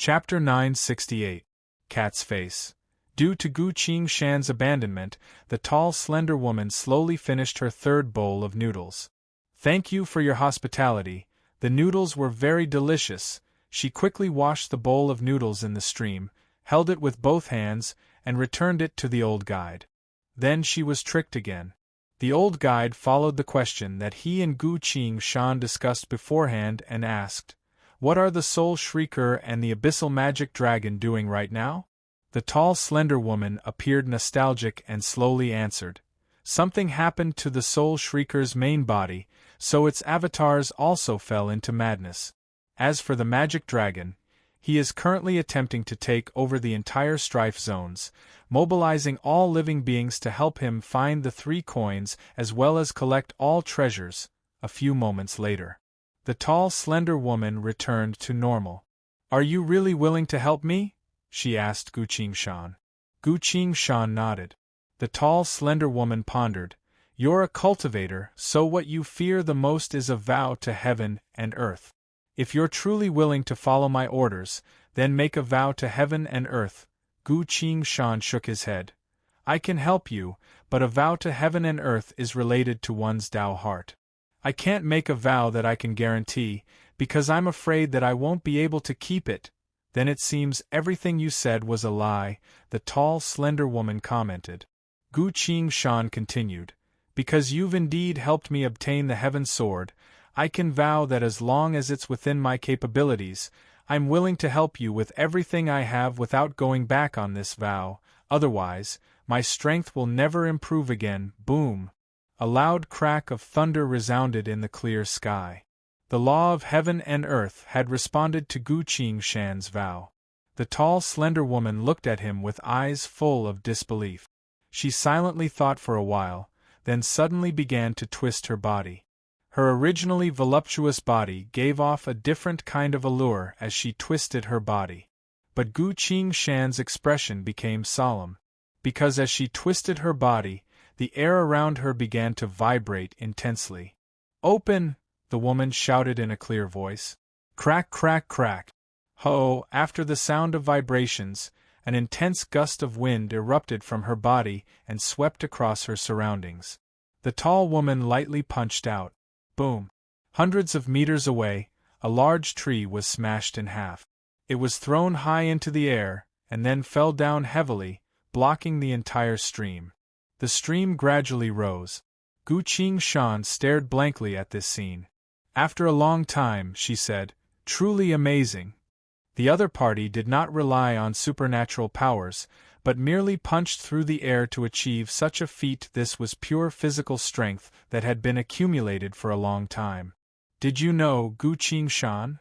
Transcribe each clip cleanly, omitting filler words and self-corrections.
Chapter 968. Cat's Face. Due to Gu Qingshan's abandonment, the tall, slender woman slowly finished her third bowl of noodles. "Thank you for your hospitality. The noodles were very delicious." She quickly washed the bowl of noodles in the stream, held it with both hands, and returned it to the old guide. Then she was tricked again. The old guide followed the question that he and Gu Qingshan discussed beforehand and asked, "What are the Soul Shrieker and the Abyssal Magic Dragon doing right now?" The tall, slender woman appeared nostalgic and slowly answered, "Something happened to the Soul Shrieker's main body, so its avatars also fell into madness. As for the Magic Dragon, he is currently attempting to take over the entire Strife Zones, mobilizing all living beings to help him find the 3 coins as well as collect all treasures." A few moments later, the tall, slender woman returned to normal. "Are you really willing to help me?" she asked Gu Qingshan. Gu Qingshan nodded. The tall, slender woman pondered. "You're a cultivator, so what you fear the most is a vow to heaven and earth. If you're truly willing to follow my orders, then make a vow to heaven and earth." Gu Qingshan shook his head. "I can help you, but a vow to heaven and earth is related to one's Tao heart. I can't make a vow that I can guarantee, because I'm afraid that I won't be able to keep it." "Then it seems everything you said was a lie," the tall, slender woman commented. Gu Qingshan continued, "Because you've indeed helped me obtain the Heaven Sword, I can vow that as long as it's within my capabilities, I'm willing to help you with everything I have without going back on this vow, otherwise, my strength will never improve again." Boom! A loud crack of thunder resounded in the clear sky. The law of heaven and earth had responded to Gu Qingshan's vow. The tall, slender woman looked at him with eyes full of disbelief. She silently thought for a while, then suddenly began to twist her body. Her originally voluptuous body gave off a different kind of allure as she twisted her body. But Gu Qingshan's expression became solemn, because as she twisted her body, the air around her began to vibrate intensely. "Open!" the woman shouted in a clear voice. Crack, crack, crack. Ho! After the sound of vibrations, an intense gust of wind erupted from her body and swept across her surroundings. The tall woman lightly punched out. Boom! Hundreds of meters away, a large tree was smashed in half. It was thrown high into the air, and then fell down heavily, blocking the entire stream. The stream gradually rose. Gu Qingshan stared blankly at this scene. After a long time, she said, "Truly amazing." The other party did not rely on supernatural powers, but merely punched through the air to achieve such a feat. This was pure physical strength that had been accumulated for a long time. "Did you know, Gu Qingshan?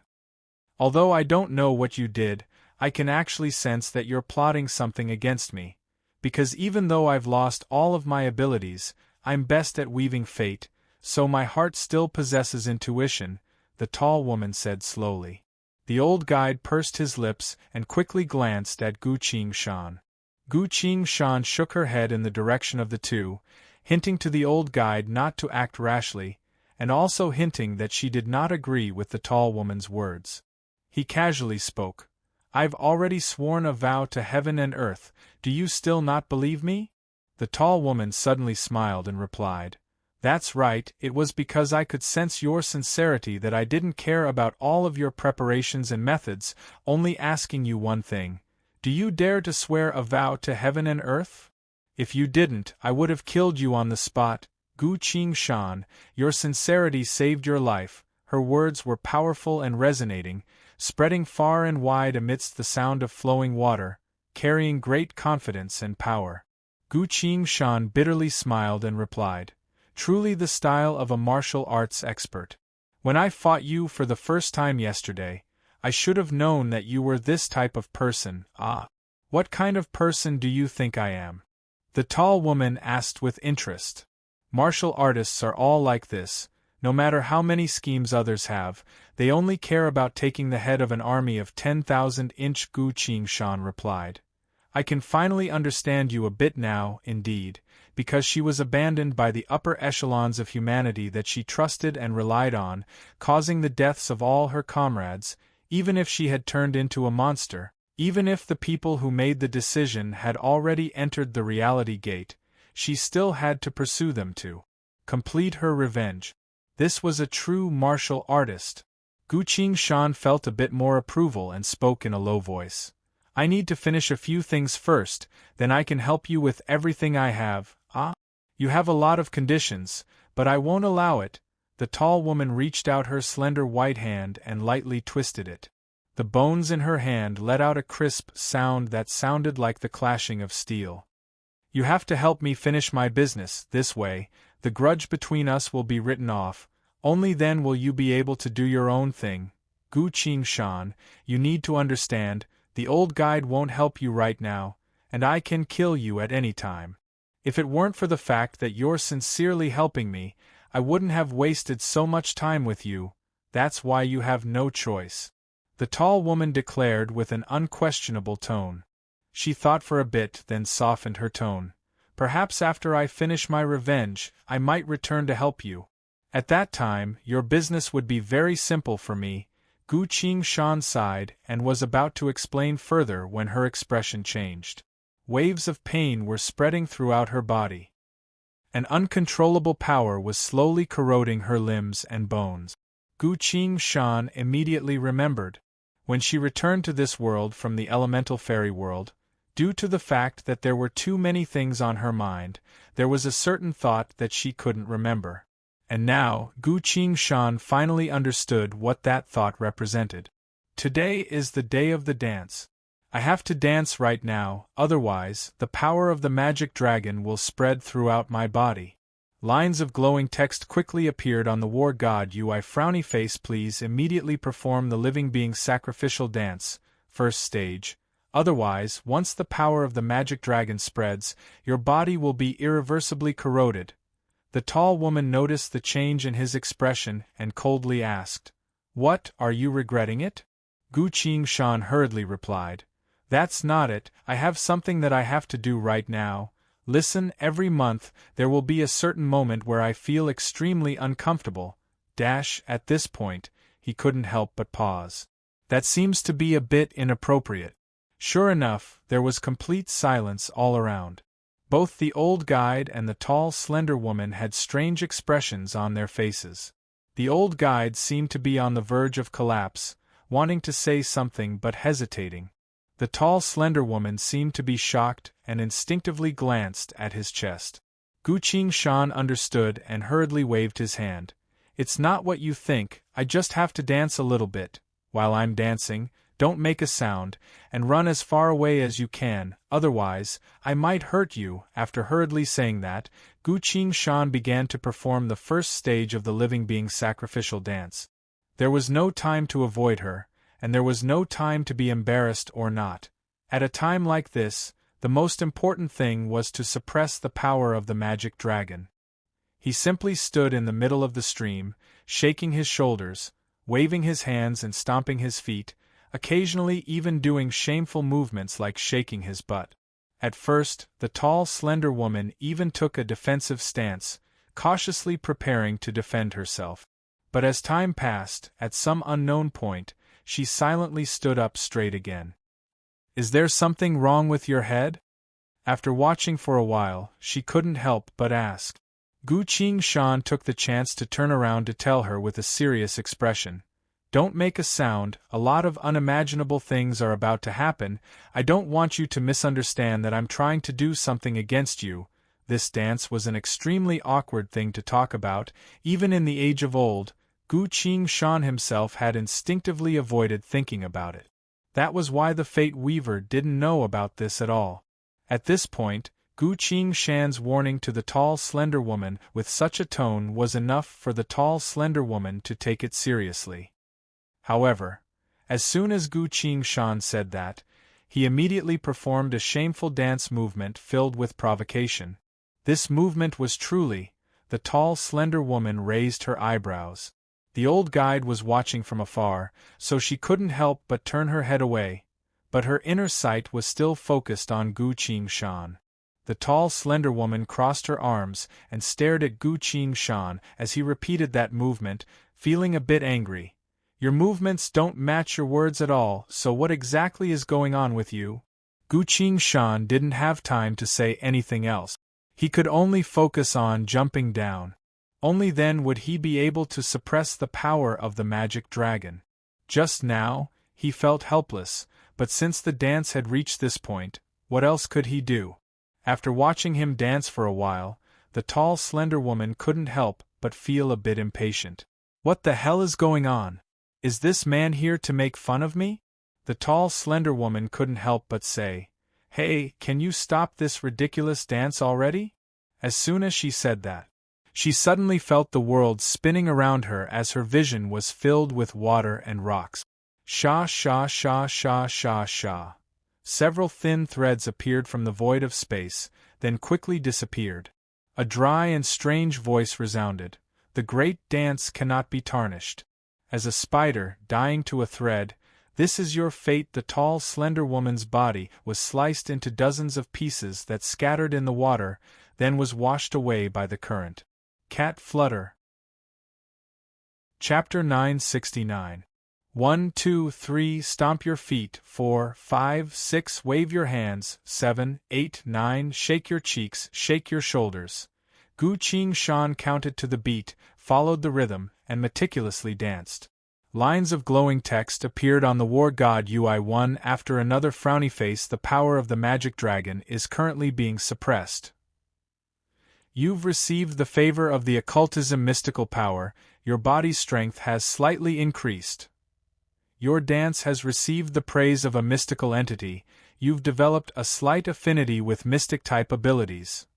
Although I don't know what you did, I can actually sense that you're plotting something against me. Because even though I've lost all of my abilities, I'm best at weaving fate, so my heart still possesses intuition," the tall woman said slowly. The old guide pursed his lips and quickly glanced at Gu Qingshan. Gu Qingshan shook her head in the direction of the two, hinting to the old guide not to act rashly, and also hinting that she did not agree with the tall woman's words. He casually spoke. "I've already sworn a vow to heaven and earth, do you still not believe me?" The tall woman suddenly smiled and replied, "That's right, it was because I could sense your sincerity that I didn't care about all of your preparations and methods, only asking you one thing. Do you dare to swear a vow to heaven and earth? If you didn't, I would have killed you on the spot." Gu Qingshan, your sincerity saved your life. Her words were powerful and resonating, spreading far and wide amidst the sound of flowing water, carrying great confidence and power. Gu Qingshan bitterly smiled and replied, "Truly the style of a martial arts expert. When I fought you for the first time yesterday, I should have known that you were this type of person." "Ah, what kind of person do you think I am?" the tall woman asked with interest. "Martial artists are all like this. No matter how many schemes others have, they only care about taking the head of an army of 10,000." Gu Qingshan replied. "I can finally understand you a bit now, indeed, because she was abandoned by the upper echelons of humanity that she trusted and relied on, causing the deaths of all her comrades. even if she had turned into a monster, even if the people who made the decision had already entered the reality gate, she still had to pursue them to complete her revenge. This was a true martial artist. Gu Qingshan felt a bit more approval and spoke in a low voice. I need to finish a few things first, then I can help you with everything I have. Ah? You have a lot of conditions, but I won't allow it. The tall woman reached out her slender white hand and lightly twisted it. The bones in her hand let out a crisp sound that sounded like the clashing of steel. You have to help me finish my business. This way, the grudge between us will be written off. Only then will you be able to do your own thing. Gu Qingshan, you need to understand, the old guide won't help you right now, and I can kill you at any time. If it weren't for the fact that you're sincerely helping me, I wouldn't have wasted so much time with you. That's why you have no choice. The tall woman declared with an unquestionable tone. She thought for a bit, then softened her tone. Perhaps after I finish my revenge, I might return to help you. At that time, your business would be very simple for me. Gu Qingshan sighed and was about to explain further when her expression changed. Waves of pain were spreading throughout her body. An uncontrollable power was slowly corroding her limbs and bones. Gu Qingshan immediately remembered. When she returned to this world from the elemental fairy world, due to the fact that there were too many things on her mind, there was a certain thought that she couldn't remember. And now, Gu Qingshan finally understood what that thought represented. Today is the day of the dance. I have to dance right now, otherwise, the power of the magic dragon will spread throughout my body. Lines of glowing text quickly appeared on the war god UI frowny face. Please immediately perform the living being sacrificial dance, first stage. Otherwise, once the power of the magic dragon spreads, your body will be irreversibly corroded. The tall woman noticed the change in his expression and coldly asked, What, are you regretting it? Gu Qingshan hurriedly replied, That's not it, I have something that I have to do right now. Listen, every month, there will be a certain moment where I feel extremely uncomfortable. At this point, he couldn't help but pause. That seems to be a bit inappropriate. Sure enough, there was complete silence all around. Both the old guide and the tall, slender woman had strange expressions on their faces. The old guide seemed to be on the verge of collapse, wanting to say something but hesitating. The tall, slender woman seemed to be shocked and instinctively glanced at his chest. Gu Qingshan understood and hurriedly waved his hand. It's not what you think, I just have to dance a little bit. While I'm dancing, don't make a sound, and run as far away as you can, otherwise, I might hurt you. After hurriedly saying that, Gu Qingshan began to perform the first stage of the living being sacrificial dance. There was no time to avoid her, and there was no time to be embarrassed or not. At a time like this, the most important thing was to suppress the power of the magic dragon. He simply stood in the middle of the stream, shaking his shoulders, waving his hands and stomping his feet, occasionally even doing shameful movements like shaking his butt. At first, the tall, slender woman even took a defensive stance, cautiously preparing to defend herself. But as time passed, at some unknown point, she silently stood up straight again. Is there something wrong with your head? After watching for a while, she couldn't help but ask. Gu Qingshan took the chance to turn around to tell her with a serious expression. Don't make a sound, a lot of unimaginable things are about to happen. I don't want you to misunderstand that I'm trying to do something against you. This dance was an extremely awkward thing to talk about, even in the age of old. Gu Qingshan himself had instinctively avoided thinking about it. That was why the Fate Weaver didn't know about this at all. At this point, Gu Qingshan's warning to the tall, slender woman with such a tone was enough for the tall, slender woman to take it seriously. However, as soon as Gu Qingshan said that, he immediately performed a shameful dance movement filled with provocation. This movement was truly, the tall, slender woman raised her eyebrows. The old guide was watching from afar, so she couldn't help but turn her head away, but her inner sight was still focused on Gu Qingshan. The tall, slender woman crossed her arms and stared at Gu Qingshan as he repeated that movement, feeling a bit angry. Your movements don't match your words at all, so what exactly is going on with you? Gu Qingshan didn't have time to say anything else. He could only focus on jumping down. Only then would he be able to suppress the power of the magic dragon. Just now, he felt helpless, but since the dance had reached this point, what else could he do? After watching him dance for a while, the tall, slender woman couldn't help but feel a bit impatient. What the hell is going on? Is this man here to make fun of me? The tall, slender woman couldn't help but say, "Hey, can you stop this ridiculous dance already?" As soon as she said that, she suddenly felt the world spinning around her as her vision was filled with water and rocks. Sha sha sha sha sha sha. Several thin threads appeared from the void of space, then quickly disappeared. A dry and strange voice resounded. The great dance cannot be tarnished. As a spider, dying to a thread, this is your fate. The tall, slender woman's body was sliced into dozens of pieces that scattered in the water, then was washed away by the current. Cat Flutter. Chapter 969. 1, 2, 3. Stomp your feet. 4, 5, 6. Wave your hands. 7, 8, 9. Shake your cheeks. Shake your shoulders. Gu Qingshan counted to the beat, followed the rhythm, and meticulously danced. Lines of glowing text appeared on the war god UI. One after another. Frowny face. The power of the magic dragon is currently being suppressed. You've received the favor of the occultism mystical power. Your body's strength has slightly increased. Your dance has received the praise of a mystical entity. You've developed a slight affinity with mystic-type abilities.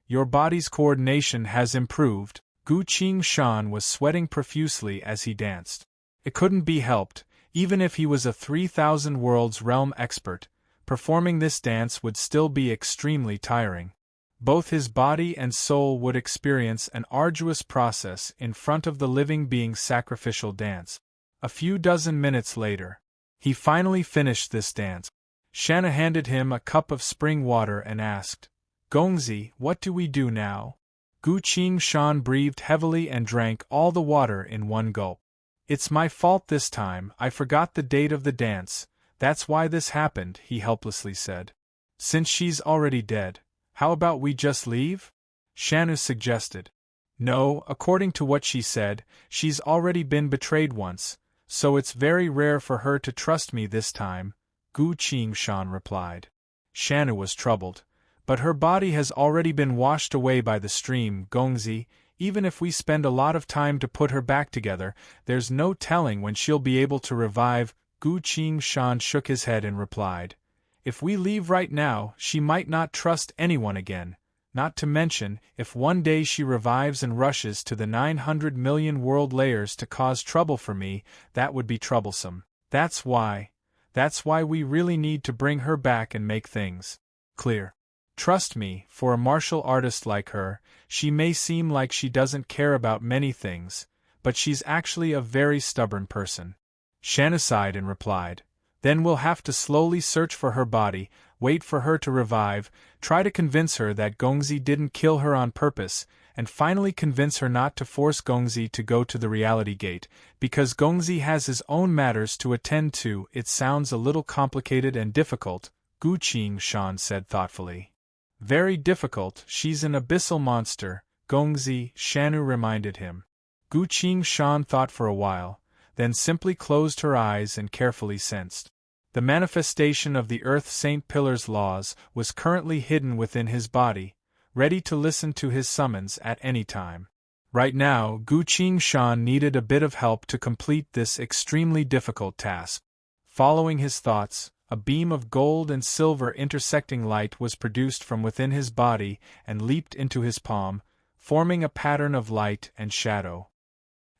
Your body's coordination has improved. Gu Qingshan was sweating profusely as he danced. It couldn't be helped, even if he was a 3,000 worlds realm expert, performing this dance would still be extremely tiring. Both his body and soul would experience an arduous process in front of the living being's sacrificial dance. A few dozen minutes later, he finally finished this dance. Shanna handed him a cup of spring water and asked, "Gongzi, what do we do now?" Gu Qingshan breathed heavily and drank all the water in one gulp. "It's my fault this time. I forgot the date of the dance. That's why this happened," he helplessly said. "Since she's already dead, how about we just leave?" Shanna suggested. "No, according to what she said, she's already been betrayed once, so it's very rare for her to trust me this time," Gu Qingshan replied. Shanna was troubled. "But her body has already been washed away by the stream, Gongzi. Even if we spend a lot of time to put her back together, there's no telling when she'll be able to revive." Gu Qingshan shook his head and replied, "If we leave right now, she might not trust anyone again. Not to mention, if one day she revives and rushes to the 900 million world layers to cause trouble for me, that would be troublesome. That's why we really need to bring her back and make things clear. Trust me, for a martial artist like her, she may seem like she doesn't care about many things, but she's actually a very stubborn person." Shanna sighed and replied, "Then we'll have to slowly search for her body, wait for her to revive, try to convince her that Gongzi didn't kill her on purpose, and finally convince her not to force Gongzi to go to the reality gate, because Gongzi has his own matters to attend to." "It sounds a little complicated and difficult," Gu Qingshan said thoughtfully. "Very difficult. She's an abyssal monster, Gongzi," Shanna reminded him. Gu Qingshan thought for a while, then simply closed her eyes and carefully sensed. The manifestation of the Earth Saint Pillar's laws was currently hidden within his body, ready to listen to his summons at any time. Right now, Gu Qingshan needed a bit of help to complete this extremely difficult task. Following his thoughts, a beam of gold and silver intersecting light was produced from within his body and leaped into his palm, forming a pattern of light and shadow.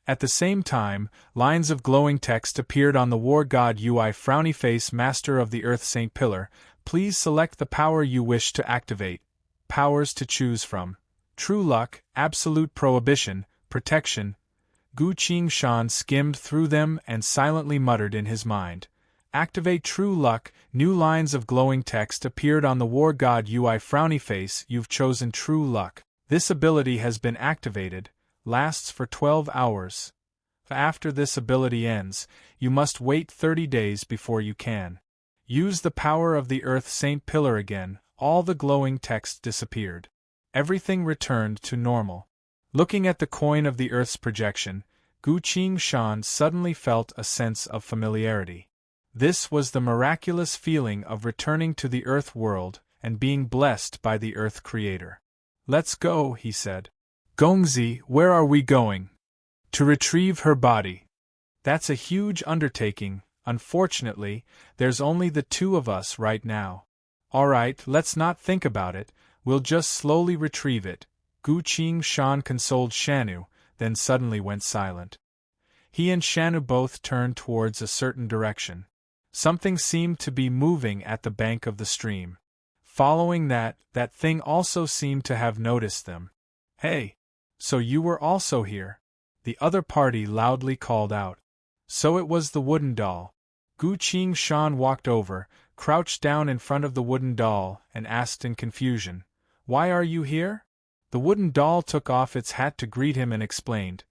At the same time, lines of glowing text appeared on the war god UI. Frowny face. Master of the Earth Saint Pillar, please select the power you wish to activate. Powers to choose from: True Luck, Absolute Prohibition, Protection. Gu Qingshan skimmed through them and silently muttered in his mind, "Activate True Luck." New lines of glowing text appeared on the war god UI. Frowny face. You've chosen True Luck. This ability has been activated, lasts for 12 hours. After this ability ends, you must wait 30 days before you can use the power of the Earth Saint Pillar again. All the glowing text disappeared. Everything returned to normal. Looking at the coin of the Earth's projection, Gu Qingshan suddenly felt a sense of familiarity. This was the miraculous feeling of returning to the Earth world and being blessed by the Earth Creator. "Let's go," he said. "Gongzi, where are we going?" "To retrieve her body." "That's a huge undertaking. Unfortunately, there's only the two of us right now." "Alright, let's not think about it, we'll just slowly retrieve it." Gu Qingshan consoled Shanu, then suddenly went silent. He and Shanu both turned towards a certain direction. Something seemed to be moving at the bank of the stream. Following that thing also seemed to have noticed them. "Hey! So you were also here?" the other party loudly called out. So it was the wooden doll. Gu Qingshan walked over, crouched down in front of the wooden doll, and asked in confusion, "Why are you here?" The wooden doll took off its hat to greet him and explained,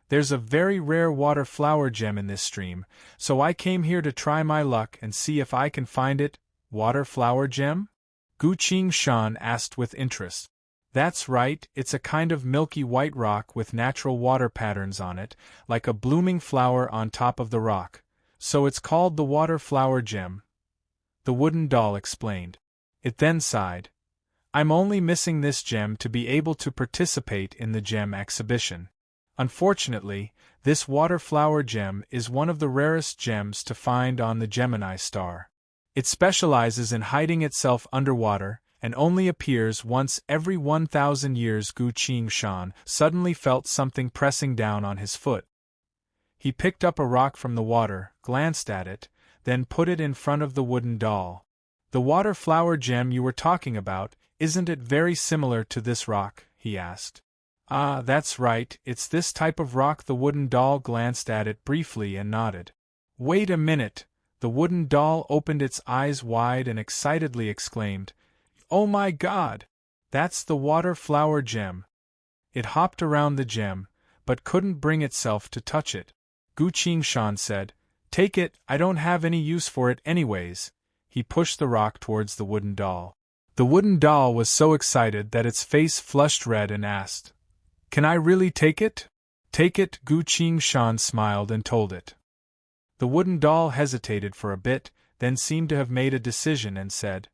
"There's a very rare water flower gem in this stream, so I came here to try my luck and see if I can find it." "Water flower gem?" Gu Qingshan asked with interest. "That's right, it's a kind of milky white rock with natural water patterns on it, like a blooming flower on top of the rock. So it's called the water flower gem," the wooden doll explained. It then sighed. "I'm only missing this gem to be able to participate in the gem exhibition. Unfortunately, this water flower gem is one of the rarest gems to find on the Gemini star. It specializes in hiding itself underwater, and only appears once every 1,000 years." Gu Qingshan suddenly felt something pressing down on his foot. He picked up a rock from the water, glanced at it, then put it in front of the wooden doll. "The water flower gem you were talking about, isn't it very similar to this rock?" he asked. "Ah, that's right, it's this type of rock." The wooden doll glanced at it briefly and nodded. "Wait a minute!" The wooden doll opened its eyes wide and excitedly exclaimed, "Oh my God! That's the water flower gem!" It hopped around the gem, but couldn't bring itself to touch it. Gu Qingshan said, "Take it, I don't have any use for it anyways." He pushed the rock towards the wooden doll. The wooden doll was so excited that its face flushed red and asked, "Can I really take it?" "Take it," Gu Qingshan smiled and told it. The wooden doll hesitated for a bit, then seemed to have made a decision and said,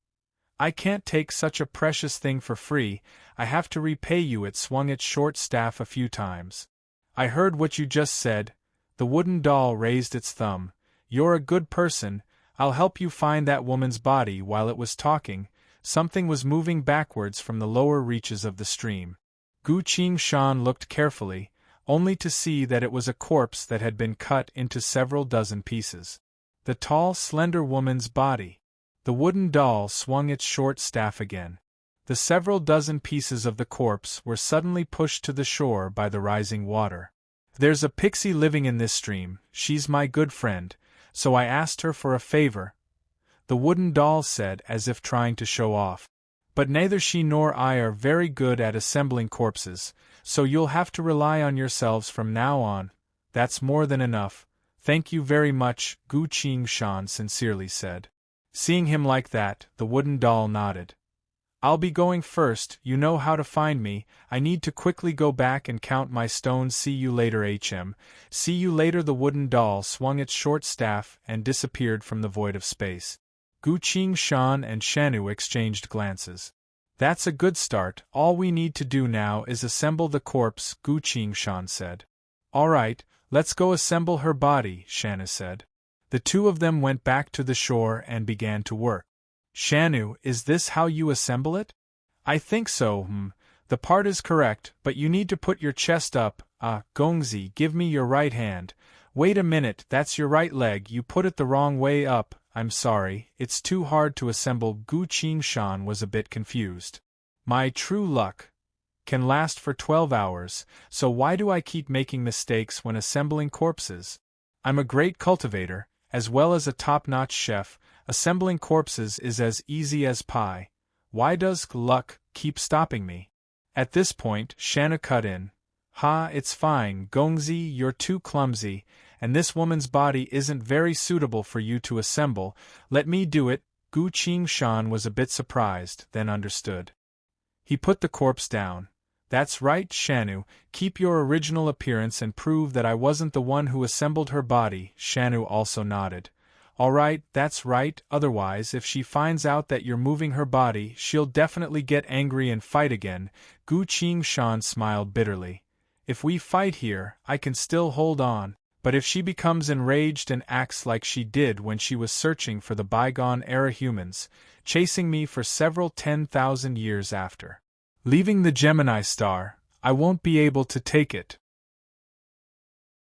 "I can't take such a precious thing for free, I have to repay you." It swung its short staff a few times. "I heard what you just said." The wooden doll raised its thumb. "You're a good person, I'll help you find that woman's body." While it was talking, something was moving backwards from the lower reaches of the stream. Gu Qingshan looked carefully, only to see that it was a corpse that had been cut into several dozen pieces. The tall, slender woman's body. The wooden doll swung its short staff again. The several dozen pieces of the corpse were suddenly pushed to the shore by the rising water. "There's a pixie living in this stream, she's my good friend, so I asked her for a favor," the wooden doll said as if trying to show off. "But neither she nor I are very good at assembling corpses, so you'll have to rely on yourselves from now on." "That's more than enough, thank you very much," Gu Qingshan sincerely said. Seeing him like that, the wooden doll nodded. "I'll be going first, you know how to find me, I need to quickly go back and count my stones. See you later, HM. See you later." The wooden doll swung its short staff and disappeared from the void of space. Gu Qingshan and Shanu exchanged glances. "That's a good start, all we need to do now is assemble the corpse," Gu Qingshan said. "Alright, let's go assemble her body," Shanu said. The two of them went back to the shore and began to work. "Shanu, is this how you assemble it?" "I think so, the part is correct, but you need to put your chest up." Gongzi, give me your right hand." "Wait a minute, that's your right leg, you put it the wrong way up." "I'm sorry, it's too hard to assemble." Gu Qingshan was a bit confused. "My true luck can last for 12 hours, so why do I keep making mistakes when assembling corpses? I'm a great cultivator, as well as a top-notch chef. Assembling corpses is as easy as pie. Why does luck keep stopping me?" At this point, Shanna cut in. Ha, it's fine, Gongzi, you're too clumsy, and this woman's body isn't very suitable for you to assemble. Let me do it. Gu Qingshan was a bit surprised, then understood. He put the corpse down. That's right, Shanu, keep your original appearance and prove that I wasn't the one who assembled her body. Shanu also nodded. All right, that's right, otherwise if she finds out that you're moving her body, she'll definitely get angry and fight again. Gu Qingshan smiled bitterly. If we fight here, I can still hold on, but if she becomes enraged and acts like she did when she was searching for the bygone-era humans, chasing me for several 10,000 years after, leaving the Gemini star, I won't be able to take it.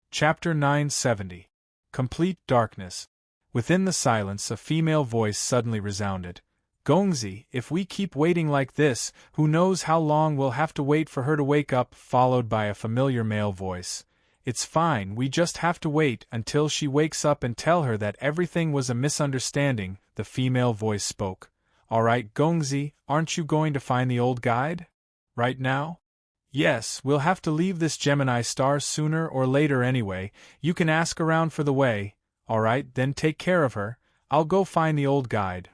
Chapter 970. Complete Darkness. Within the silence, a female voice suddenly resounded. Gongzi, if we keep waiting like this, who knows how long we'll have to wait for her to wake up, followed by a familiar male voice. It's fine, we just have to wait until she wakes up and tell her that everything was a misunderstanding, the female voice spoke. Alright, Gongzi, aren't you going to find the old guide? Right now? Yes, we'll have to leave this Gemini star sooner or later anyway. You can ask around for the way. Alright, then take care of her. I'll go find the old guide.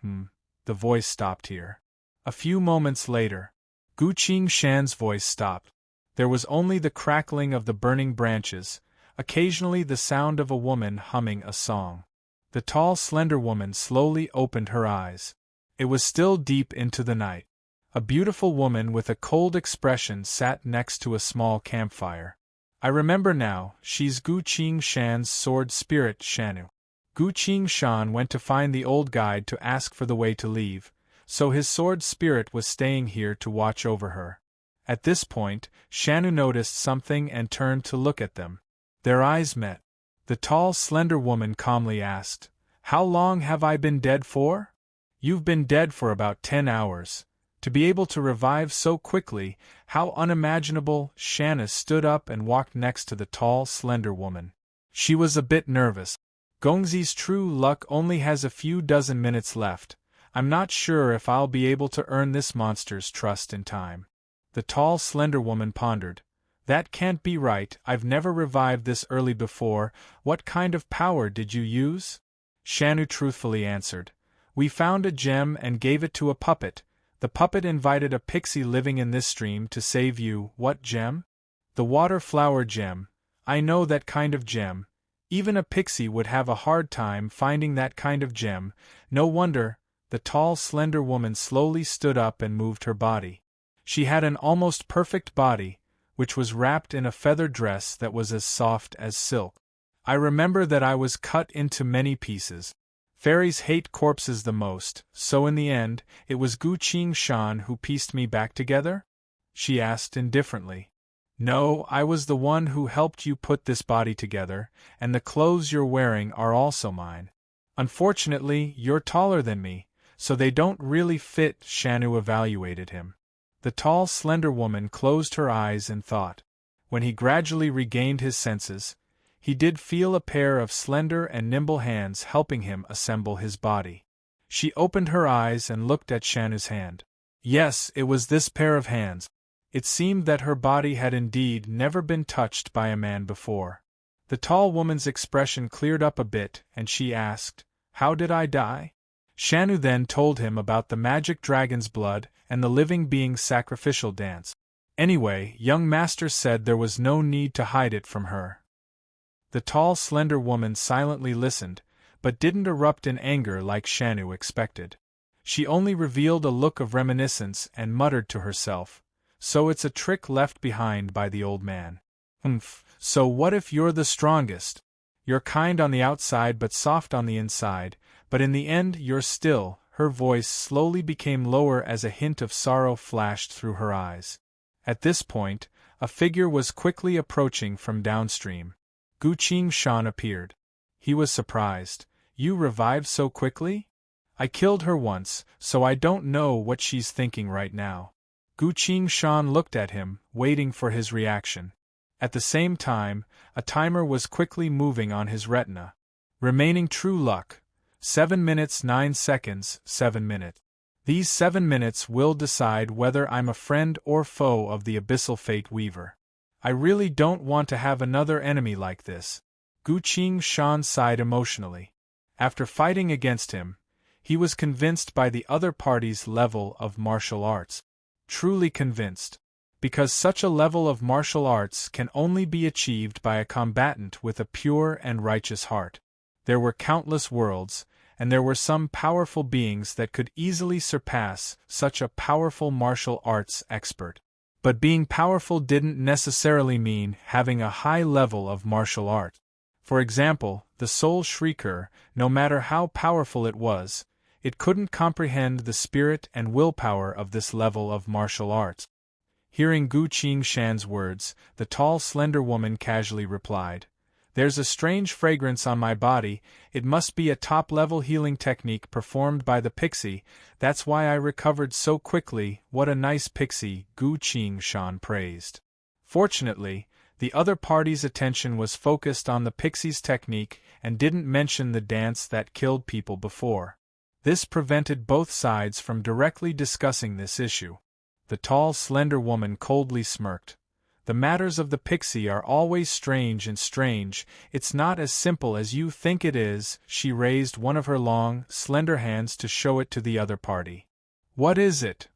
The voice stopped here. A few moments later, Gu Qingshan's voice stopped. There was only the crackling of the burning branches, occasionally the sound of a woman humming a song. The tall, slender woman slowly opened her eyes. It was still deep into the night. A beautiful woman with a cold expression sat next to a small campfire. I remember now, she's Gu Qingshan's sword spirit, Shanu. Gu Qingshan went to find the old guide to ask for the way to leave, so his sword spirit was staying here to watch over her. At this point, Shanu noticed something and turned to look at them. Their eyes met. The tall, slender woman calmly asked, "How long have I been dead for?" "You've been dead for about 10 hours. To be able to revive so quickly, how unimaginable." Shanu stood up and walked next to the tall, slender woman. She was a bit nervous. Gongzi's true luck only has a few dozen minutes left. I'm not sure if I'll be able to earn this monster's trust in time. The tall, slender woman pondered. That can't be right, I've never revived this early before. What kind of power did you use? Shanu truthfully answered. We found a gem and gave it to a puppet. The puppet invited a pixie living in this stream to save you. What gem? The water flower gem. I know that kind of gem. Even a pixie would have a hard time finding that kind of gem. No wonder. The tall, slender woman slowly stood up and moved her body. She had an almost perfect body, which was wrapped in a feather dress that was as soft as silk. I remember that I was cut into many pieces. Fairies hate corpses the most, so in the end, it was Gu Qingshan who pieced me back together? She asked indifferently. No, I was the one who helped you put this body together, and the clothes you're wearing are also mine. Unfortunately, you're taller than me, so they don't really fit. Shanu evaluated him. The tall, slender woman closed her eyes and thought. When he gradually regained his senses, he did feel a pair of slender and nimble hands helping him assemble his body. She opened her eyes and looked at Shanu's hand. Yes, it was this pair of hands. It seemed that her body had indeed never been touched by a man before. The tall woman's expression cleared up a bit, and she asked, How did I die? Shanu then told him about the magic dragon's blood and the living being's sacrificial dance. Anyway, young master said there was no need to hide it from her. The tall, slender woman silently listened, but didn't erupt in anger like Shanu expected. She only revealed a look of reminiscence and muttered to herself, So it's a trick left behind by the old man. So what if you're the strongest? You're kind on the outside but soft on the inside, but in the end you're still. Her voice slowly became lower as a hint of sorrow flashed through her eyes. At this point, a figure was quickly approaching from downstream. Gu Qingshan appeared. He was surprised. You revived so quickly? I killed her once, so I don't know what she's thinking right now. Gu Qingshan looked at him, waiting for his reaction. At the same time, a timer was quickly moving on his retina. Remaining true luck. 7 minutes 9 seconds, 7 minutes. These 7 minutes will decide whether I'm a friend or foe of the Abyssal Fate Weaver. I really don't want to have another enemy like this. Gu Qingshan sighed emotionally. After fighting against him, he was convinced by the other party's level of martial arts. Truly convinced. Because such a level of martial arts can only be achieved by a combatant with a pure and righteous heart. There were countless worlds, and there were some powerful beings that could easily surpass such a powerful martial arts expert. But being powerful didn't necessarily mean having a high level of martial art. For example, the Soul Shrieker, no matter how powerful it was, it couldn't comprehend the spirit and willpower of this level of martial arts. Hearing Gu Qingshan's words, the tall, slender woman casually replied, "There's a strange fragrance on my body. It must be a top-level healing technique performed by the pixie. That's why I recovered so quickly. What a nice pixie," Gu Qingshan praised. Fortunately, the other party's attention was focused on the pixie's technique and didn't mention the dance that killed people before. This prevented both sides from directly discussing this issue. The tall, slender woman coldly smirked. "The matters of the pixie are always strange and strange. It's not as simple as you think it is." She raised one of her long, slender hands to show it to the other party. "What is it?"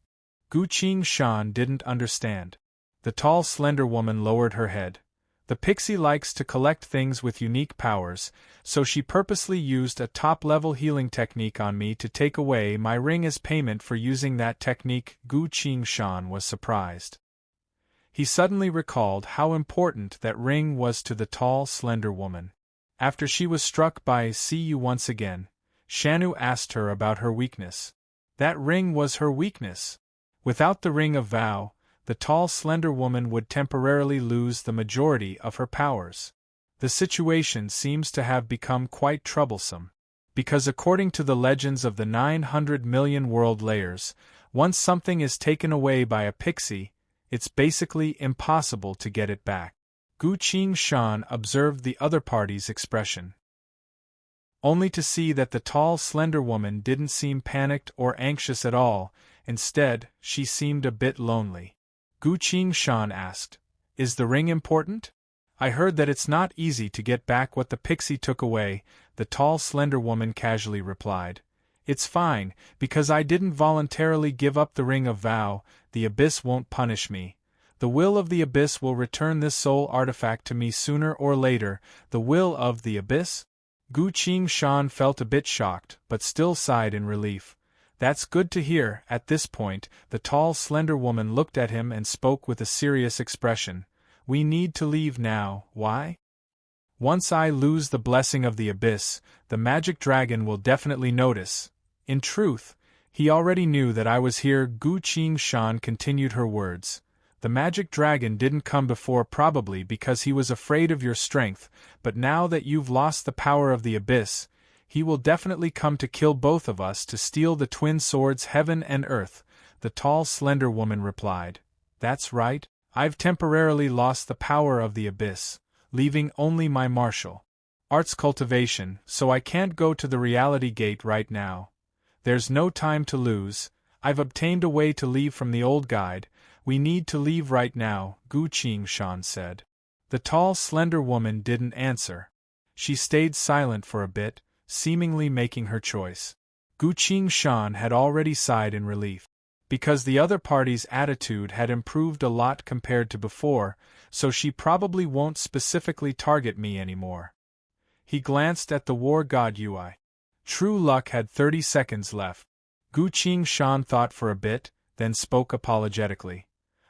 Gu Qingshan didn't understand. The tall, slender woman lowered her head. "The pixie likes to collect things with unique powers, so she purposely used a top-level healing technique on me to take away my ring as payment for using that technique." Gu Qingshan was surprised. He suddenly recalled how important that ring was to the tall, slender woman. After she was struck by "See you once again," Shanu asked her about her weakness. That ring was her weakness. Without the ring of vow, the tall, slender woman would temporarily lose the majority of her powers. The situation seems to have become quite troublesome. Because according to the legends of the 900 million world layers, once something is taken away by a pixie, it's basically impossible to get it back. Gu Qingshan observed the other party's expression, only to see that the tall, slender woman didn't seem panicked or anxious at all. Instead, she seemed a bit lonely. Gu Qingshan asked, "Is the ring important?" "I heard that it's not easy to get back what the pixie took away," the tall, slender woman casually replied. "It's fine, because I didn't voluntarily give up the ring of vow. The abyss won't punish me. The will of the abyss will return this soul artifact to me sooner or later." "The will of the abyss?" Gu Qingshan felt a bit shocked, but still sighed in relief. "That's good to hear." At this point, the tall, slender woman looked at him and spoke with a serious expression. "We need to leave now." "Why?" "Once I lose the blessing of the abyss, the magic dragon will definitely notice." In truth, he already knew that I was here. Gu Qingshan continued her words. "The magic dragon didn't come before, probably because he was afraid of your strength, but now that you've lost the power of the abyss, he will definitely come to kill both of us to steal the twin swords heaven and earth," the tall, slender woman replied. "That's right, I've temporarily lost the power of the abyss, leaving only my martial arts cultivation, so I can't go to the reality gate right now. There's no time to lose. I've obtained a way to leave from the old guide. We need to leave right now," Gu Qingshan said. The tall, slender woman didn't answer. She stayed silent for a bit, seemingly making her choice. Gu Qingshan had already sighed in relief. Because the other party's attitude had improved a lot compared to before, so she probably won't specifically target me anymore. He glanced at the war god Ui. True Luck had 30 seconds left. Gu Qingshan thought for a bit, then spoke apologetically.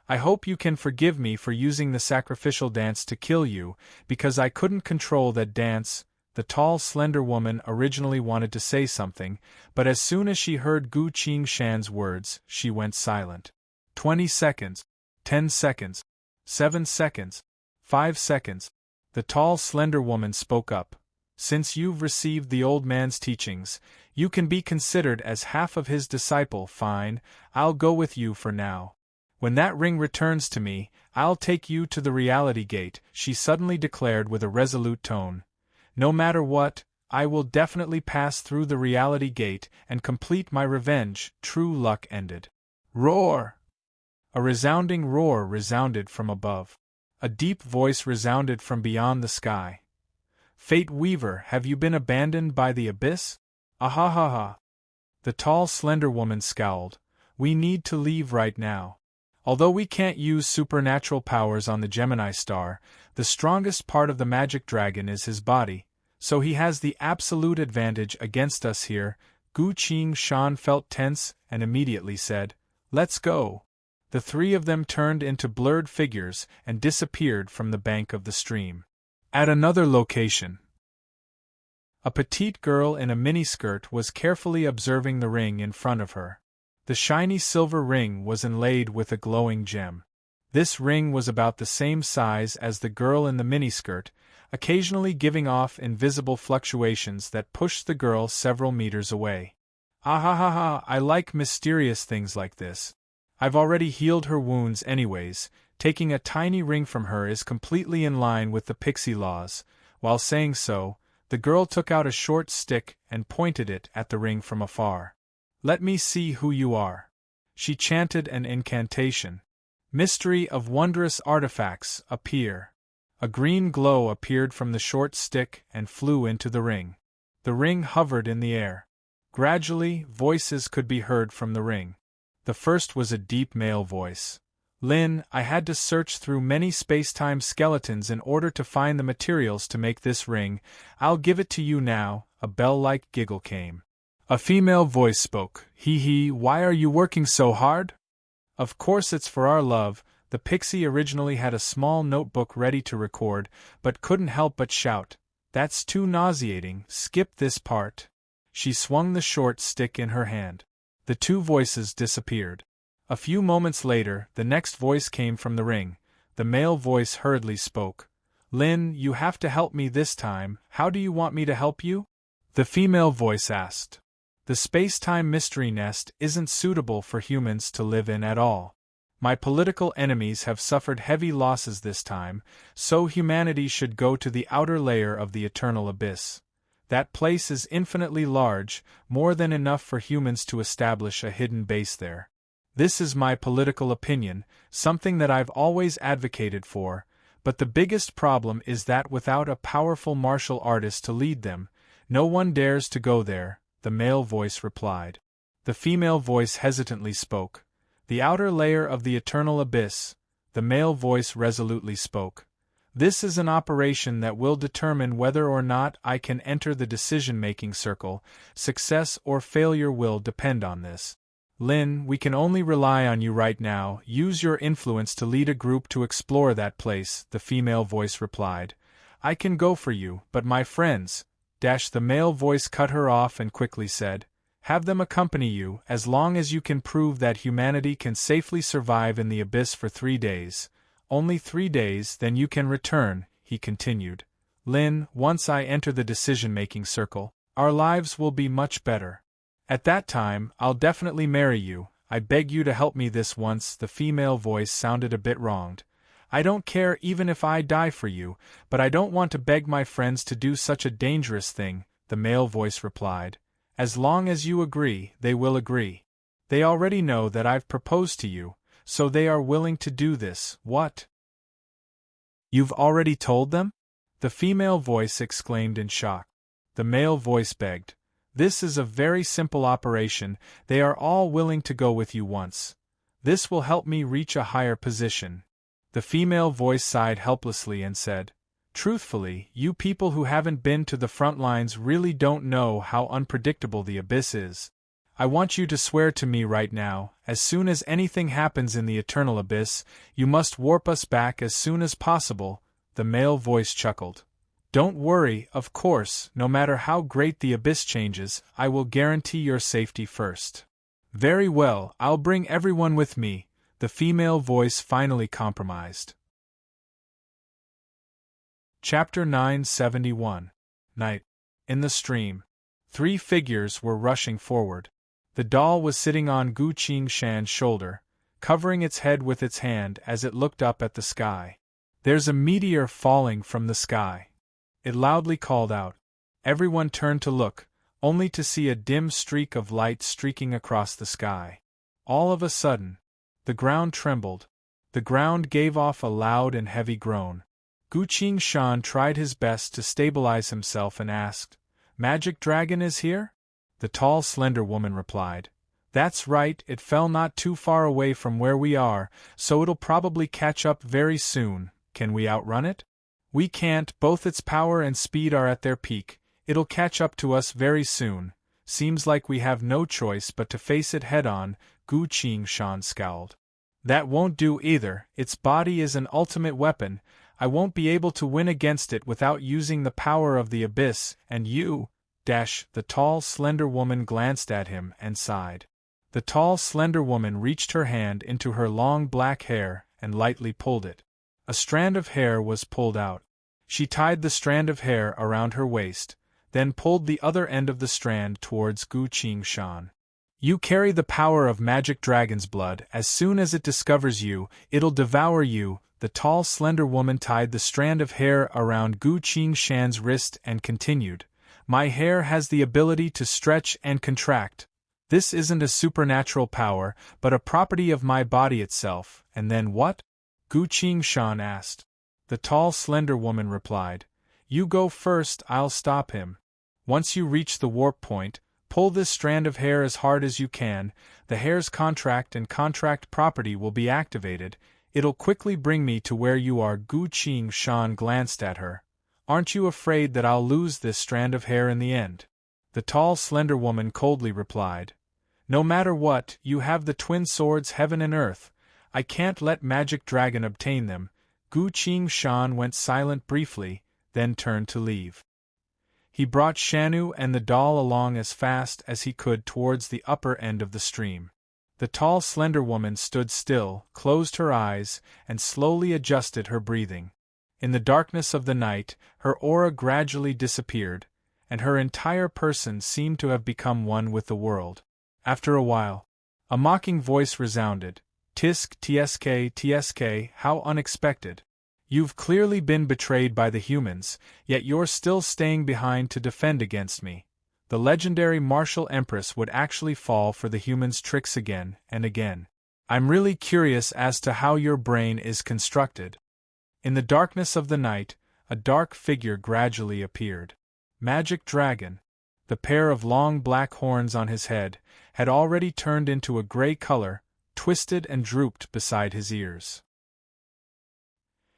"I hope you can forgive me for using the sacrificial dance to kill you, because I couldn't control that dance." The tall, slender woman originally wanted to say something, but as soon as she heard Gu Qingshan's words, she went silent. 20 seconds. 10 seconds. 7 seconds. 5 seconds. The tall, slender woman spoke up. "Since you've received the old man's teachings, you can be considered as half of his disciple. Fine, I'll go with you for now. When that ring returns to me, I'll take you to the reality gate," she suddenly declared with a resolute tone. "No matter what, I will definitely pass through the reality gate and complete my revenge." True Luck ended. Roar! A resounding roar resounded from above. A deep voice resounded from beyond the sky. Fate Weaver, have you been abandoned by the abyss? Ahahaha. The tall, slender woman scowled. We need to leave right now. Although we can't use supernatural powers on the Gemini star, the strongest part of the magic dragon is his body, so he has the absolute advantage against us here. Gu Qing Shan felt tense and immediately said, Let's go. The three of them turned into blurred figures and disappeared from the bank of the stream. At another location, a petite girl in a miniskirt was carefully observing the ring in front of her. The shiny silver ring was inlaid with a glowing gem. This ring was about the same size as the girl in the miniskirt, occasionally giving off invisible fluctuations that pushed the girl several meters away. Ahahaha, I like mysterious things like this. I've already healed her wounds anyways. Taking a tiny ring from her is completely in line with the pixie laws. While saying so, the girl took out a short stick and pointed it at the ring from afar. Let me see who you are. She chanted an incantation. Mystery of wondrous artifacts, appear. A green glow appeared from the short stick and flew into the ring. The ring hovered in the air. Gradually, voices could be heard from the ring. The first was a deep male voice. Lin, I had to search through many space-time skeletons in order to find the materials to make this ring. I'll give it to you now. A bell-like giggle came. A female voice spoke. Hee hee, why are you working so hard? Of course it's for our love. The pixie originally had a small notebook ready to record, but couldn't help but shout. That's too nauseating, skip this part. She swung the short stick in her hand. The two voices disappeared. A few moments later, the next voice came from the ring. The male voice hurriedly spoke. Lin, you have to help me this time. How do you want me to help you? The female voice asked. The space-time mystery nest isn't suitable for humans to live in at all. My political enemies have suffered heavy losses this time, so humanity should go to the outer layer of the eternal abyss. That place is infinitely large, more than enough for humans to establish a hidden base there. This is my political opinion, something that I've always advocated for, but the biggest problem is that without a powerful martial artist to lead them, no one dares to go there, the male voice replied. The female voice hesitantly spoke. The outer layer of the eternal abyss, the male voice resolutely spoke. This is an operation that will determine whether or not I can enter the decision-making circle. Success or failure will depend on this. Lin, we can only rely on you right now. Use your influence to lead a group to explore that place, the female voice replied. I can go for you, but my friends, the male voice cut her off and quickly said, have them accompany you, as long as you can prove that humanity can safely survive in the abyss for 3 days. Only 3 days, then you can return, he continued. Lin, once I enter the decision-making circle, our lives will be much better. At that time, I'll definitely marry you. I beg you to help me this once. The female voice sounded a bit wronged. I don't care even if I die for you, but I don't want to beg my friends to do such a dangerous thing, the male voice replied. As long as you agree, they will agree. They already know that I've proposed to you, so they are willing to do this. What? You've already told them? The female voice exclaimed in shock. The male voice begged. This is a very simple operation. They are all willing to go with you once. This will help me reach a higher position. The female voice sighed helplessly and said, truthfully, you people who haven't been to the front lines really don't know how unpredictable the abyss is. I want you to swear to me right now, as soon as anything happens in the eternal abyss, you must warp us back as soon as possible. The male voice chuckled. Don't worry, of course, no matter how great the abyss changes, I will guarantee your safety first. Very well, I'll bring everyone with me, the female voice finally compromised. Chapter 971. Night. In the stream. 3 figures were rushing forward. The doll was sitting on Gu Qing Shan's shoulder, covering its head with its hand as it looked up at the sky. There's a meteor falling from the sky. It loudly called out. Everyone turned to look, only to see a dim streak of light streaking across the sky. All of a sudden, the ground trembled. The ground gave off a loud and heavy groan. Gu Qingshan tried his best to stabilize himself and asked, "Magic Dragon is here?" The tall, slender woman replied, "That's right, it fell not too far away from where we are, so it'll probably catch up very soon. Can we outrun it?" "We can't, both its power and speed are at their peak. It'll catch up to us very soon. Seems like we have no choice but to face it head-on," Gu Qingshan scowled. "That won't do either, its body is an ultimate weapon. I won't be able to win against it without using the power of the abyss, and you, the tall, slender woman glanced at him and sighed. The tall, slender woman reached her hand into her long black hair and lightly pulled it. A strand of hair was pulled out. She tied the strand of hair around her waist, then pulled the other end of the strand towards Gu Qingshan. "You carry the power of magic dragon's blood. As soon as it discovers you, it'll devour you." The tall, slender woman tied the strand of hair around Gu Qingshan's wrist and continued, "My hair has the ability to stretch and contract. This isn't a supernatural power, but a property of my body itself." "And then what?" Gu Qingshan asked. The tall, slender woman replied, "You go first, I'll stop him. Once you reach the warp point, pull this strand of hair as hard as you can. The hair's contract and contract property will be activated. It'll quickly bring me to where you are." Gu Qingshan glanced at her. "Aren't you afraid that I'll lose this strand of hair in the end?" The tall, slender woman coldly replied, "No matter what, you have the twin swords heaven and earth. I can't let magic dragon obtain them." Gu Qingshan went silent briefly, then turned to leave. He brought Shanu and the doll along as fast as he could towards the upper end of the stream. The tall, slender woman stood still, closed her eyes, and slowly adjusted her breathing. In the darkness of the night, her aura gradually disappeared, and her entire person seemed to have become one with the world. After a while, a mocking voice resounded, "Tisk, tsk, how unexpected. You've clearly been betrayed by the humans, yet you're still staying behind to defend against me." The legendary martial empress would actually fall for the humans' tricks again and again. "I'm really curious as to how your brain is constructed." In the darkness of the night, a dark figure gradually appeared. Magic Dragon. The pair of long black horns on his head had already turned into a gray color, twisted and drooped beside his ears.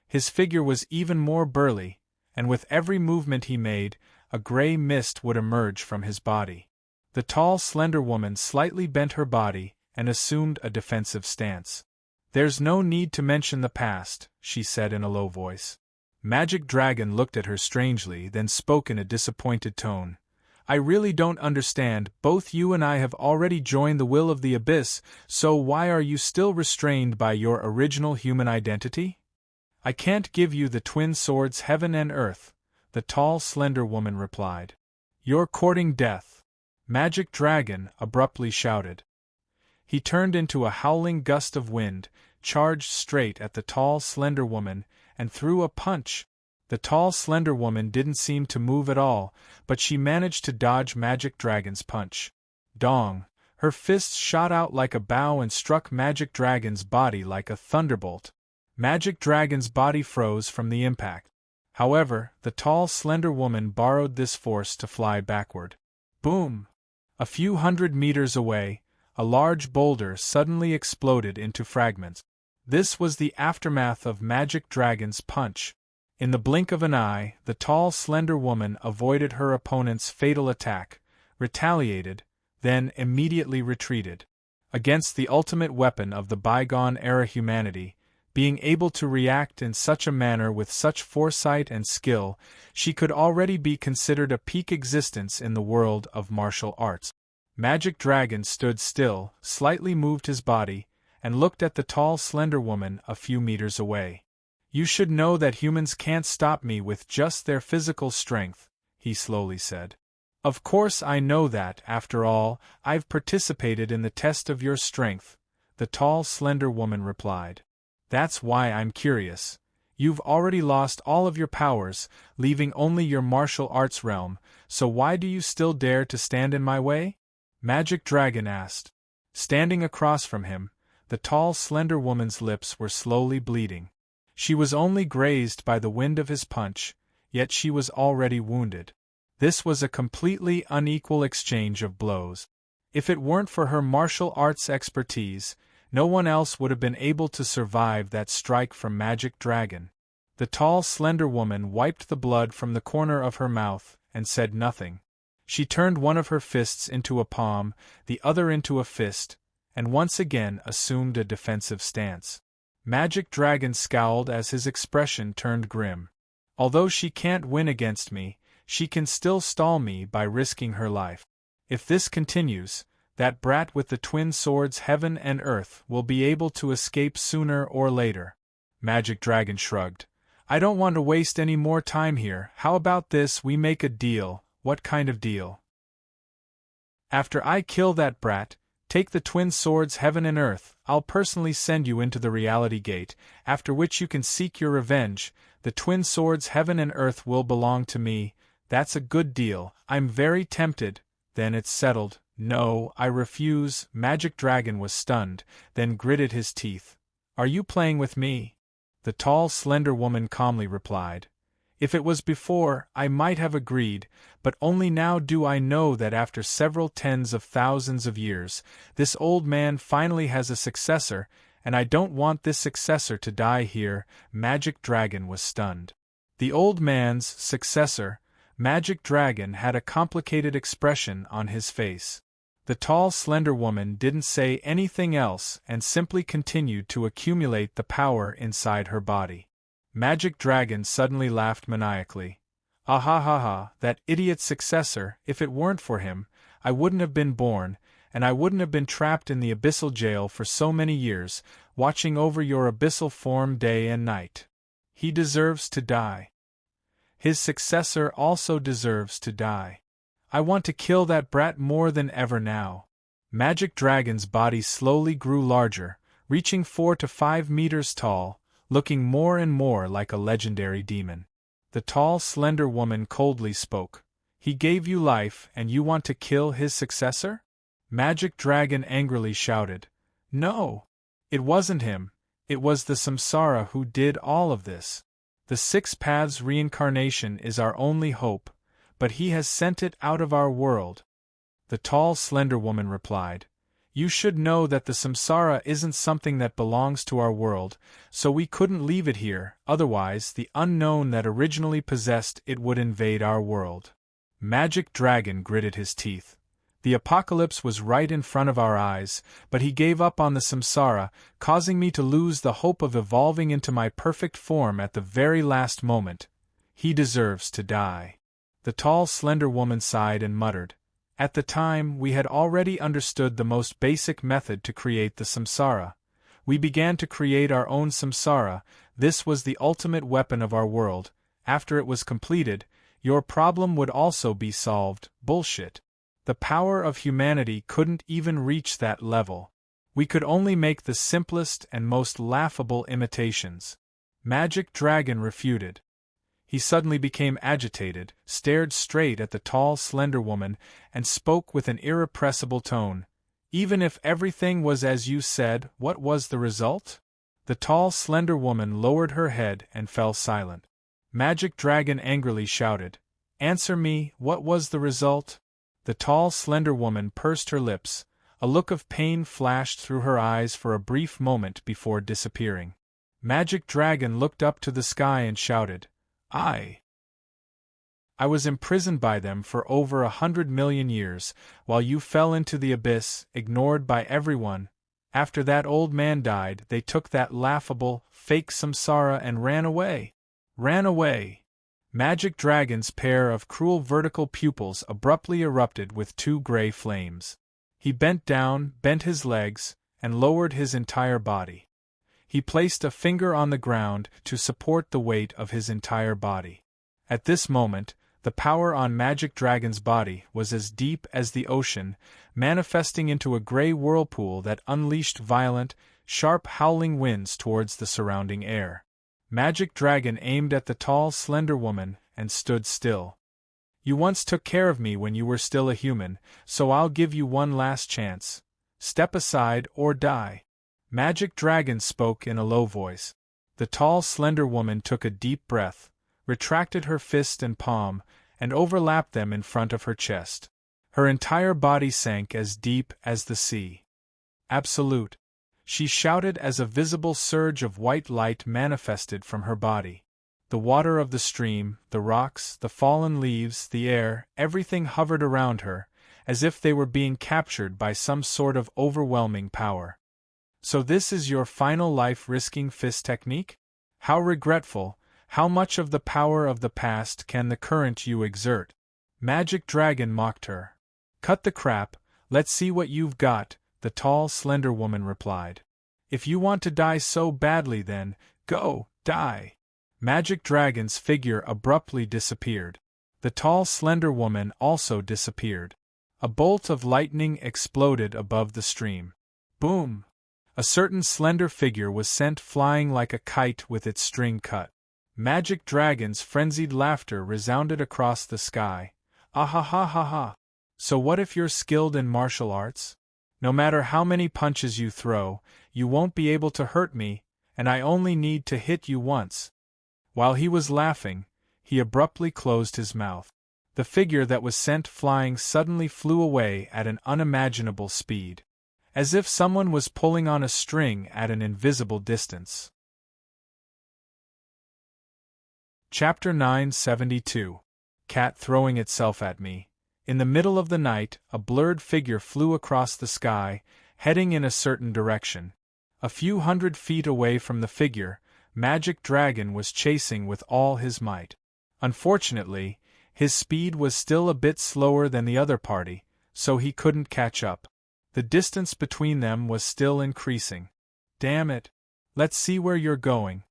His figure was even more burly, and with every movement he made, a gray mist would emerge from his body. The tall, slender woman slightly bent her body and assumed a defensive stance. "There's no need to mention the past," she said in a low voice. Magic Dragon looked at her strangely, then spoke in a disappointed tone. "I really don't understand. Both you and I have already joined the will of the abyss, so why are you still restrained by your original human identity?" "I can't give you the twin swords heaven and earth," the tall, slender woman replied. "You're courting death," Magic Dragon abruptly shouted. He turned into a howling gust of wind, charged straight at the tall, slender woman, and threw a punch. The tall, slender woman didn't seem to move at all, but she managed to dodge Magic Dragon's punch. Dong! Her fists shot out like a bow and struck Magic Dragon's body like a thunderbolt. Magic Dragon's body froze from the impact. However, the tall, slender woman borrowed this force to fly backward. Boom! A few hundred meters away, a large boulder suddenly exploded into fragments. This was the aftermath of Magic Dragon's punch. In the blink of an eye, the tall, slender woman avoided her opponent's fatal attack, retaliated, then immediately retreated. Against the ultimate weapon of the bygone-era humanity, being able to react in such a manner with such foresight and skill, she could already be considered a peak existence in the world of martial arts. Magic Dragon stood still, slightly moved his body, and looked at the tall, slender woman a few meters away. "You should know that humans can't stop me with just their physical strength," he slowly said. "Of course I know that, after all, I've participated in the test of your strength," the tall, slender woman replied. "That's why I'm curious. You've already lost all of your powers, leaving only your martial arts realm, so why do you still dare to stand in my way?" Magic Dragon asked. Standing across from him, The tall, slender woman's lips were slowly bleeding. She was only grazed by the wind of his punch, yet she was already wounded. This was a completely unequal exchange of blows. If it weren't for her martial arts expertise, no one else would have been able to survive that strike from Magic Dragon. The tall, slender woman wiped the blood from the corner of her mouth and said nothing. She turned one of her fists into a palm, the other into a fist, and once again assumed a defensive stance. Magic Dragon scowled as his expression turned grim. Although she can't win against me, she can still stall me by risking her life. If this continues, that brat with the twin swords heaven and earth will be able to escape sooner or later. Magic Dragon shrugged. I don't want to waste any more time here. How about this? We make a deal. What kind of deal? After I kill that brat, take the twin swords heaven and earth, I'll personally send you into the reality gate, after which you can seek your revenge. The twin swords heaven and earth will belong to me. That's a good deal. I'm very tempted. Then it's settled. No, I refuse. Magic Dragon was stunned, then gritted his teeth. Are you playing with me? The tall, slender woman calmly replied. If it was before, I might have agreed, but only now do I know that after several tens of thousands of years, this old man finally has a successor, and I don't want this successor to die here. Magic Dragon was stunned. The old man's successor, Magic Dragon, had a complicated expression on his face. The tall, slender woman didn't say anything else and simply continued to accumulate the power inside her body. Magic Dragon suddenly laughed maniacally. Ah ha ha ha, that idiot successor. If it weren't for him, I wouldn't have been born, and I wouldn't have been trapped in the abyssal jail for so many years, watching over your abyssal form day and night. He deserves to die. His successor also deserves to die. I want to kill that brat more than ever now. Magic Dragon's body slowly grew larger, reaching 4 to 5 meters tall, looking more and more like a legendary demon. The tall, slender woman coldly spoke. He gave you life and you want to kill his successor? Magic Dragon angrily shouted. No! It wasn't him. It was the Samsara who did all of this. The Six Paths reincarnation is our only hope, but he has sent it out of our world. The tall, slender woman replied. You should know that the samsara isn't something that belongs to our world, so we couldn't leave it here, otherwise the unknown that originally possessed it would invade our world. Magic Dragon gritted his teeth. The apocalypse was right in front of our eyes, but he gave up on the samsara, causing me to lose the hope of evolving into my perfect form at the very last moment. He deserves to die. The tall, slender woman sighed and muttered. At the time, we had already understood the most basic method to create the samsara. We began to create our own samsara. This was the ultimate weapon of our world. After it was completed, your problem would also be solved. Bullshit. The power of humanity couldn't even reach that level. We could only make the simplest and most laughable imitations. Magic Dragon refuted. He suddenly became agitated, stared straight at the tall, slender woman, and spoke with an irrepressible tone. Even if everything was as you said, what was the result? The tall, slender woman lowered her head and fell silent. Magic Dragon angrily shouted. Answer me, what was the result? The tall, slender woman pursed her lips. A look of pain flashed through her eyes for a brief moment before disappearing. Magic Dragon looked up to the sky and shouted. I was imprisoned by them for over 100 million years, while you fell into the abyss, ignored by everyone. After that old man died, they took that laughable, fake samsara and ran away. Ran away. Magic Dragon's pair of cruel vertical pupils abruptly erupted with 2 gray flames. He bent down, bent his legs, and lowered his entire body. He placed a finger on the ground to support the weight of his entire body. At this moment, the power on Magic Dragon's body was as deep as the ocean, manifesting into a gray whirlpool that unleashed violent, sharp howling winds towards the surrounding air. Magic Dragon aimed at the tall, slender woman and stood still. You once took care of me when you were still a human, so I'll give you one last chance. Step aside or die. Magic Dragon spoke in a low voice. The tall, slender woman took a deep breath, retracted her fist and palm, and overlapped them in front of her chest. Her entire body sank as deep as the sea. Absolute! She shouted as a visible surge of white light manifested from her body. The water of the stream, the rocks, the fallen leaves, the air, everything hovered around her, as if they were being captured by some sort of overwhelming power. So this is your final life-risking fist technique? How regretful! How much of the power of the past can the current you exert? Magic Dragon mocked her. Cut the crap, let's see what you've got, the tall, slender woman replied. If you want to die so badly then, go, die. Magic Dragon's figure abruptly disappeared. The tall, slender woman also disappeared. A bolt of lightning exploded above the stream. Boom! A certain slender figure was sent flying like a kite with its string cut. Magic Dragon's frenzied laughter resounded across the sky. Ah ha ha ha ha! So what if you're skilled in martial arts? No matter how many punches you throw, you won't be able to hurt me, and I only need to hit you once. While he was laughing, he abruptly closed his mouth. The figure that was sent flying suddenly flew away at an unimaginable speed, as if someone was pulling on a string at an invisible distance. Chapter 972. Cat throwing itself at me. In the middle of the night, a blurred figure flew across the sky, heading in a certain direction. A few hundred feet away from the figure, Magic Dragon was chasing with all his might. Unfortunately, his speed was still a bit slower than the other party, so he couldn't catch up. The distance between them was still increasing. Damn it! Let's see where you're going.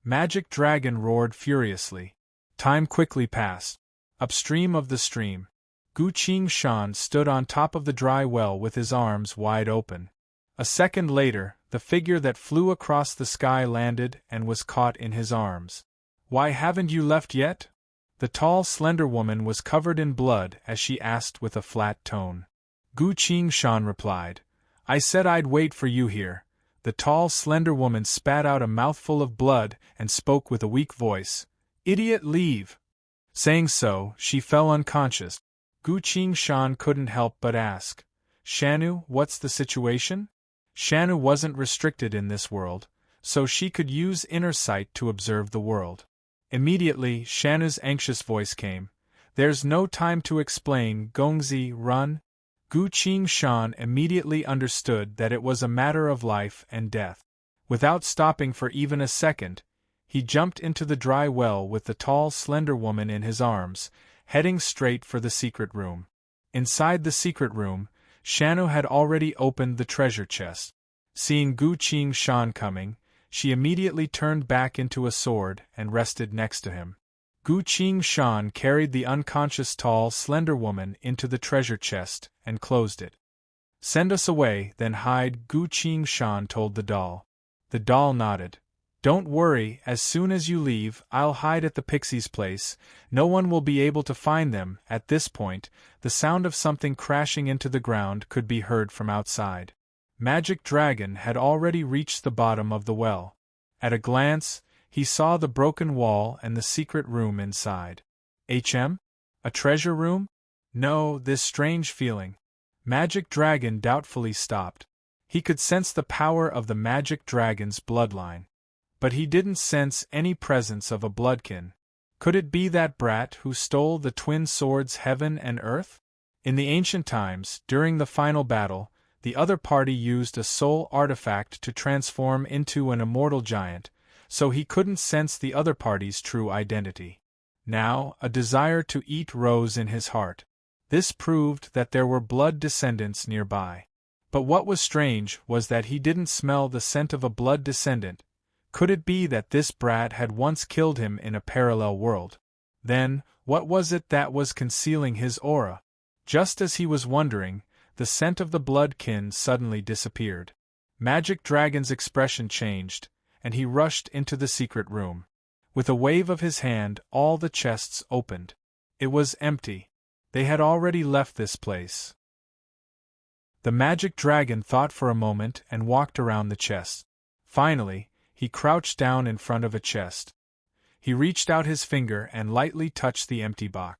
Magic Dragon roared furiously. Time quickly passed. Upstream of the stream, Gu Qingshan stood on top of the dry well with his arms wide open. A second later, the figure that flew across the sky landed and was caught in his arms. Why haven't you left yet? The tall, slender woman was covered in blood as she asked with a flat tone. Gu Qingshan replied, I said I'd wait for you here. The tall, slender woman spat out a mouthful of blood and spoke with a weak voice. Idiot, leave! Saying so, she fell unconscious. Gu Qingshan couldn't help but ask, Shanu, what's the situation? Shanu wasn't restricted in this world, so she could use inner sight to observe the world. Immediately, Shanu's anxious voice came. There's no time to explain, Gongzi, run. Gu Qingshan immediately understood that it was a matter of life and death. Without stopping for even a second, he jumped into the dry well with the tall, slender woman in his arms, heading straight for the secret room. Inside the secret room, Shanu had already opened the treasure chest. Seeing Gu Qingshan coming, she immediately turned back into a sword and rested next to him. Gu Qingshan carried the unconscious tall, slender woman into the treasure chest and closed it. Send us away, then hide, Gu Qingshan told the doll. The doll nodded. Don't worry, as soon as you leave, I'll hide at the pixie's place. No one will be able to find them. At this point, the sound of something crashing into the ground could be heard from outside. Magic Dragon had already reached the bottom of the well. At a glance, he saw the broken wall and the secret room inside. A treasure room? No, this strange feeling. Magic Dragon doubtfully stopped. He could sense the power of the Magic Dragon's bloodline. But he didn't sense any presence of a bloodkin. Could it be that brat who stole the twin swords heaven and earth? In the ancient times, during the final battle, the other party used a soul artifact to transform into an immortal giant, so he couldn't sense the other party's true identity. Now, a desire to eat rose in his heart. This proved that there were blood descendants nearby. But what was strange was that he didn't smell the scent of a blood descendant. Could it be that this brat had once killed him in a parallel world? Then, what was it that was concealing his aura? Just as he was wondering, the scent of the bloodkin suddenly disappeared. Magic Dragon's expression changed, and he rushed into the secret room. With a wave of his hand, all the chests opened. It was empty. They had already left this place. The magic dragon thought for a moment and walked around the chest. Finally, he crouched down in front of a chest. He reached out his finger and lightly touched the empty box.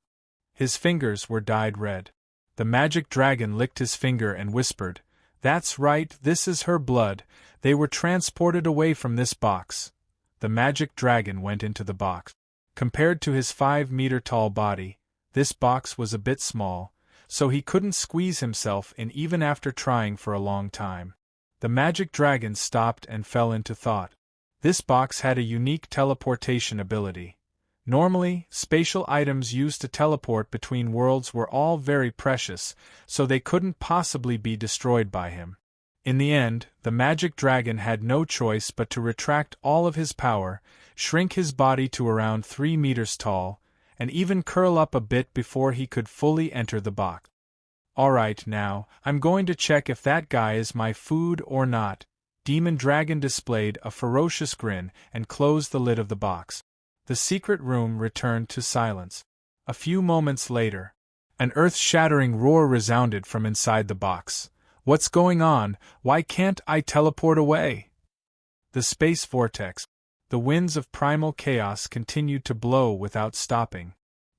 His fingers were dyed red. The magic dragon licked his finger and whispered, "That's right, this is her blood. They were transported away from this box." The magic dragon went into the box. Compared to his 5-meter-tall body, this box was a bit small, so he couldn't squeeze himself in even after trying for a long time. The magic dragon stopped and fell into thought. This box had a unique teleportation ability. Normally, spatial items used to teleport between worlds were all very precious, so they couldn't possibly be destroyed by him. In the end, the magic dragon had no choice but to retract all of his power, shrink his body to around 3 meters tall, and even curl up a bit before he could fully enter the box. "Alright now, I'm going to check if that guy is my food or not." Demon Dragon displayed a ferocious grin and closed the lid of the box. The secret room returned to silence. A few moments later, an earth-shattering roar resounded from inside the box. "What's going on? Why can't I teleport away?" The space vortex. The winds of primal chaos continued to blow without stopping.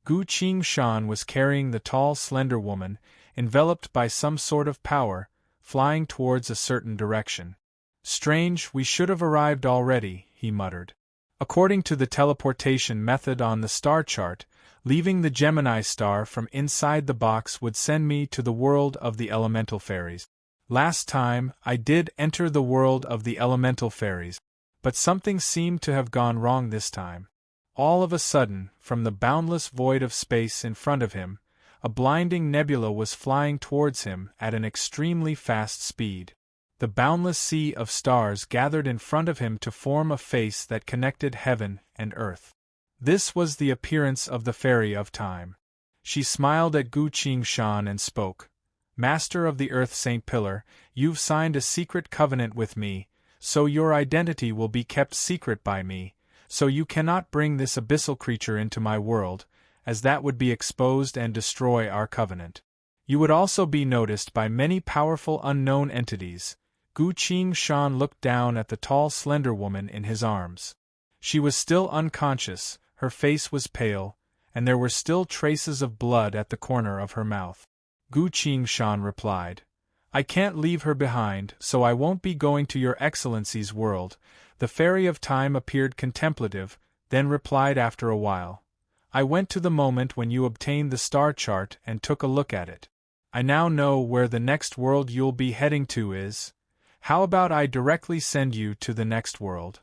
Gu Qingshan was carrying the tall, slender woman, enveloped by some sort of power, flying towards a certain direction. "Strange, we should have arrived already," he muttered. According to the teleportation method on the star chart, leaving the Gemini star from inside the box would send me to the world of the elemental fairies. Last time, I did enter the world of the elemental fairies, but something seemed to have gone wrong this time. All of a sudden, from the boundless void of space in front of him, a blinding nebula was flying towards him at an extremely fast speed. The boundless sea of stars gathered in front of him to form a face that connected heaven and earth. This was the appearance of the Fairy of Time. She smiled at Gu Qingshan and spoke. "Master of the Earth Saint Pillar, you've signed a secret covenant with me, so your identity will be kept secret by me, so you cannot bring this abyssal creature into my world, as that would be exposed and destroy our covenant. You would also be noticed by many powerful unknown entities." Gu Qingshan looked down at the tall, slender woman in his arms. She was still unconscious, her face was pale, and there were still traces of blood at the corner of her mouth. Gu Qingshan replied, "I can't leave her behind, so I won't be going to your Excellency's world." The Fairy of Time appeared contemplative, then replied after a while, "I went to the moment when you obtained the star chart and took a look at it. I now know where the next world you'll be heading to is. How about I directly send you to the next world?"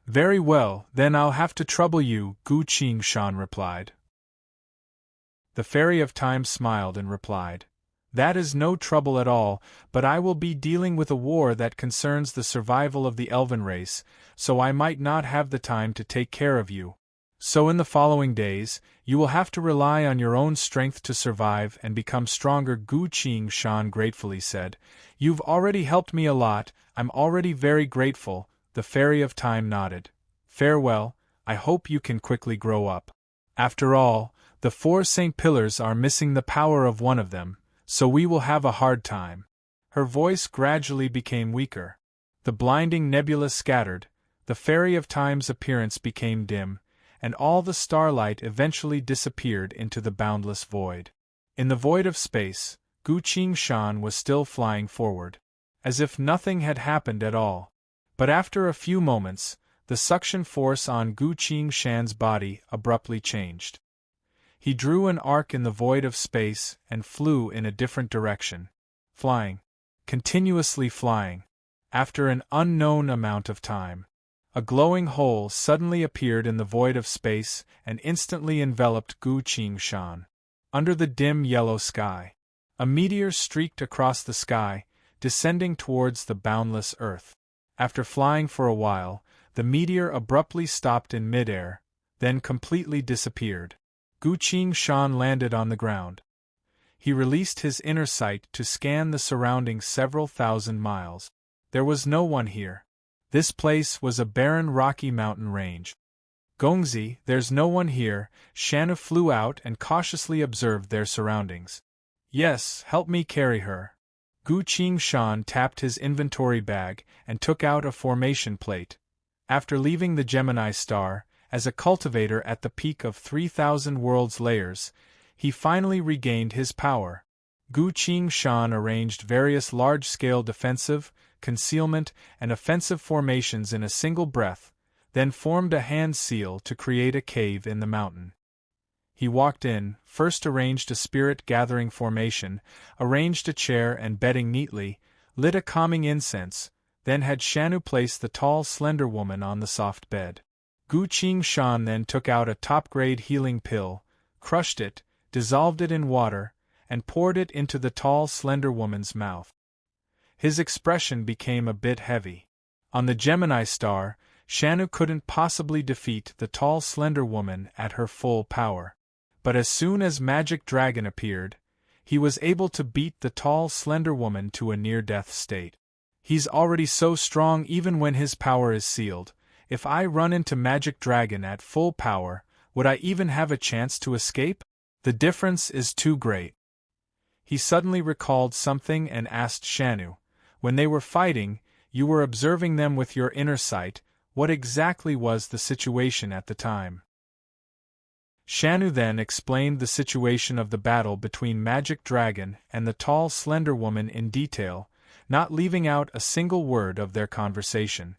"Very well, then I'll have to trouble you," Gu Qingshan replied. The Fairy of Time smiled and replied, "That is no trouble at all, but I will be dealing with a war that concerns the survival of the elven race, so I might not have the time to take care of you. So in the following days, you will have to rely on your own strength to survive and become stronger." Gu Qingshan gratefully said, "You've already helped me a lot, I'm already very grateful." The Fairy of Time nodded. "Farewell, I hope you can quickly grow up. After all, the 4 Saint Pillars are missing the power of one of them, so we will have a hard time." Her voice gradually became weaker. The blinding nebula scattered, the Fairy of Time's appearance became dim, and all the starlight eventually disappeared into the boundless void. In the void of space, Gu Qingshan was still flying forward, as if nothing had happened at all. But after a few moments, the suction force on Gu Qingshan's body abruptly changed. He drew an arc in the void of space and flew in a different direction. Flying. Continuously flying. After an unknown amount of time, a glowing hole suddenly appeared in the void of space and instantly enveloped Gu Qingshan. Under the dim yellow sky, a meteor streaked across the sky, descending towards the boundless earth. After flying for a while, the meteor abruptly stopped in midair, then completely disappeared. Gu Qingshan landed on the ground. He released his inner sight to scan the surrounding several thousand miles. There was no one here. This place was a barren rocky mountain range. "Gongzi, there's no one here." Shanna flew out and cautiously observed their surroundings. "Yes, help me carry her." Gu Qingshan tapped his inventory bag and took out a formation plate. After leaving the Gemini star, as a cultivator at the peak of 3,000 worlds layers, he finally regained his power. Gu Qingshan arranged various large-scale defensive, concealment, and offensive formations in a single breath, then formed a hand seal to create a cave in the mountain. He walked in, first arranged a spirit-gathering formation, arranged a chair and bedding neatly, lit a calming incense, then had Shanu place the tall, slender woman on the soft bed. Gu Qingshan then took out a top-grade healing pill, crushed it, dissolved it in water, and poured it into the tall, slender woman's mouth. His expression became a bit heavy. On the Gemini star, Shanu couldn't possibly defeat the tall, slender woman at her full power. But as soon as Magic Dragon appeared, he was able to beat the tall, slender woman to a near-death state. He's already so strong even when his power is sealed. If I run into Magic Dragon at full power, would I even have a chance to escape? The difference is too great. He suddenly recalled something and asked Shanu, "When they were fighting, you were observing them with your inner sight, what exactly was the situation at the time?" Shanu then explained the situation of the battle between Magic Dragon and the tall, slender woman in detail, not leaving out a single word of their conversation.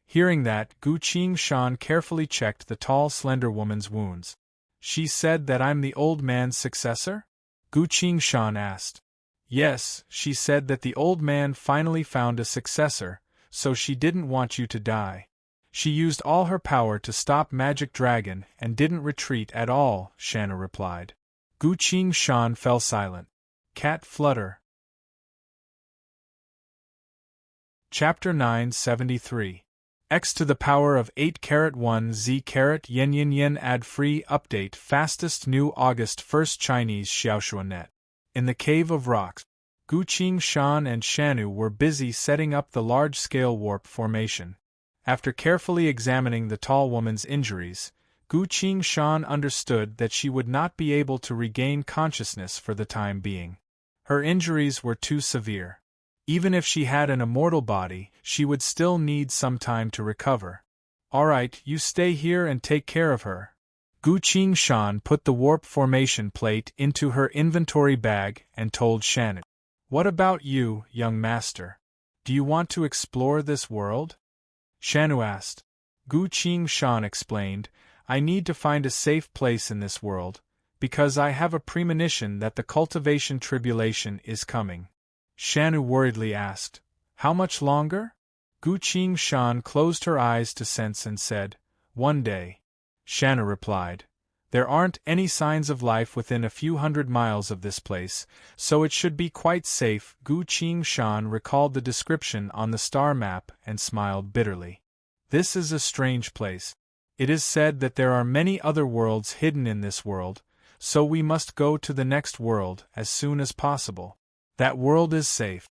Hearing that, Gu Qingshan carefully checked the tall, slender woman's wounds. "She said that I'm the old man's successor?" Gu Qingshan asked. "Yes, she said that the old man finally found a successor, so she didn't want you to die. She used all her power to stop Magic Dragon and didn't retreat at all," Shanu replied. Gu Qingshan fell silent. Cat Flutter. Chapter 973. X to the power of 8-1 Z-yen yen yen ad-free update fastest new August 1st Chinese Xiaoshuanet. In the Cave of Rocks, Gu Qingshan and Shanu were busy setting up the large-scale warp formation. After carefully examining the tall woman's injuries, Gu Qingshan understood that she would not be able to regain consciousness for the time being. Her injuries were too severe. Even if she had an immortal body, she would still need some time to recover. "All right, you stay here and take care of her." Gu Qingshan put the warp formation plate into her inventory bag and told Shanu, "What about you, young master? Do you want to explore this world?" Shanu asked. Gu Qingshan explained, "I need to find a safe place in this world, because I have a premonition that the cultivation tribulation is coming." Shanu worriedly asked, "How much longer?" Gu Qingshan closed her eyes to sense and said, "One day." Shanu replied, "There aren't any signs of life within a few hundred miles of this place, so it should be quite safe." Gu Qingshan recalled the description on the star map and smiled bitterly. "This is a strange place. It is said that there are many other worlds hidden in this world, so we must go to the next world as soon as possible. That world is safe.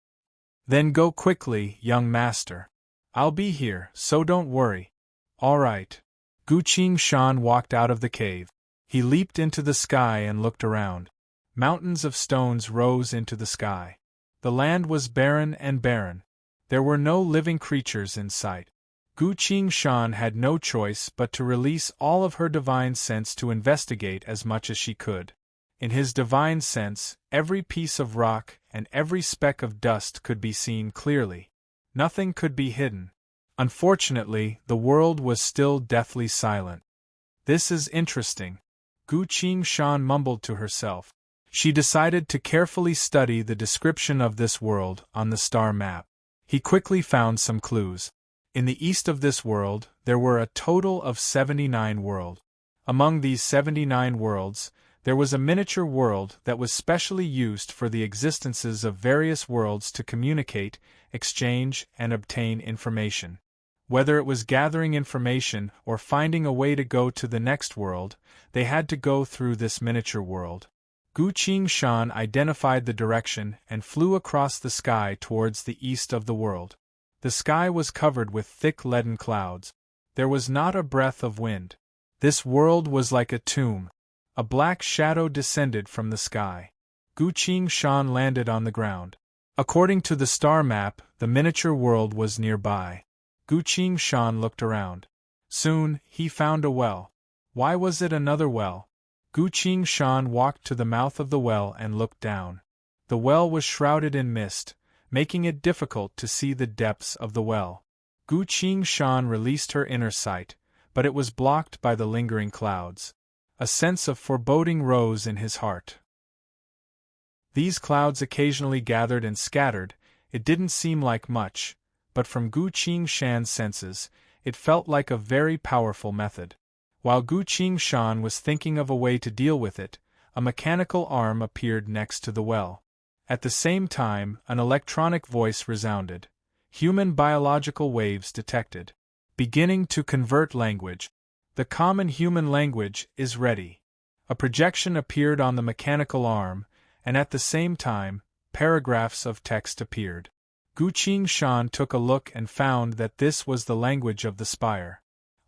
Then go quickly, young master. I'll be here, so don't worry." "All right." Gu Qingshan walked out of the cave. He leaped into the sky and looked around. Mountains of stones rose into the sky. The land was barren and barren. There were no living creatures in sight. Gu Qingshan had no choice but to release all of her divine sense to investigate as much as she could. In his divine sense, every piece of rock and every speck of dust could be seen clearly. Nothing could be hidden. Unfortunately, the world was still deathly silent. "This is interesting," Gu Qingshan mumbled to herself. She decided to carefully study the description of this world on the star map. He quickly found some clues. In the east of this world, there were a total of 79 worlds. Among these 79 worlds, there was a miniature world that was specially used for the existences of various worlds to communicate, exchange, and obtain information. Whether it was gathering information or finding a way to go to the next world, they had to go through this miniature world. Gu Qingshan identified the direction and flew across the sky towards the east of the world. The sky was covered with thick leaden clouds. There was not a breath of wind. This world was like a tomb. A black shadow descended from the sky. Gu Qingshan landed on the ground. According to the star map, the miniature world was nearby. Gu Qingshan looked around. Soon, he found a well. Why was it another well? Gu Qingshan walked to the mouth of the well and looked down. The well was shrouded in mist, making it difficult to see the depths of the well. Gu Qingshan released her inner sight, but it was blocked by the lingering clouds. A sense of foreboding rose in his heart. These clouds occasionally gathered and scattered. It didn't seem like much, but from Gu Qingshan's senses, it felt like a very powerful method. While Gu Qingshan was thinking of a way to deal with it, a mechanical arm appeared next to the well. At the same time, an electronic voice resounded. Human biological waves detected. Beginning to convert language. The common human language is ready. A projection appeared on the mechanical arm, and at the same time, paragraphs of text appeared. Gu Qingshan took a look and found that this was the language of the spire.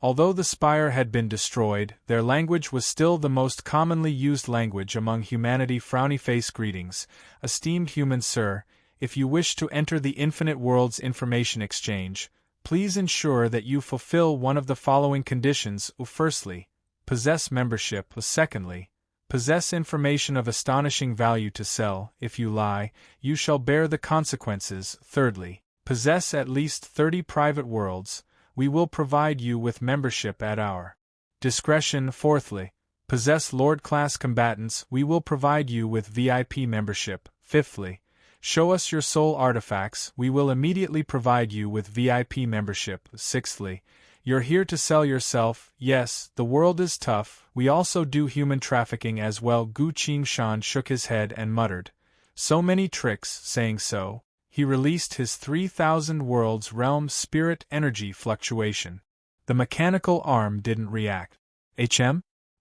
Although the spire had been destroyed, their language was still the most commonly used language among humanity. Frowny face greetings, esteemed human sir, if you wish to enter the infinite world's information exchange, please ensure that you fulfill one of the following conditions. Firstly, possess membership. Secondly, possess information of astonishing value to sell. If you lie, you shall bear the consequences. Thirdly, possess at least 30 private worlds. We will provide you with membership at our discretion. Fourthly, possess Lord-class combatants. We will provide you with VIP membership. Fifthly, show us your soul artifacts. We will immediately provide you with VIP membership. Sixthly, you're here to sell yourself. Yes, the world is tough. We also do human trafficking as well. Gu Qingshan shook his head and muttered, so many tricks. Saying so, he released his 3,000 worlds realm spirit energy fluctuation. The mechanical arm didn't react.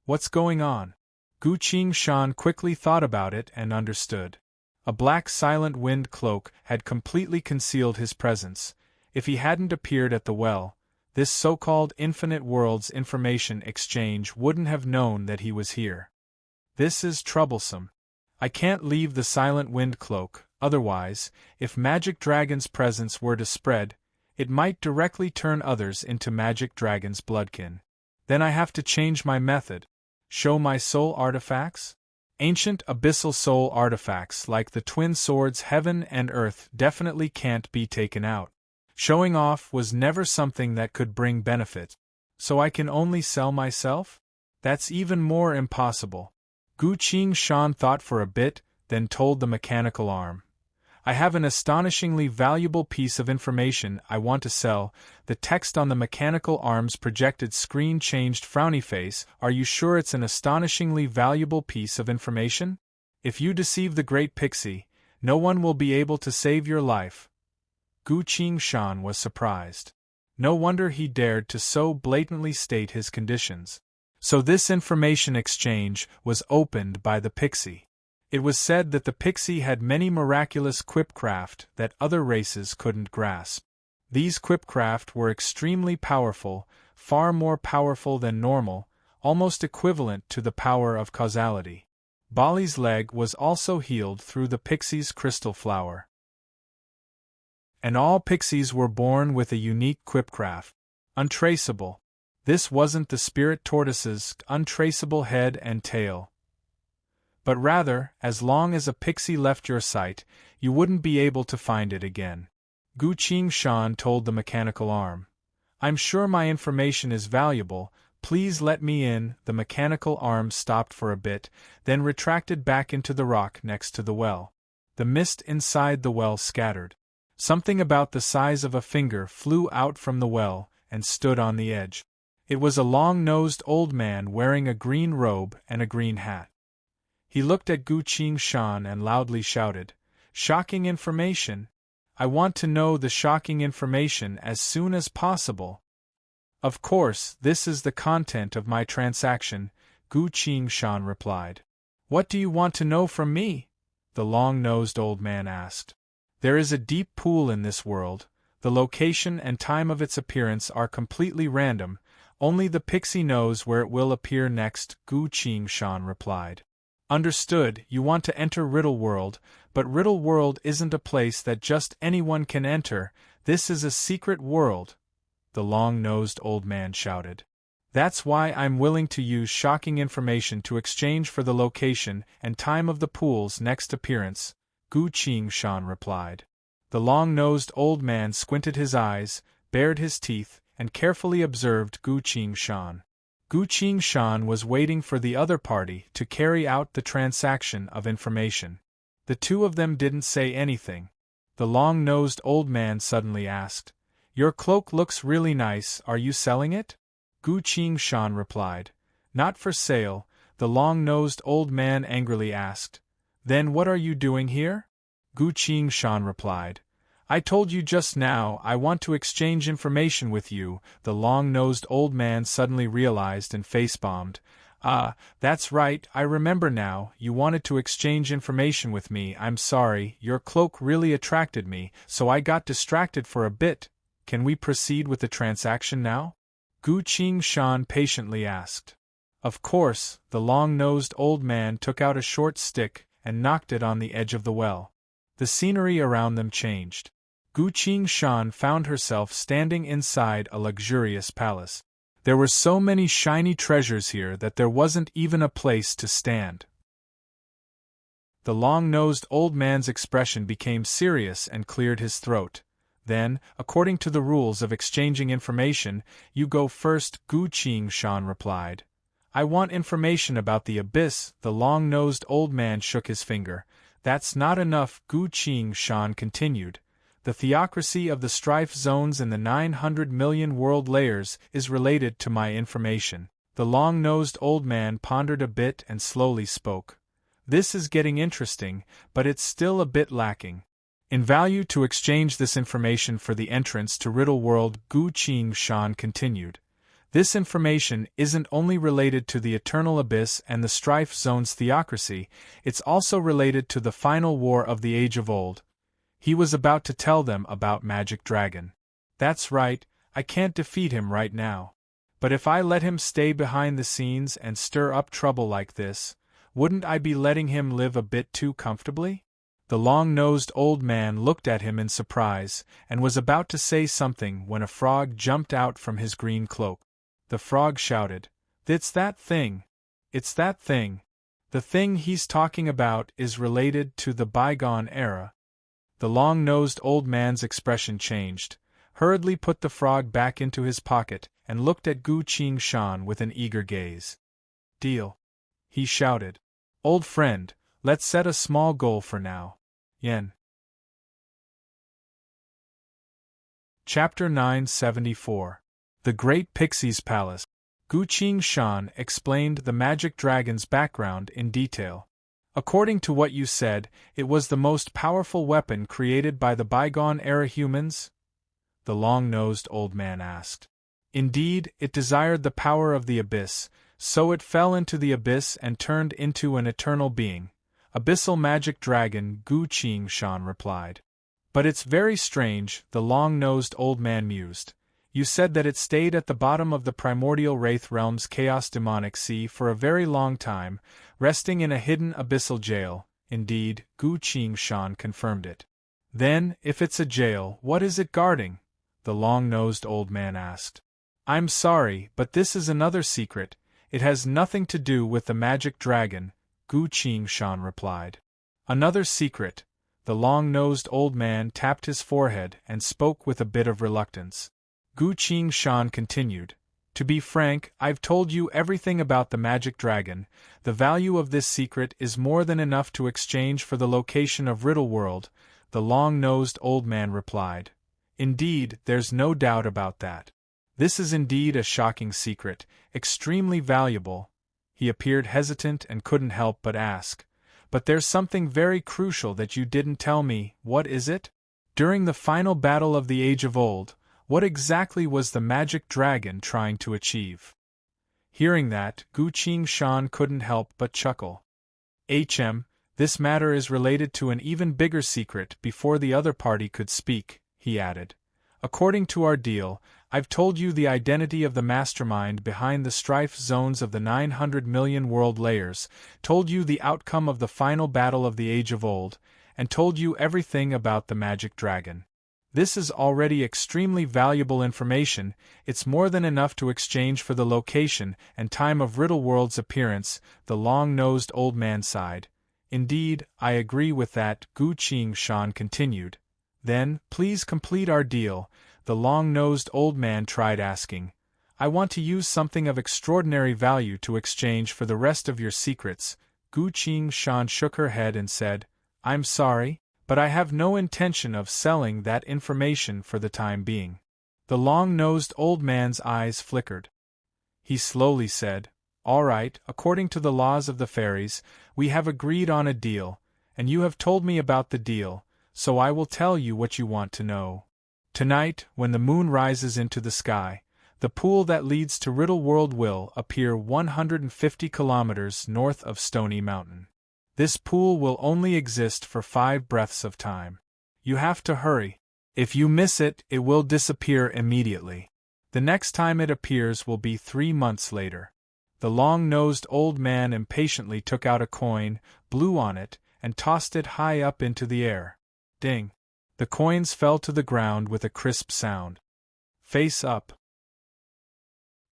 What's going on? Gu Qingshan quickly thought about it and understood. A black silent wind cloak had completely concealed his presence. If he hadn't appeared at the well, this so-called infinite worlds information exchange wouldn't have known that he was here. This is troublesome. I can't leave the silent wind cloak, otherwise, if Magic Dragon's presence were to spread, it might directly turn others into Magic Dragon's bloodkin. Then I have to change my method. Show my soul artifacts? Ancient abyssal soul artifacts like the twin swords heaven and earth definitely can't be taken out. Showing off was never something that could bring benefit. So I can only sell myself? That's even more impossible. Gu Qingshan thought for a bit, then told the mechanical arm. I have an astonishingly valuable piece of information I want to sell. The text on the mechanical arm's projected screen changed. Frowny face, are you sure it's an astonishingly valuable piece of information? If you deceive the great pixie, no one will be able to save your life. Gu Qingshan was surprised. No wonder he dared to so blatantly state his conditions. So this information exchange was opened by the pixie. It was said that the pixie had many miraculous quipcraft that other races couldn't grasp. These quipcraft were extremely powerful, far more powerful than normal, almost equivalent to the power of causality. Bali's leg was also healed through the pixie's crystal flower. And all pixies were born with a unique quipcraft. Untraceable. This wasn't the spirit tortoise's untraceable head and tail. But rather, as long as a pixie left your sight, you wouldn't be able to find it again. Gu Qingshan told the mechanical arm. I'm sure my information is valuable, please let me in. The mechanical arm stopped for a bit, then retracted back into the rock next to the well. The mist inside the well scattered. Something about the size of a finger flew out from the well and stood on the edge. It was a long-nosed old man wearing a green robe and a green hat. He looked at Gu Qingshan and loudly shouted, "Shocking information! I want to know the shocking information as soon as possible." "Of course, this is the content of my transaction," Gu Qingshan replied. "What do you want to know from me?" the long-nosed old man asked. "There is a deep pool in this world. The location and time of its appearance are completely random. Only the pixie knows where it will appear next," Gu Qingshan replied. "Understood, you want to enter Riddle World, but Riddle World isn't a place that just anyone can enter, this is a secret world," the long-nosed old man shouted. "That's why I'm willing to use shocking information to exchange for the location and time of the pool's next appearance," Gu Qingshan replied. The long-nosed old man squinted his eyes, bared his teeth, and carefully observed Gu Qingshan. Gu Qingshan was waiting for the other party to carry out the transaction of information. The two of them didn't say anything. The long-nosed old man suddenly asked, "Your cloak looks really nice, are you selling it?" Gu Qingshan replied, "Not for sale," the long-nosed old man angrily asked. "Then what are you doing here?" Gu Qingshan replied, "I told you just now I want to exchange information with you," the long-nosed old man suddenly realized and face-bombed. "Ah, that's right, I remember now, you wanted to exchange information with me. I'm sorry, your cloak really attracted me, so I got distracted for a bit. Can we proceed with the transaction now?" Gu Qingshan patiently asked. Of course, the long-nosed old man took out a short stick and knocked it on the edge of the well. The scenery around them changed. Gu Qingshan found herself standing inside a luxurious palace. There were so many shiny treasures here that there wasn't even a place to stand. The long-nosed old man's expression became serious and cleared his throat. "Then, according to the rules of exchanging information, you go first," Gu Qingshan replied. "I want information about the abyss," the long-nosed old man shook his finger. "That's not enough," Gu Qingshan continued. "The theocracy of the strife zones in the 900 million world layers is related to my information." The long-nosed old man pondered a bit and slowly spoke. "This is getting interesting, but it's still a bit lacking. In value to exchange this information for the entrance to Riddle World," Gu Qingshan continued. "This information isn't only related to the Eternal Abyss and the Strife Zone's theocracy, it's also related to the final war of the Age of Old." He was about to tell them about Magic Dragon. "That's right, I can't defeat him right now. But if I let him stay behind the scenes and stir up trouble like this, wouldn't I be letting him live a bit too comfortably?" The long-nosed old man looked at him in surprise, and was about to say something when a frog jumped out from his green cloak. The frog shouted, "It's that thing! It's that thing! The thing he's talking about is related to the bygone era." The long-nosed old man's expression changed, hurriedly put the frog back into his pocket, and looked at Gu Qingshan with an eager gaze. "Deal," he shouted. "Old friend, let's set a small goal for now. Yen." Chapter 974. The Great Pixie's Palace. Gu Qingshan explained the magic dragon's background in detail. "According to what you said, it was the most powerful weapon created by the bygone-era humans?" the long-nosed old man asked. "Indeed, it desired the power of the abyss, so it fell into the abyss and turned into an eternal being. Abyssal magic dragon," Gu Qingshan replied. "But it's very strange," the long-nosed old man mused. "You said that it stayed at the bottom of the primordial Wraith Realm's chaos demonic sea for a very long time, resting in a hidden abyssal jail." "Indeed," Gu Qingshan confirmed it. "Then, if it's a jail, what is it guarding?" the long-nosed old man asked. "I'm sorry, but this is another secret. It has nothing to do with the magic dragon," Gu Qingshan replied. "Another secret." The long-nosed old man tapped his forehead and spoke with a bit of reluctance. Gu Qingshan continued, "To be frank, I've told you everything about the magic dragon. The value of this secret is more than enough to exchange for the location of Riddle World," the long-nosed old man replied. "Indeed, there's no doubt about that. This is indeed a shocking secret, extremely valuable." He appeared hesitant and couldn't help but ask, "But there's something very crucial that you didn't tell me, what is it? During the final battle of the Age of Old, what exactly was the magic dragon trying to achieve?" Hearing that, Gu Qingshan couldn't help but chuckle. This matter is related to an even bigger secret." Before the other party could speak, he added, "According to our deal, I've told you the identity of the mastermind behind the strife zones of the 900 million world layers, told you the outcome of the final battle of the Age of Old, and told you everything about the magic dragon. This is already extremely valuable information. It's more than enough to exchange for the location and time of Riddleworld's appearance, the long-nosed old man sighed. Indeed, I agree with that, Gu Qingshan continued. Then, please complete our deal, the long-nosed old man tried asking. I want to use something of extraordinary value to exchange for the rest of your secrets. Gu Qingshan shook her head and said, I'm sorry, but I have no intention of selling that information for the time being. The long-nosed old man's eyes flickered. He slowly said, All right, according to the laws of the fairies, we have agreed on a deal, and you have told me about the deal, so I will tell you what you want to know. Tonight, when the moon rises into the sky, the pool that leads to Riddleworld will appear 150 kilometers north of Stony Mountain. This pool will only exist for 5 breaths of time. You have to hurry. If you miss it, it will disappear immediately. The next time it appears will be 3 months later. The long-nosed old man impatiently took out a coin, blew on it, and tossed it high up into the air. Ding! The coins fell to the ground with a crisp sound. Face up.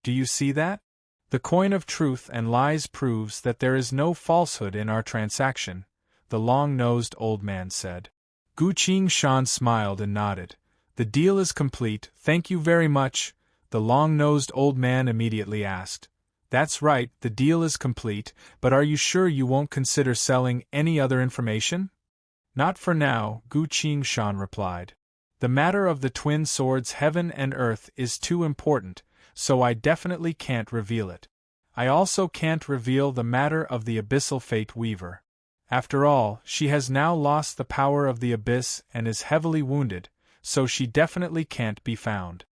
Do you see that? The coin of truth and lies proves that there is no falsehood in our transaction, the long-nosed old man said. Gu Qingshan smiled and nodded. The deal is complete, thank you very much, the long-nosed old man immediately asked. That's right, the deal is complete, but are you sure you won't consider selling any other information? Not for now, Gu Qingshan replied. The matter of the twin swords heaven and earth is too important, so I definitely can't reveal it. I also can't reveal the matter of the abyssal fate weaver. After all, she has now lost the power of the abyss and is heavily wounded, so she definitely can't be found.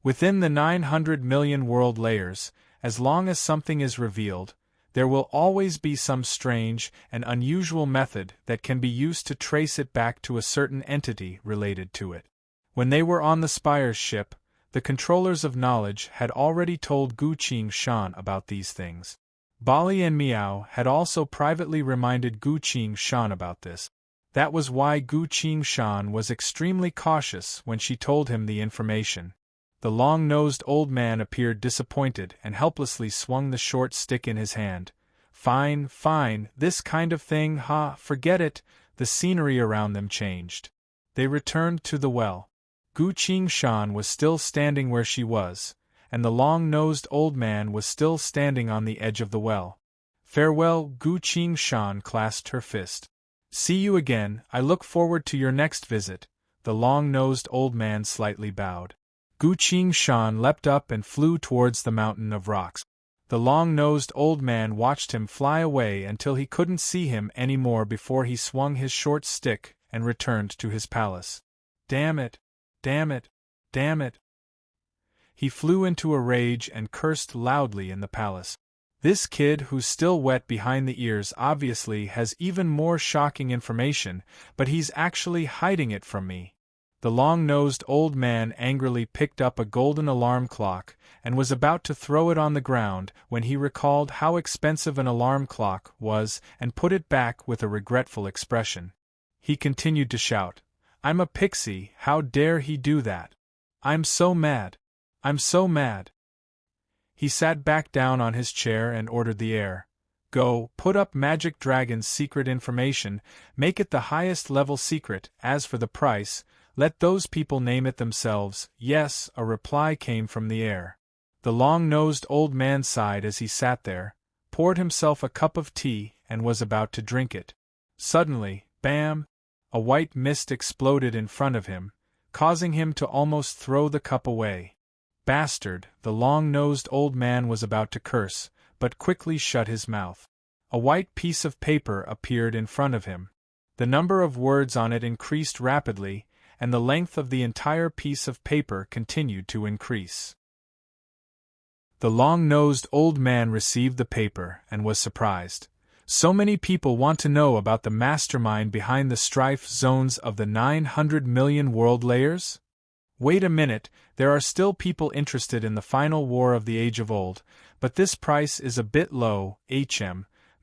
Within the 900 million world layers, as long as something is revealed, there will always be some strange and unusual method that can be used to trace it back to a certain entity related to it. When they were on the Spire's ship, the controllers of knowledge had already told Gu Qingshan about these things. Bali and Miao had also privately reminded Gu Qingshan about this. That was why Gu Qingshan was extremely cautious when she told him the information. The long-nosed old man appeared disappointed and helplessly swung the short stick in his hand. Fine, fine, this kind of thing, forget it. The scenery around them changed. They returned to the well. Gu Qingshan was still standing where she was, and the long-nosed old man was still standing on the edge of the well. Farewell, Gu Qingshan clasped her fist. See you again, I look forward to your next visit. The long-nosed old man slightly bowed. Gu Qingshan leapt up and flew towards the mountain of rocks. The long-nosed old man watched him fly away until he couldn't see him any more before he swung his short stick and returned to his palace. Damn it! Damn it! Damn it! He flew into a rage and cursed loudly in the palace. This kid who's still wet behind the ears obviously has even more shocking information, but he's actually hiding it from me. The long-nosed old man angrily picked up a golden alarm clock and was about to throw it on the ground when he recalled how expensive an alarm clock was and put it back with a regretful expression. He continued to shout, I'm a pixie, how dare he do that? I'm so mad. I'm so mad. He sat back down on his chair and ordered the air. Go, put up Magic Dragon's secret information, make it the highest level secret, as for the price, let those people name it themselves. Yes, a reply came from the air. The long-nosed old man sighed as he sat there, poured himself a cup of tea, and was about to drink it. Suddenly, bam! A white mist exploded in front of him, causing him to almost throw the cup away. Bastard, the long-nosed old man was about to curse, but quickly shut his mouth. A white piece of paper appeared in front of him. The number of words on it increased rapidly, and the length of the entire piece of paper continued to increase. The long-nosed old man received the paper and was surprised. So many people want to know about the mastermind behind the strife zones of the 900 million world layers? Wait a minute, there are still people interested in the final war of the Age of Old, but this price is a bit low.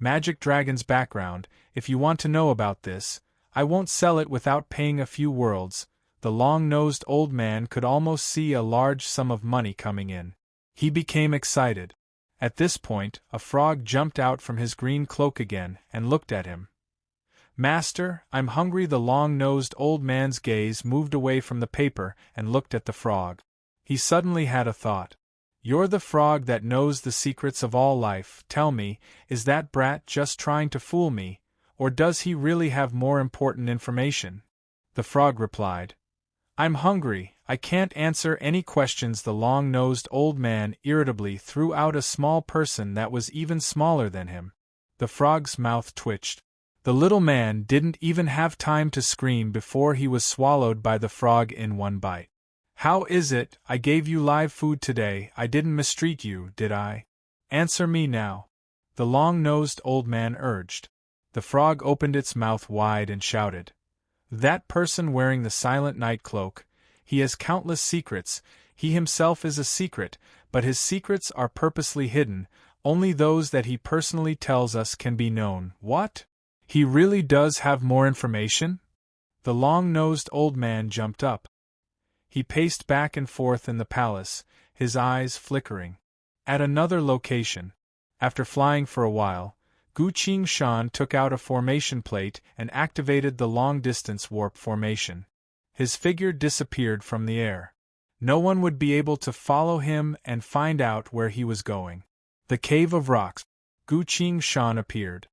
Magic Dragon's background, if you want to know about this, I won't sell it without paying a few worlds." The long-nosed old man could almost see a large sum of money coming in. He became excited. At this point, a frog jumped out from his green cloak again and looked at him. "Master, I'm hungry." The long-nosed old man's gaze moved away from the paper and looked at the frog. He suddenly had a thought. "You're the frog that knows the secrets of all life. Tell me, is that brat just trying to fool me, or does he really have more important information?" The frog replied, "I'm hungry, I can't answer any questions." The long-nosed old man irritably threw out a small person that was even smaller than him. The frog's mouth twitched. The little man didn't even have time to scream before he was swallowed by the frog in one bite. "How is it I gave you live food today? I didn't mistreat you, did I? Answer me now," the long-nosed old man urged. The frog opened its mouth wide and shouted, "That person wearing the silent night cloak, he has countless secrets. He himself is a secret, but his secrets are purposely hidden. Only those that he personally tells us can be known." "What? He really does have more information?" The long-nosed old man jumped up. He paced back and forth in the palace, his eyes flickering. At another location, after flying for a while, Gu Qingshan took out a formation plate and activated the long-distance warp formation. His figure disappeared from the air. No one would be able to follow him and find out where he was going. The Cave of Rocks. Gu Qingshan appeared.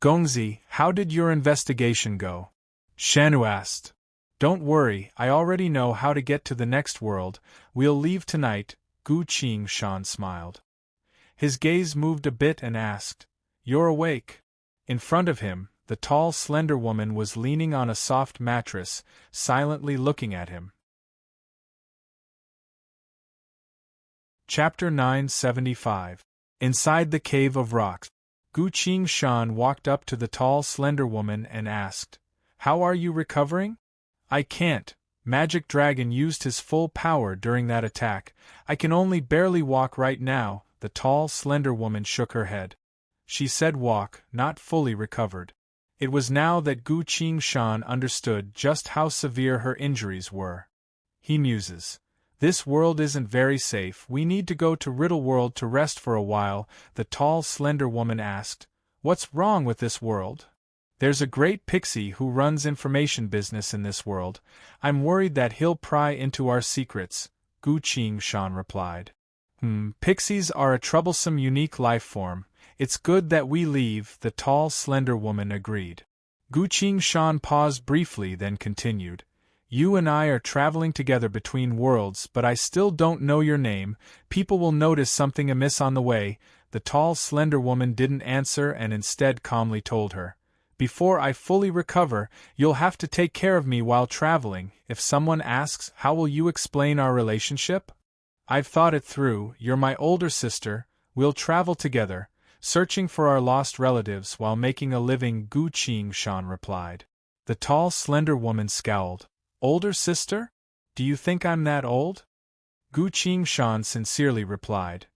"Gongzi, how did your investigation go?" Shanu asked. "Don't worry, I already know how to get to the next world. We'll leave tonight." Gu Qingshan smiled. His gaze moved a bit and asked, "You're awake?" In front of him, the tall, slender woman was leaning on a soft mattress, silently looking at him. Chapter 975. Inside the Cave of Rocks. Gu Qingshan walked up to the tall, slender woman and asked, "How are you recovering?" "I can't. Magic Dragon used his full power during that attack. I can only barely walk right now." The tall, slender woman shook her head. She said walk, not fully recovered. It was now that Gu Qingshan understood just how severe her injuries were. He muses. "This world isn't very safe. We need to go to Riddle World to rest for a while." The tall, slender woman asked, "What's wrong with this world?" "There's a great pixie who runs information business in this world. I'm worried that he'll pry into our secrets," Gu Qingshan replied. Pixies are a troublesome unique life form. It's good that we leave," the tall, slender woman agreed. Gu Qingshan paused briefly, then continued, "You and I are traveling together between worlds, but I still don't know your name. People will notice something amiss on the way." The tall, slender woman didn't answer and instead calmly told her, "Before I fully recover, you'll have to take care of me while traveling. If someone asks, how will you explain our relationship?" "I've thought it through. You're my older sister. We'll travel together, searching for our lost relatives while making a living," Gu Qingshan replied. The tall, slender woman scowled. "Older sister? Do you think I'm that old?" Gu Qingshan sincerely replied.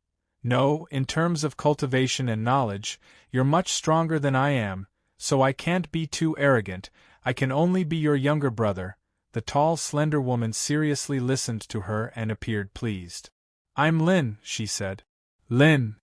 "No, in terms of cultivation and knowledge, you're much stronger than I am, so I can't be too arrogant. I can only be your younger brother." The tall, slender woman seriously listened to her and appeared pleased. "I'm Lin," she said. "Lin?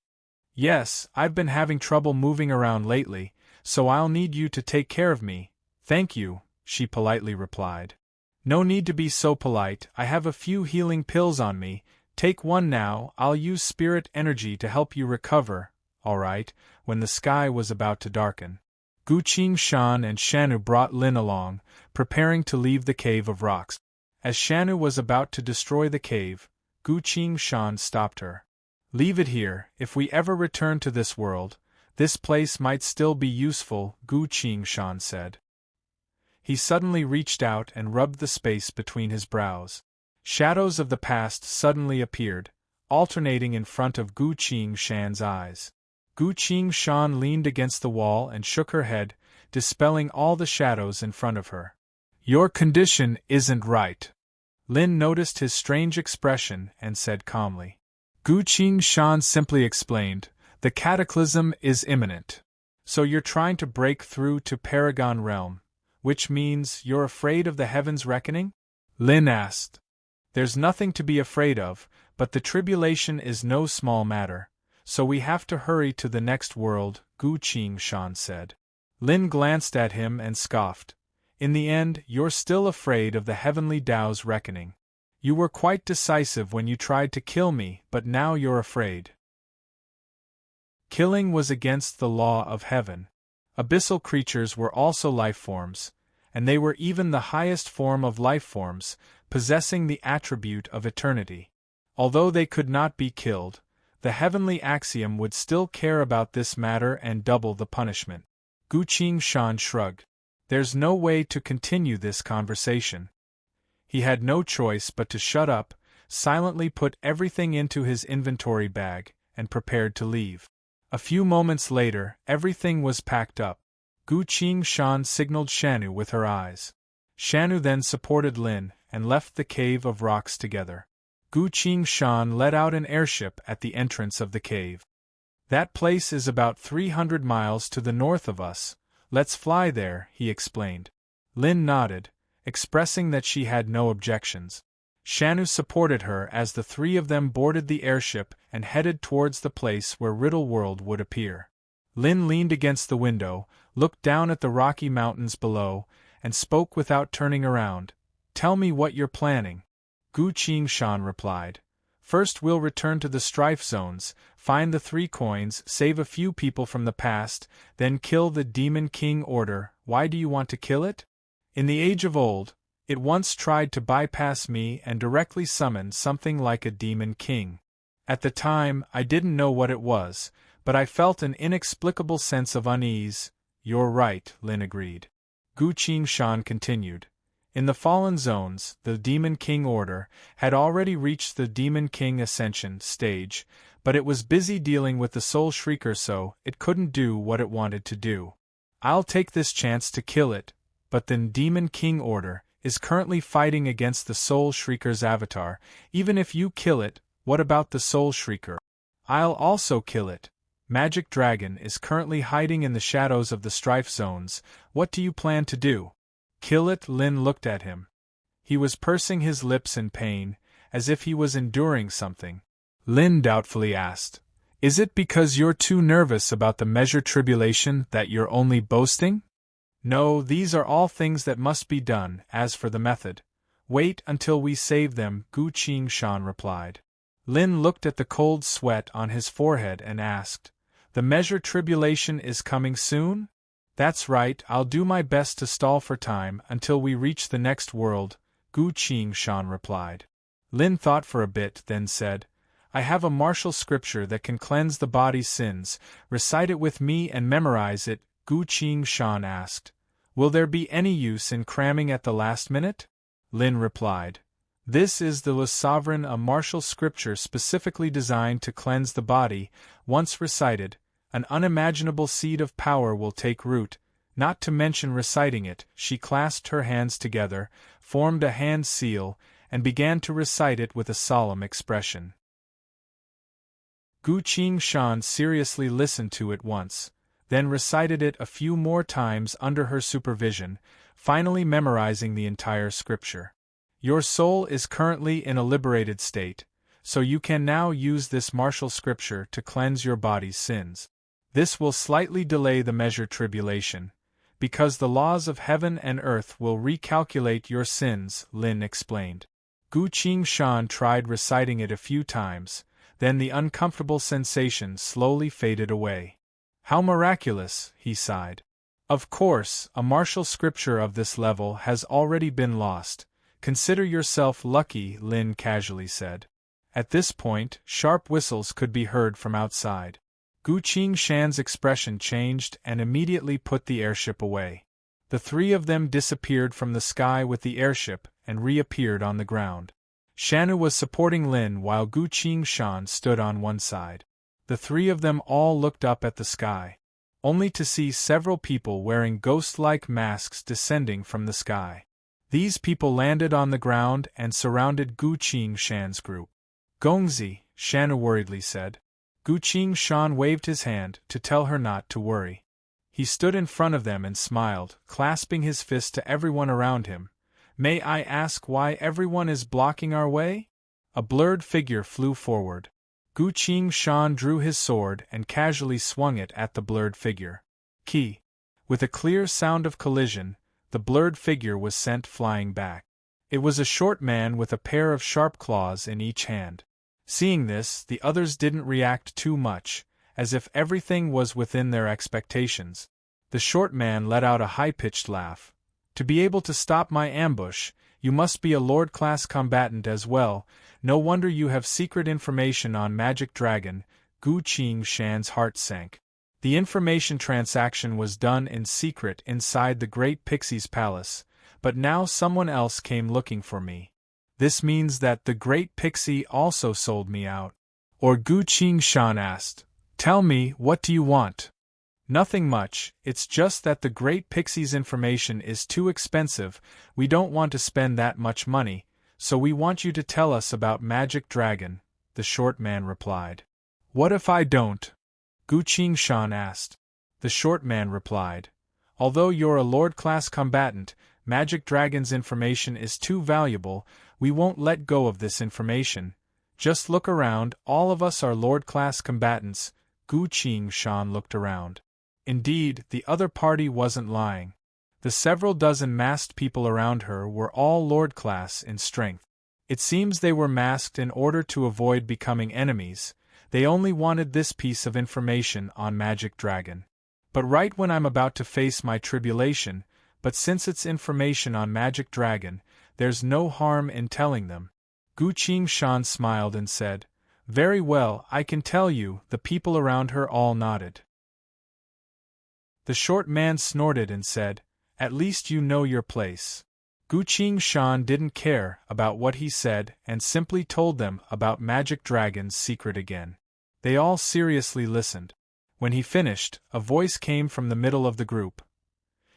Yes, I've been having trouble moving around lately, so I'll need you to take care of me." "Thank you," she politely replied. "No need to be so polite. I have a few healing pills on me. Take one now. I'll use spirit energy to help you recover." "All right." When the sky was about to darken, Gu Qingshan and Shanu brought Lin along, preparing to leave the Cave of Rocks. As Shanu was about to destroy the cave, Gu Qingshan stopped her. "Leave it here. If we ever return to this world, this place might still be useful," Gu Qingshan said. He suddenly reached out and rubbed the space between his brows. Shadows of the past suddenly appeared, alternating in front of Gu Qingshan's eyes. Gu Qingshan leaned against the wall and shook her head, dispelling all the shadows in front of her. "Your condition isn't right." Lin noticed his strange expression and said calmly. Gu Qingshan simply explained, "The cataclysm is imminent. So you're trying to break through to Paragon Realm. Which means you're afraid of the heavens reckoning? Lin asked. There's nothing to be afraid of, but the tribulation is no small matter, so we have to hurry to the next world, Gu Qingshan said. Lin glanced at him and scoffed. In the end, you're still afraid of the heavenly Tao's reckoning. You were quite decisive when you tried to kill me, but now you're afraid. Killing was against the law of heaven. Abyssal creatures were also life forms, and they were even the highest form of life forms, possessing the attribute of eternity. Although they could not be killed, the heavenly axiom would still care about this matter and double the punishment. Gu Qingshan shrugged. There's no way to continue this conversation. He had no choice but to shut up, silently put everything into his inventory bag, and prepared to leave. A few moments later, everything was packed up. Gu Qingshan signaled Shanu with her eyes. Shanu then supported Lin, and left the cave of rocks together. Gu Qingshan let out an airship at the entrance of the cave. That place is about 300 miles to the north of us. Let's fly there, he explained. Lin nodded, expressing that she had no objections. Shanu supported her as the three of them boarded the airship and headed towards the place where Riddle World would appear. Lin leaned against the window, looked down at the rocky mountains below, and spoke without turning around. Tell me what you're planning. Gu Qingshan replied. First we'll return to the strife zones, find the 3 coins, save a few people from the past, then kill the Demon King Order. Why do you want to kill it? In the age of old, it once tried to bypass me and directly summon something like a Demon King. At the time, I didn't know what it was, but I felt an inexplicable sense of unease. You're right, Lin agreed. Gu Qingshan continued. In the Fallen Zones, the Demon King Order had already reached the Demon King Ascension stage, but it was busy dealing with the Soul Shrieker, so it couldn't do what it wanted to do. I'll take this chance to kill it, but the Demon King Order is currently fighting against the Soul Shrieker's avatar. Even if you kill it, what about the Soul Shrieker? I'll also kill it. Magic Dragon is currently hiding in the shadows of the Strife Zones. What do you plan to do? Kill it? Lin looked at him. He was pursing his lips in pain, as if he was enduring something. Lin doubtfully asked, Is it because you're too nervous about the measured tribulation that you're only boasting? No, these are all things that must be done. As for the method, wait until we save them, Gu Qingshan replied. Lin looked at the cold sweat on his forehead and asked, The measured tribulation is coming soon? That's right, I'll do my best to stall for time until we reach the next world, Gu Qingshan replied. Lin thought for a bit, then said, I have a martial scripture that can cleanse the body's sins. Recite it with me and memorize it. Gu Qingshan asked, Will there be any use in cramming at the last minute? Lin replied, This is the Sovereign, a martial scripture specifically designed to cleanse the body. Once recited, an unimaginable seed of power will take root. Not to mention reciting it, she clasped her hands together, formed a hand seal, and began to recite it with a solemn expression. Gu Qingshan seriously listened to it once, then recited it a few more times under her supervision, finally memorizing the entire scripture. Your soul is currently in a liberated state, so you can now use this martial scripture to cleanse your body's sins. This will slightly delay the measured tribulation, because the laws of heaven and earth will recalculate your sins, Lin explained. Gu Qingshan tried reciting it a few times, then the uncomfortable sensation slowly faded away. How miraculous, he sighed. Of course, a martial scripture of this level has already been lost. Consider yourself lucky, Lin casually said. At this point, sharp whistles could be heard from outside. Gu Qingshan's expression changed and immediately put the airship away. The 3 of them disappeared from the sky with the airship and reappeared on the ground. Shanu was supporting Lin while Gu Qingshan stood on one side. The 3 of them all looked up at the sky, only to see several people wearing ghost-like masks descending from the sky. These people landed on the ground and surrounded Gu Qingshan's group. Gongzi, Shanu worriedly said. Gu Qingshan waved his hand to tell her not to worry. He stood in front of them and smiled, clasping his fist to everyone around him. May I ask why everyone is blocking our way? A blurred figure flew forward. Gu Qingshan drew his sword and casually swung it at the blurred figure. Ki. With a clear sound of collision, the blurred figure was sent flying back. It was a short man with a pair of sharp claws in each hand. Seeing this, the others didn't react too much, as if everything was within their expectations. The short man let out a high-pitched laugh. To be able to stop my ambush, you must be a Lord-class combatant as well. No wonder you have secret information on Magic Dragon. Gu Qingshan's heart sank. The information transaction was done in secret inside the Great Pixie's palace, but now someone else came looking for me. This means that the Great Pixie also sold me out. Or Gu Qingshan asked, "Tell me, what do you want?" "Nothing much, it's just that the Great Pixie's information is too expensive, we don't want to spend that much money, so we want you to tell us about Magic Dragon," the short man replied. "What if I don't?" Gu Qingshan asked. The short man replied, "Although you're a Lord-class combatant, Magic Dragon's information is too valuable, we won't let go of this information. Just look around, all of us are Lord-class combatants." Gu Qingshan looked around. Indeed, the other party wasn't lying. The several dozen masked people around her were all Lord-class in strength. It seems they were masked in order to avoid becoming enemies. They only wanted this piece of information on Magic Dragon. But right when I'm about to face my tribulation, but since it's information on Magic Dragon, there's no harm in telling them. Gu Qingshan smiled and said, "Very well, I can tell you." The people around her all nodded. The short man snorted and said, "At least you know your place." Gu Qingshan didn't care about what he said and simply told them about Magic Dragon's secret again. They all seriously listened. When he finished, a voice came from the middle of the group.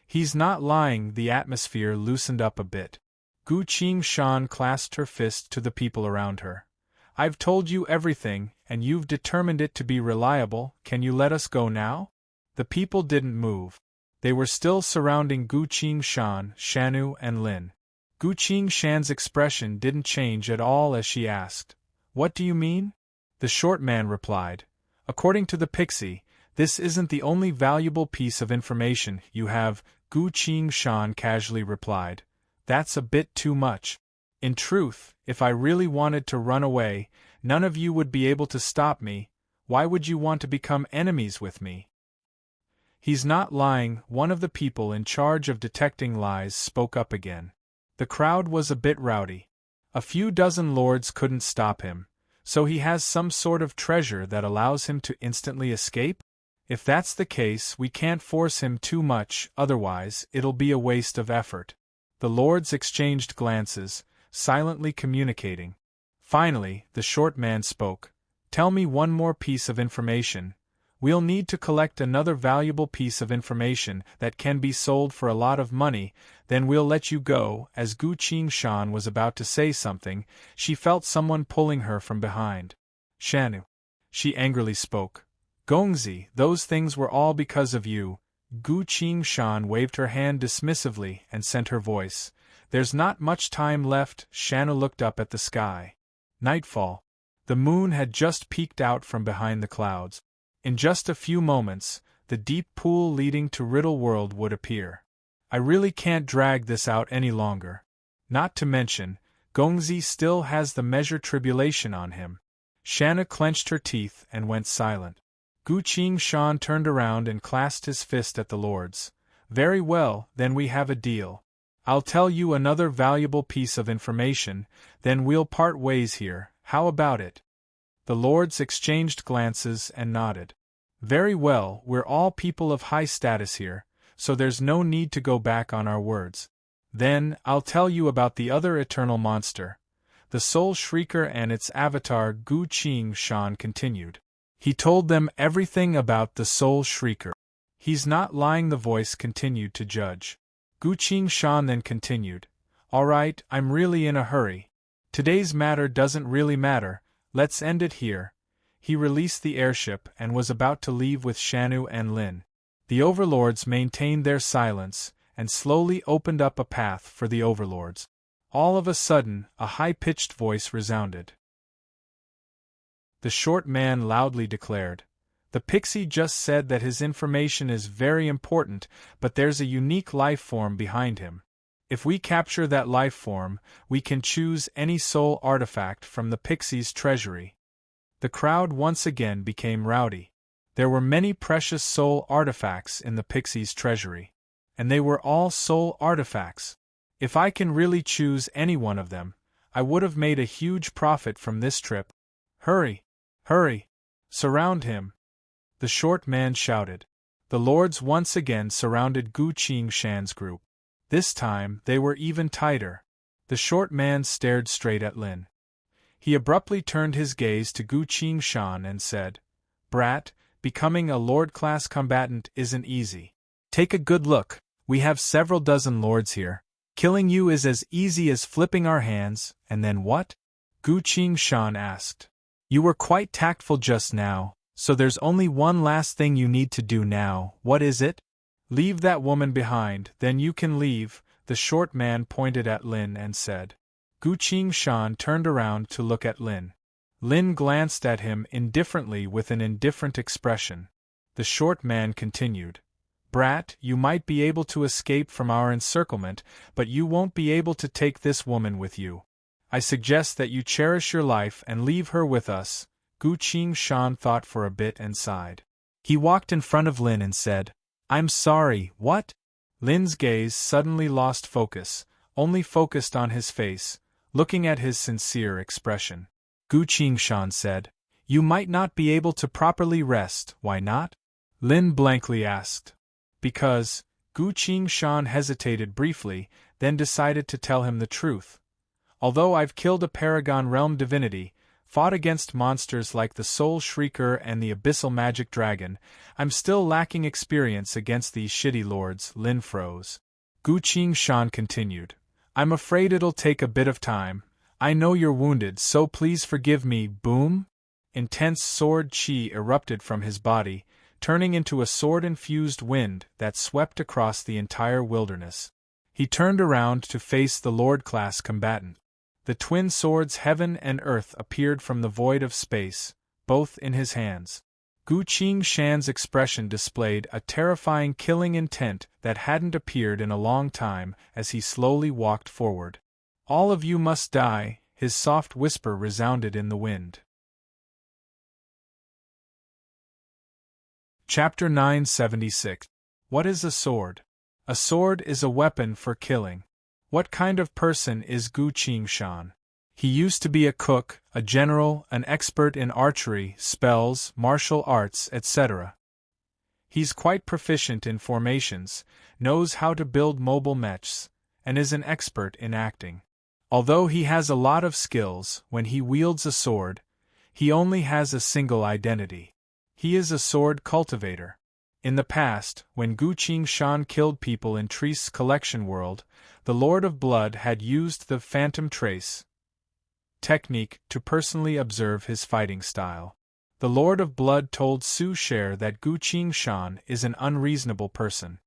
"He's not lying." The atmosphere loosened up a bit. Gu Qingshan clasped her fist to the people around her. "I've told you everything, and you've determined it to be reliable. Can you let us go now?" The people didn't move. They were still surrounding Gu Qingshan, Shanu, and Lin. Gu Qingshan's expression didn't change at all as she asked, "What do you mean?" The short man replied, "According to the Pixie, this isn't the only valuable piece of information you have." Gu Qingshan casually replied, "That's a bit too much. In truth, if I really wanted to run away, none of you would be able to stop me. Why would you want to become enemies with me?" "He's not lying," one of the people in charge of detecting lies spoke up again. The crowd was a bit rowdy. A few dozen lords couldn't stop him, so he has some sort of treasure that allows him to instantly escape? If that's the case, we can't force him too much, otherwise it'll be a waste of effort. The lords exchanged glances, silently communicating. Finally, the short man spoke. "Tell me one more piece of information. We'll need to collect another valuable piece of information that can be sold for a lot of money, then we'll let you go." As Gu Qingshan was about to say something, she felt someone pulling her from behind. "Shanu," she angrily spoke. "Gongzi, those things were all because of you." Gu Qingshan waved her hand dismissively and sent her voice. "There's not much time left." Shanu looked up at the sky. Nightfall. The moon had just peeked out from behind the clouds. In just a few moments, the deep pool leading to Riddle World would appear. I really can't drag this out any longer. Not to mention, Gongzi still has the measure tribulation on him. Shanna clenched her teeth and went silent. Gu Qingshan turned around and clasped his fist at the lords. "Very well, then we have a deal. I'll tell you another valuable piece of information, then we'll part ways here. How about it?" The lords exchanged glances and nodded. "Very well, we're all people of high status here, so there's no need to go back on our words. Then, I'll tell you about the other eternal monster, the Soul Shrieker and its avatar." Gu Qingshan continued. He told them everything about the Soul Shrieker. "He's not lying," the voice continued to judge. Gu Qingshan then continued, "All right, I'm really in a hurry. Today's matter doesn't really matter. Let's end it here." He released the airship and was about to leave with Shanu and Lin. The overlords maintained their silence, and slowly opened up a path for the overlords. All of a sudden, a high-pitched voice resounded. The short man loudly declared, "The pixie just said that his information is very important, but there's a unique life form behind him. If we capture that life form, we can choose any soul artifact from the pixie's treasury." The crowd once again became rowdy. There were many precious soul artifacts in the pixie's treasury. And they were all soul artifacts. If I can really choose any one of them, I would have made a huge profit from this trip. Hurry! Hurry! Surround him! The short man shouted. The lords once again surrounded Gu Qingshan's group. This time, they were even tighter. The short man stared straight at Lin. He abruptly turned his gaze to Gu Qingshan and said, "Brat, becoming a lord-class combatant isn't easy. Take a good look, we have several dozen lords here. Killing you is as easy as flipping our hands, and then what?" Gu Qingshan asked. "You were quite tactful just now, so there's only one last thing you need to do now. What is it?" "Leave that woman behind, then you can leave," the short man pointed at Lin and said. Gu Qingshan turned around to look at Lin. Lin glanced at him indifferently with an indifferent expression. The short man continued, "Brat, you might be able to escape from our encirclement, but you won't be able to take this woman with you. I suggest that you cherish your life and leave her with us." Gu Qingshan thought for a bit and sighed. He walked in front of Lin and said, "I'm sorry, what?" Lin's gaze suddenly lost focus, only focused on his face, looking at his sincere expression. Gu Qingshan said, "You might not be able to properly rest, why not?" Lin blankly asked. "Because," Gu Qingshan hesitated briefly, then decided to tell him the truth. "Although I've killed a Paragon Realm divinity, fought against monsters like the Soul Shrieker and the Abyssal Magic Dragon, I'm still lacking experience against these shitty lords." Lin froze. Gu Qingshan continued, "I'm afraid it'll take a bit of time. I know you're wounded, so please forgive me." Boom! Intense sword chi erupted from his body, turning into a sword-infused wind that swept across the entire wilderness. He turned around to face the lord-class combatant. The twin swords Heaven and Earth appeared from the void of space, both in his hands. Gu Qingshan's expression displayed a terrifying killing intent that hadn't appeared in a long time as he slowly walked forward. "All of you must die," his soft whisper resounded in the wind. Chapter 976. What is a sword? A sword is a weapon for killing. What kind of person is Gu Qingshan? He used to be a cook, a general, an expert in archery, spells, martial arts, etc. He's quite proficient in formations, knows how to build mobile mechs, and is an expert in acting. Although he has a lot of skills, when he wields a sword, he only has a single identity. He is a sword cultivator. In the past, when Gu Qingshan killed people in Tree's collection world, the Lord of Blood had used the Phantom Trace technique to personally observe his fighting style. The Lord of Blood told Su Sher that Gu Qingshan is an unreasonable person.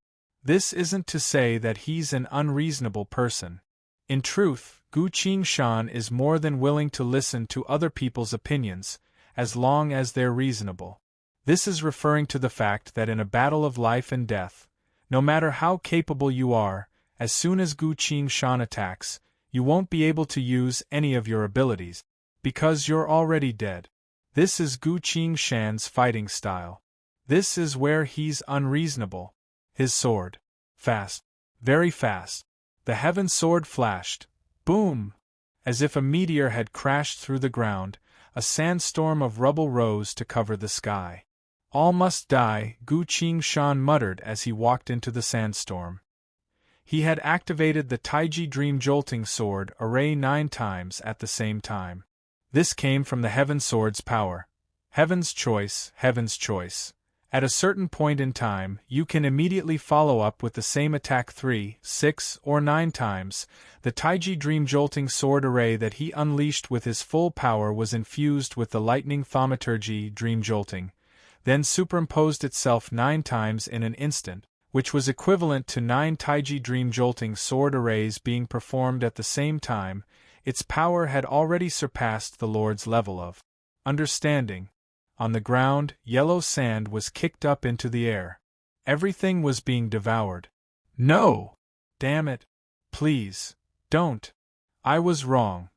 This isn't to say that he's an unreasonable person. In truth, Gu Qingshan is more than willing to listen to other people's opinions, as long as they're reasonable. This is referring to the fact that in a battle of life and death, no matter how capable you are, as soon as Gu Qingshan attacks, you won't be able to use any of your abilities, because you're already dead. This is Gu Qingshan's fighting style. This is where he's unreasonable. His sword. Fast. Very fast. The heaven sword flashed. Boom! As if a meteor had crashed through the ground, a sandstorm of rubble rose to cover the sky. "All must die," Gu Qingshan muttered as he walked into the sandstorm. He had activated the Taiji Dream Jolting Sword array 9 times at the same time. This came from the Heaven Sword's power. Heaven's choice, Heaven's choice. At a certain point in time, you can immediately follow up with the same attack 3, 6, or 9 times. The Taiji Dream Jolting Sword array that he unleashed with his full power was infused with the Lightning Thaumaturgy Dream Jolting. then superimposed itself 9 times in an instant, which was equivalent to 9 Taiji dream-jolting sword arrays being performed at the same time. Its power had already surpassed the Lord's level of understanding. On the ground, yellow sand was kicked up into the air. Everything was being devoured. No! Damn it! Please, don't! I was wrong.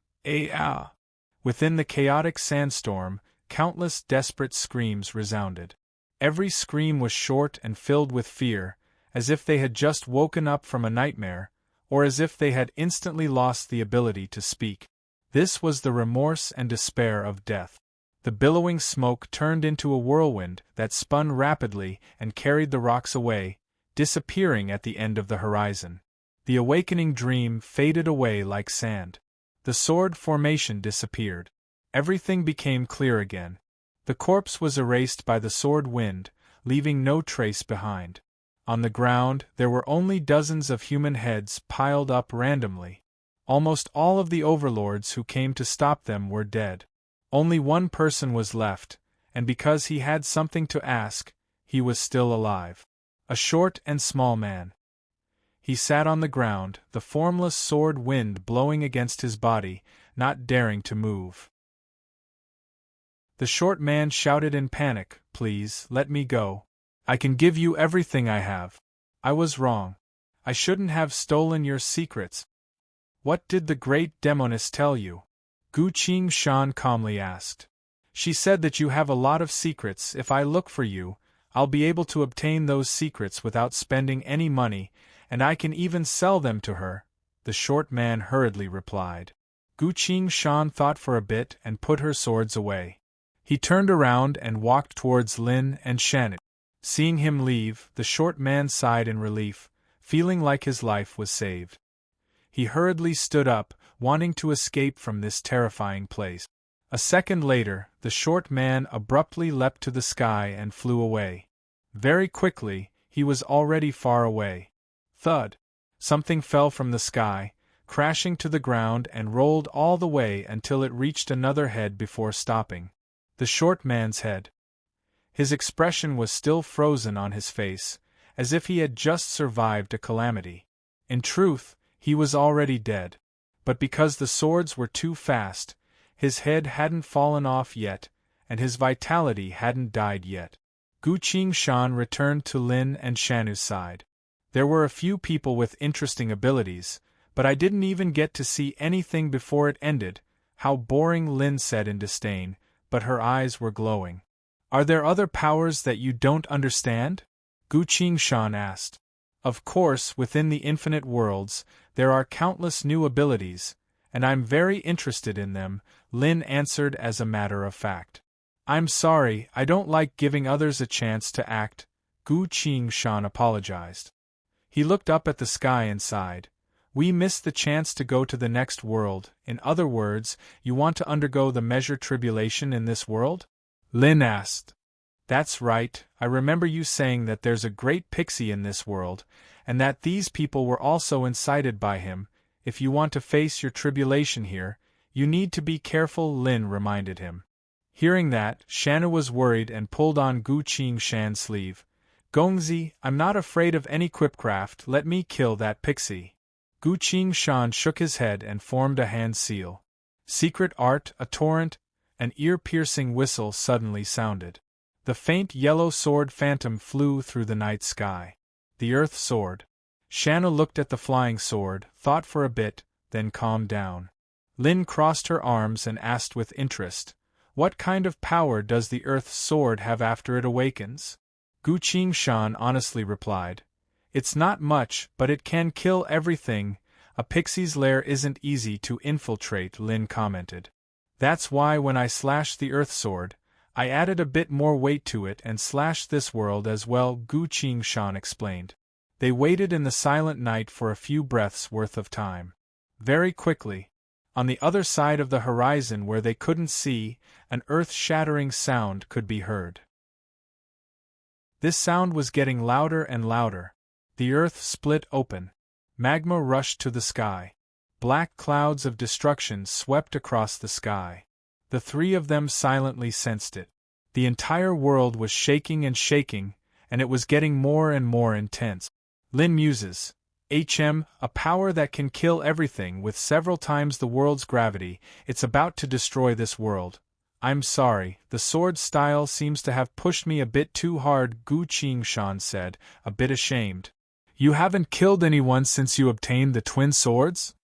Within the chaotic sandstorm, countless desperate screams resounded. Every scream was short and filled with fear, as if they had just woken up from a nightmare, or as if they had instantly lost the ability to speak. This was the remorse and despair of death. The billowing smoke turned into a whirlwind that spun rapidly and carried the rocks away, disappearing at the end of the horizon. The awakening dream faded away like sand. The sword formation disappeared. Everything became clear again. The corpse was erased by the sword wind, leaving no trace behind. On the ground, there were only dozens of human heads piled up randomly. Almost all of the overlords who came to stop them were dead. Only one person was left, and because he had something to ask, he was still alive. A short and small man. He sat on the ground, the formless sword wind blowing against his body, not daring to move. The short man shouted in panic, "Please, let me go. I can give you everything I have. I was wrong. I shouldn't have stolen your secrets." "What did the great demoness tell you?" Gu Qingshan calmly asked. "She said that you have a lot of secrets. If I look for you, I'll be able to obtain those secrets without spending any money, and I can even sell them to her," the short man hurriedly replied. Gu Qingshan thought for a bit and put her swords away. He turned around and walked towards Lin and Shannon. Seeing him leave, the short man sighed in relief, feeling like his life was saved. He hurriedly stood up, wanting to escape from this terrifying place. A second later, the short man abruptly leapt to the sky and flew away. Very quickly, he was already far away. Thud! Something fell from the sky, crashing to the ground and rolled all the way until it reached another head before stopping. The short man's head. His expression was still frozen on his face, as if he had just survived a calamity. In truth, he was already dead. But because the swords were too fast, his head hadn't fallen off yet, and his vitality hadn't died yet. Gu Qingshan returned to Lin and Shanu's side. "There were a few people with interesting abilities, but I didn't even get to see anything before it ended." "How boring," Lin said in disdain, but her eyes were glowing. "Are there other powers that you don't understand?" Gu Qingshan asked. "Of course, within the infinite worlds, there are countless new abilities, and I'm very interested in them," Lin answered as a matter of fact. "I'm sorry, I don't like giving others a chance to act," Gu Qingshan apologized. He looked up at the sky and sighed. "We missed the chance to go to the next world. In other words, you want to undergo the measure tribulation in this world?" Lin asked. "That's right, I remember you saying that there's a great pixie in this world, and that these people were also incited by him. If you want to face your tribulation here, you need to be careful," Lin reminded him. Hearing that, Shanna was worried and pulled on Gu Qingshan's sleeve. "Gongzi, I'm not afraid of any quipcraft, let me kill that pixie." Gu Qingshan shook his head and formed a hand seal. Secret art, a torrent, an ear-piercing whistle suddenly sounded. The faint yellow sword phantom flew through the night sky. The earth sword. Shanna looked at the flying sword, thought for a bit, then calmed down. Lin crossed her arms and asked with interest, "What kind of power does the earth's sword have after it awakens?" Gu Qingshan honestly replied, "It's not much, but it can kill everything. A pixie's lair isn't easy to infiltrate," Lin commented. "That's why when I slashed the earth sword, I added a bit more weight to it and slashed this world as well," Gu Qingshan explained. They waited in the silent night for a few breaths' worth of time. Very quickly, on the other side of the horizon where they couldn't see, an earth-shattering sound could be heard. This sound was getting louder and louder. The earth split open. Magma rushed to the sky. Black clouds of destruction swept across the sky. The three of them silently sensed it. The entire world was shaking and shaking, and it was getting more and more intense. Lin muses. A power that can kill everything with several times the world's gravity, it's about to destroy this world. I'm sorry, the sword style seems to have pushed me a bit too hard, Gu Qingshan said, a bit ashamed. You haven't killed anyone since you obtained the twin swords?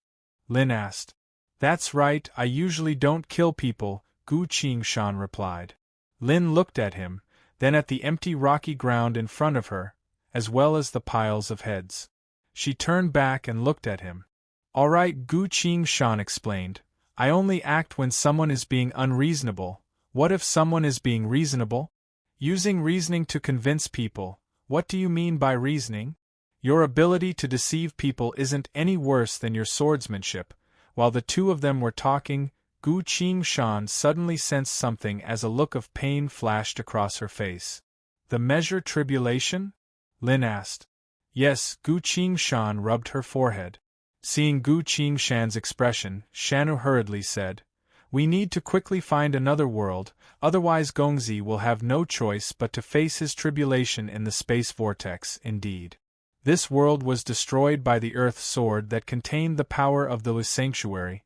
Lin asked. That's right, I usually don't kill people, Gu Qingshan replied. Lin looked at him, then at the empty rocky ground in front of her, as well as the piles of heads. She turned back and looked at him. All right, Gu Qingshan explained. I only act when someone is being unreasonable. What if someone is being reasonable? Using reasoning to convince people. What do you mean by reasoning? Your ability to deceive people isn't any worse than your swordsmanship. While the two of them were talking, Gu Qingshan suddenly sensed something as a look of pain flashed across her face. The measure tribulation? Lin asked. Yes, Gu Qingshan rubbed her forehead. Seeing Gu Qingshan's expression, Shanu hurriedly said, We need to quickly find another world, otherwise Gongzi will have no choice but to face his tribulation in the space vortex. Indeed, this world was destroyed by the Earth Sword that contained the power of the sanctuary,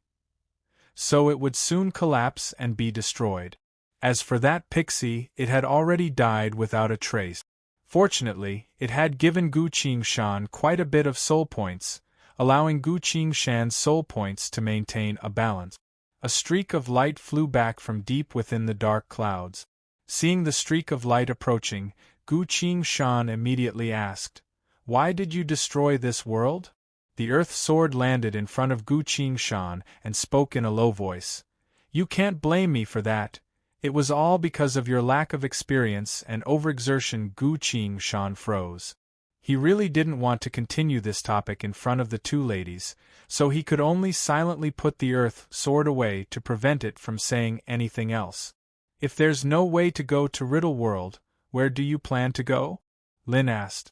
so it would soon collapse and be destroyed. As for that pixie, it had already died without a trace. Fortunately, it had given Gu Qingshan quite a bit of soul points, allowing Gu Qingshan's soul points to maintain a balance. A streak of light flew back from deep within the dark clouds. Seeing the streak of light approaching, Gu Qingshan immediately asked, Why did you destroy this world? The Earth Sword landed in front of Gu Qingshan and spoke in a low voice. You can't blame me for that. It was all because of your lack of experience and overexertion. Gu Qingshan froze. He really didn't want to continue this topic in front of the two ladies, so he could only silently put the Earth Sword away to prevent it from saying anything else. If there's no way to go to Riddle World, where do you plan to go? Lin asked.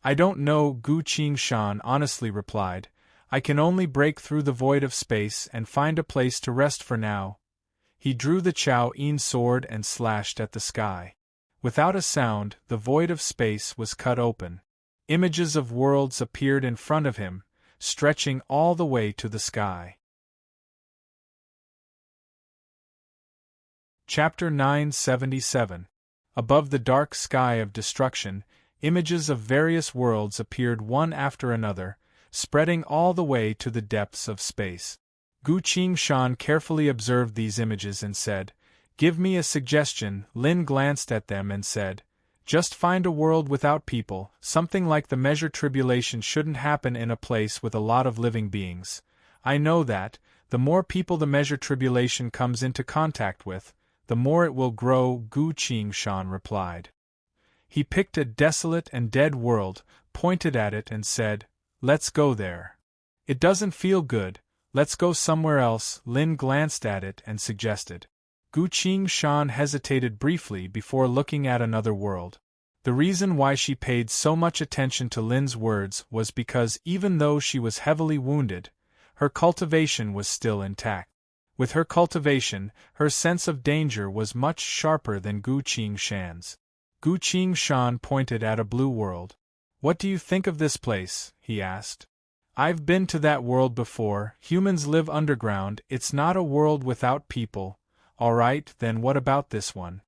I don't know, Gu Qingshan honestly replied. I can only break through the void of space and find a place to rest for now. He drew the Chao Yin sword and slashed at the sky. Without a sound, the void of space was cut open. Images of worlds appeared in front of him, stretching all the way to the sky. Chapter 977. Above the dark sky of destruction, images of various worlds appeared one after another, spreading all the way to the depths of space. Gu Qingshan carefully observed these images and said, Give me a suggestion. Lin glanced at them and said, Just find a world without people. Something like the measure tribulation shouldn't happen in a place with a lot of living beings. I know that, the more people the measure tribulation comes into contact with, the more it will grow, Gu Qingshan replied. He picked a desolate and dead world, pointed at it and said, Let's go there. It doesn't feel good, let's go somewhere else. Lin glanced at it and suggested. Gu Qingshan hesitated briefly before looking at another world. The reason why she paid so much attention to Lin's words was because even though she was heavily wounded, her cultivation was still intact. With her cultivation, her sense of danger was much sharper than Gu Qingshan's. Gu Qingshan pointed at a blue world. What do you think of this place? He asked. I've been to that world before. Humans live underground. It's not a world without people. All right, then what about this one?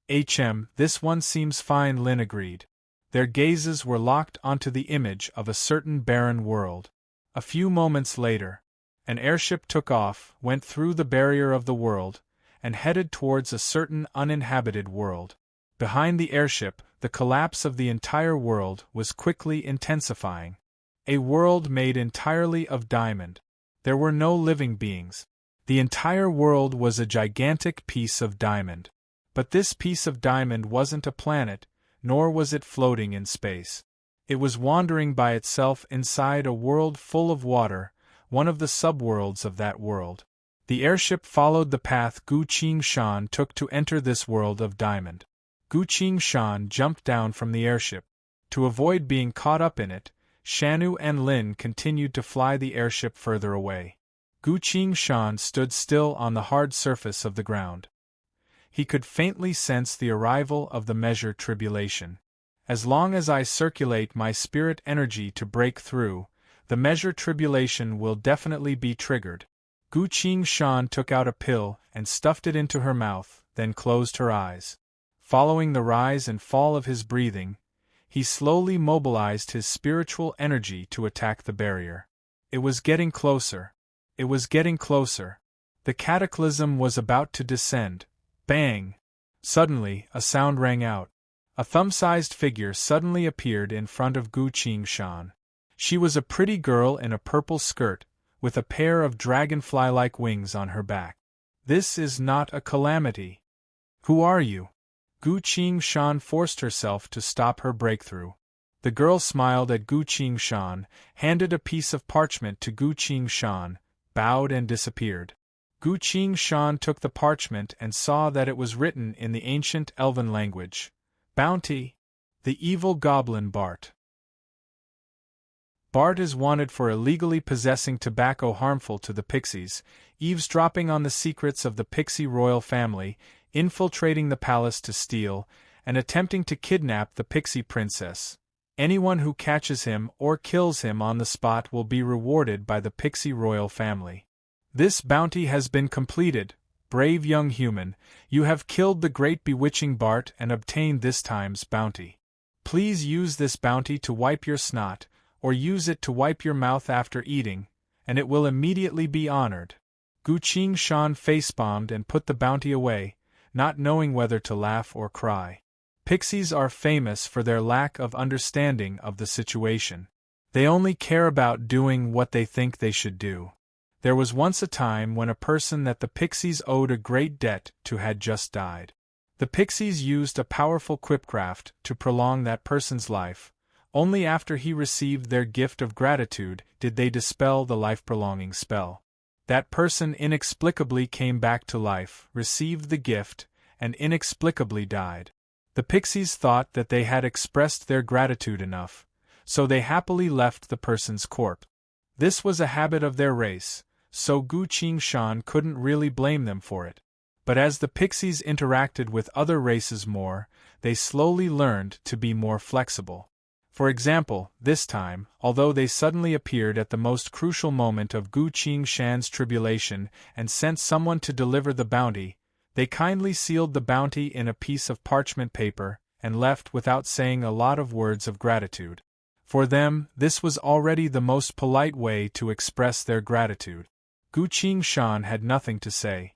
This one seems fine, Lin agreed. Their gazes were locked onto the image of a certain barren world. A few moments later, an airship took off, went through the barrier of the world, and headed towards a certain uninhabited world. Behind the airship, the collapse of the entire world was quickly intensifying. A world made entirely of diamond. There were no living beings. The entire world was a gigantic piece of diamond. But this piece of diamond wasn't a planet, nor was it floating in space. It was wandering by itself inside a world full of water, one of the subworlds of that world. The airship followed the path Gu Qingshan took to enter this world of diamond. Gu Qingshan jumped down from the airship. To avoid being caught up in it, Shanu and Lin continued to fly the airship further away. Gu Qingshan stood still on the hard surface of the ground. he could faintly sense the arrival of the measure tribulation. As long as I circulate my spirit energy to break through, the measure tribulation will definitely be triggered. Gu Qingshan took out a pill and stuffed it into her mouth, then closed her eyes. Following the rise and fall of his breathing, he slowly mobilized his spiritual energy to attack the barrier. It was getting closer. It was getting closer. The cataclysm was about to descend. Bang! Suddenly, a sound rang out. A thumb-sized figure suddenly appeared in front of Gu Qingshan. She was a pretty girl in a purple skirt, with a pair of dragonfly-like wings on her back. This is not a calamity. Who are you? Gu Qingshan forced herself to stop her breakthrough. The girl smiled at Gu Qingshan, handed a piece of parchment to Gu Qingshan, bowed and disappeared. Gu Qingshan took the parchment and saw that it was written in the ancient elven language. Bounty. The evil goblin Bart. Bart is wanted for illegally possessing tobacco harmful to the pixies, eavesdropping on the secrets of the pixie royal family, infiltrating the palace to steal, and attempting to kidnap the pixie princess. Anyone who catches him or kills him on the spot will be rewarded by the pixie royal family. This bounty has been completed. Brave young human, you have killed the great bewitching Bart and obtained this time's bounty. Please use this bounty to wipe your snot, or use it to wipe your mouth after eating, and it will immediately be honored. Gu Qingshan face-bombed and put the bounty away, not knowing whether to laugh or cry. Pixies are famous for their lack of understanding of the situation. They only care about doing what they think they should do. There was once a time when a person that the pixies owed a great debt to had just died. The pixies used a powerful quipcraft to prolong that person's life. Only after he received their gift of gratitude did they dispel the life-prolonging spell. That person inexplicably came back to life, received the gift, and inexplicably died. The pixies thought that they had expressed their gratitude enough, so they happily left the person's corpse. This was a habit of their race, so Gu Qingshan couldn't really blame them for it. But as the pixies interacted with other races more, they slowly learned to be more flexible. For example, this time, although they suddenly appeared at the most crucial moment of Gu Qingshan's tribulation and sent someone to deliver the bounty, they kindly sealed the bounty in a piece of parchment paper and left without saying a lot of words of gratitude. For them, this was already the most polite way to express their gratitude. Gu Qingshan had nothing to say.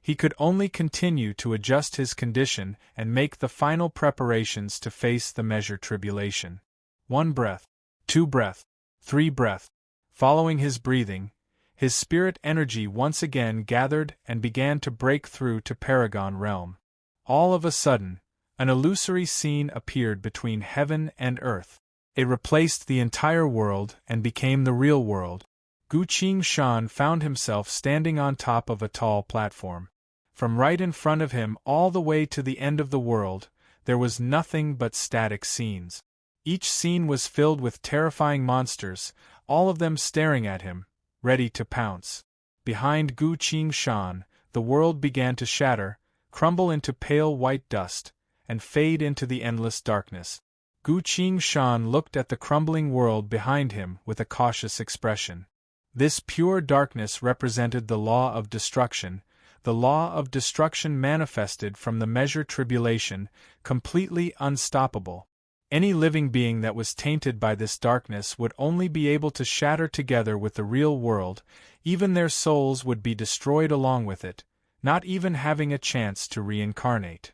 He could only continue to adjust his condition and make the final preparations to face the measure tribulation. 1 breath, 2 breath, 3 breath. Following his breathing, his spirit energy once again gathered and began to break through to Paragon Realm. All of a sudden, an illusory scene appeared between heaven and earth. It replaced the entire world and became the real world. Gu Qingshan found himself standing on top of a tall platform. From right in front of him all the way to the end of the world, there was nothing but static scenes. Each scene was filled with terrifying monsters, all of them staring at him, ready to pounce. Behind Gu Qingshan, the world began to shatter, crumble into pale white dust, and fade into the endless darkness. Gu Qingshan looked at the crumbling world behind him with a cautious expression. This pure darkness represented the law of destruction, the law of destruction manifested from the measure tribulation, completely unstoppable. Any living being that was tainted by this darkness would only be able to shatter together with the real world, even their souls would be destroyed along with it, not even having a chance to reincarnate.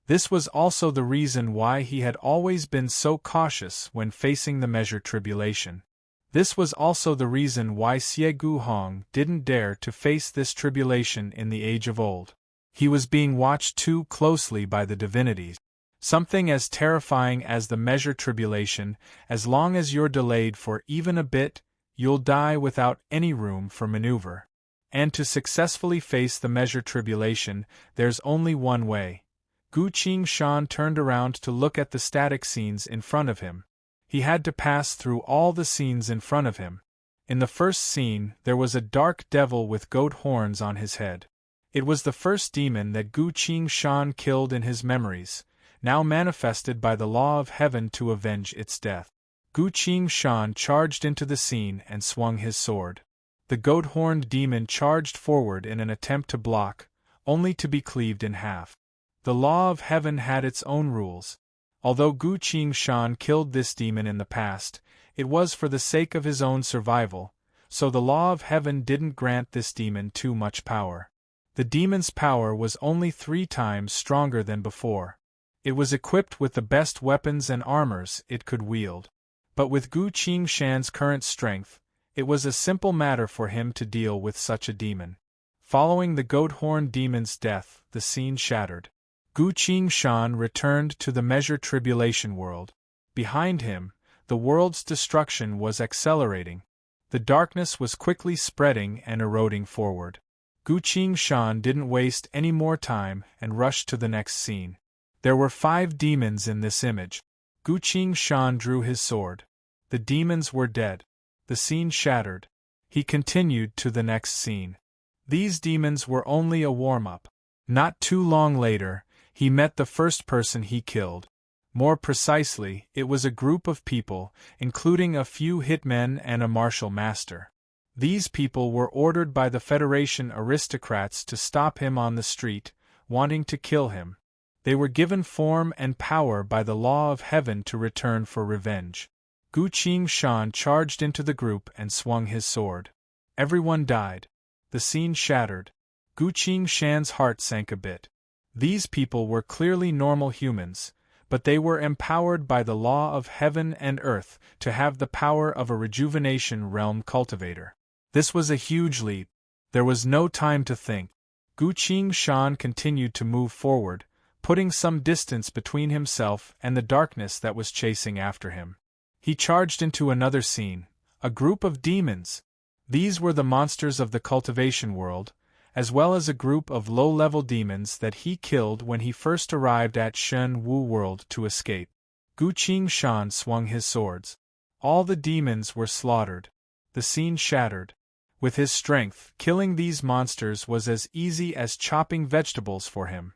This was also the reason why he had always been so cautious when facing the measure tribulation. This was also the reason why Xie Guhong didn't dare to face this tribulation in the age of old. He was being watched too closely by the divinities. Something as terrifying as the measure tribulation, as long as you're delayed for even a bit, you'll die without any room for maneuver. And to successfully face the measure tribulation, there's only one way. Gu Qingshan turned around to look at the static scenes in front of him. He had to pass through all the scenes in front of him. In the first scene, there was a dark devil with goat horns on his head. It was the first demon that Gu Qingshan killed in his memories, now manifested by the law of heaven to avenge its death. Gu Qingshan charged into the scene and swung his sword. The goat-horned demon charged forward in an attempt to block, only to be cleaved in half. The law of heaven had its own rules. Although Gu Qingshan killed this demon in the past, it was for the sake of his own survival, so the law of heaven didn't grant this demon too much power. The demon's power was only 3 times stronger than before. It was equipped with the best weapons and armors it could wield. But with Gu Qingshan's current strength, it was a simple matter for him to deal with such a demon. Following the goat-horned demon's death, the scene shattered. Gu Qingshan returned to the measured tribulation world. Behind him, the world's destruction was accelerating. The darkness was quickly spreading and eroding forward. Gu Qingshan didn't waste any more time and rushed to the next scene. There were 5 demons in this image. Gu Qingshan drew his sword. The demons were dead. The scene shattered. He continued to the next scene. These demons were only a warm-up. Not too long later, he met the first person he killed. More precisely, it was a group of people, including a few hitmen and a martial master. These people were ordered by the Federation aristocrats to stop him on the street, wanting to kill him. They were given form and power by the law of heaven to return for revenge. Gu Qingshan charged into the group and swung his sword. Everyone died. The scene shattered. Gu Qingshan's heart sank a bit. These people were clearly normal humans, but they were empowered by the law of heaven and earth to have the power of a rejuvenation realm cultivator. This was a huge leap. There was no time to think. Gu Qingshan continued to move forward, putting some distance between himself and the darkness that was chasing after him. He charged into another scene, a group of demons. These were the monsters of the cultivation world, as well as a group of low-level demons that he killed when he first arrived at Shen Wu world to escape. Gu Qingshan swung his swords. All the demons were slaughtered. The scene shattered. With his strength, killing these monsters was as easy as chopping vegetables for him.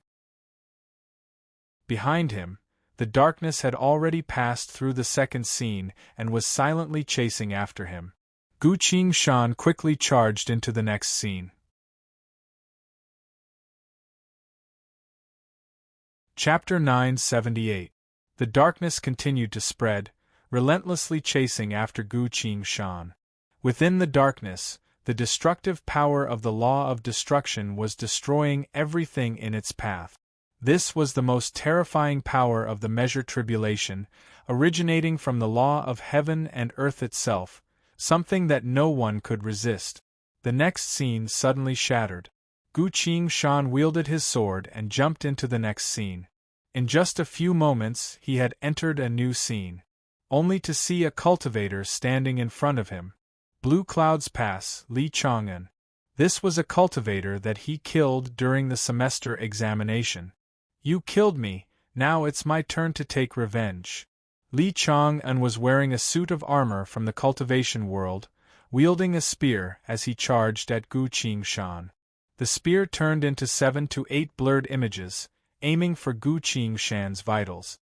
Behind him, the darkness had already passed through the second scene and was silently chasing after him. Gu Qingshan quickly charged into the next scene. Chapter 978. The darkness continued to spread, relentlessly chasing after Gu Qingshan. Within the darkness, the destructive power of the law of destruction was destroying everything in its path. This was the most terrifying power of the measured tribulation, originating from the law of heaven and earth itself, something that no one could resist. The next scene suddenly shattered. Gu Qingshan wielded his sword and jumped into the next scene. In just a few moments he had entered a new scene, only to see a cultivator standing in front of him. Blue Clouds Pass, Li Chang'an. This was a cultivator that he killed during the semester examination. You killed me, now it's my turn to take revenge. Li Chang'an was wearing a suit of armor from the cultivation world, wielding a spear as he charged at Gu Qingshan. The spear turned into 7 to 8 blurred images, aiming for Gu Qingshan's vitals.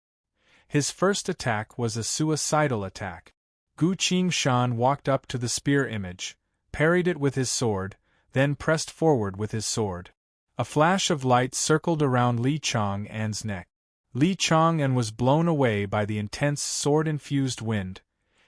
His first attack was a suicidal attack. Gu Qingshan walked up to the spear image, parried it with his sword, then pressed forward with his sword. A flash of light circled around Li Chang'an's neck. Li Chang'an was blown away by the intense sword-infused wind,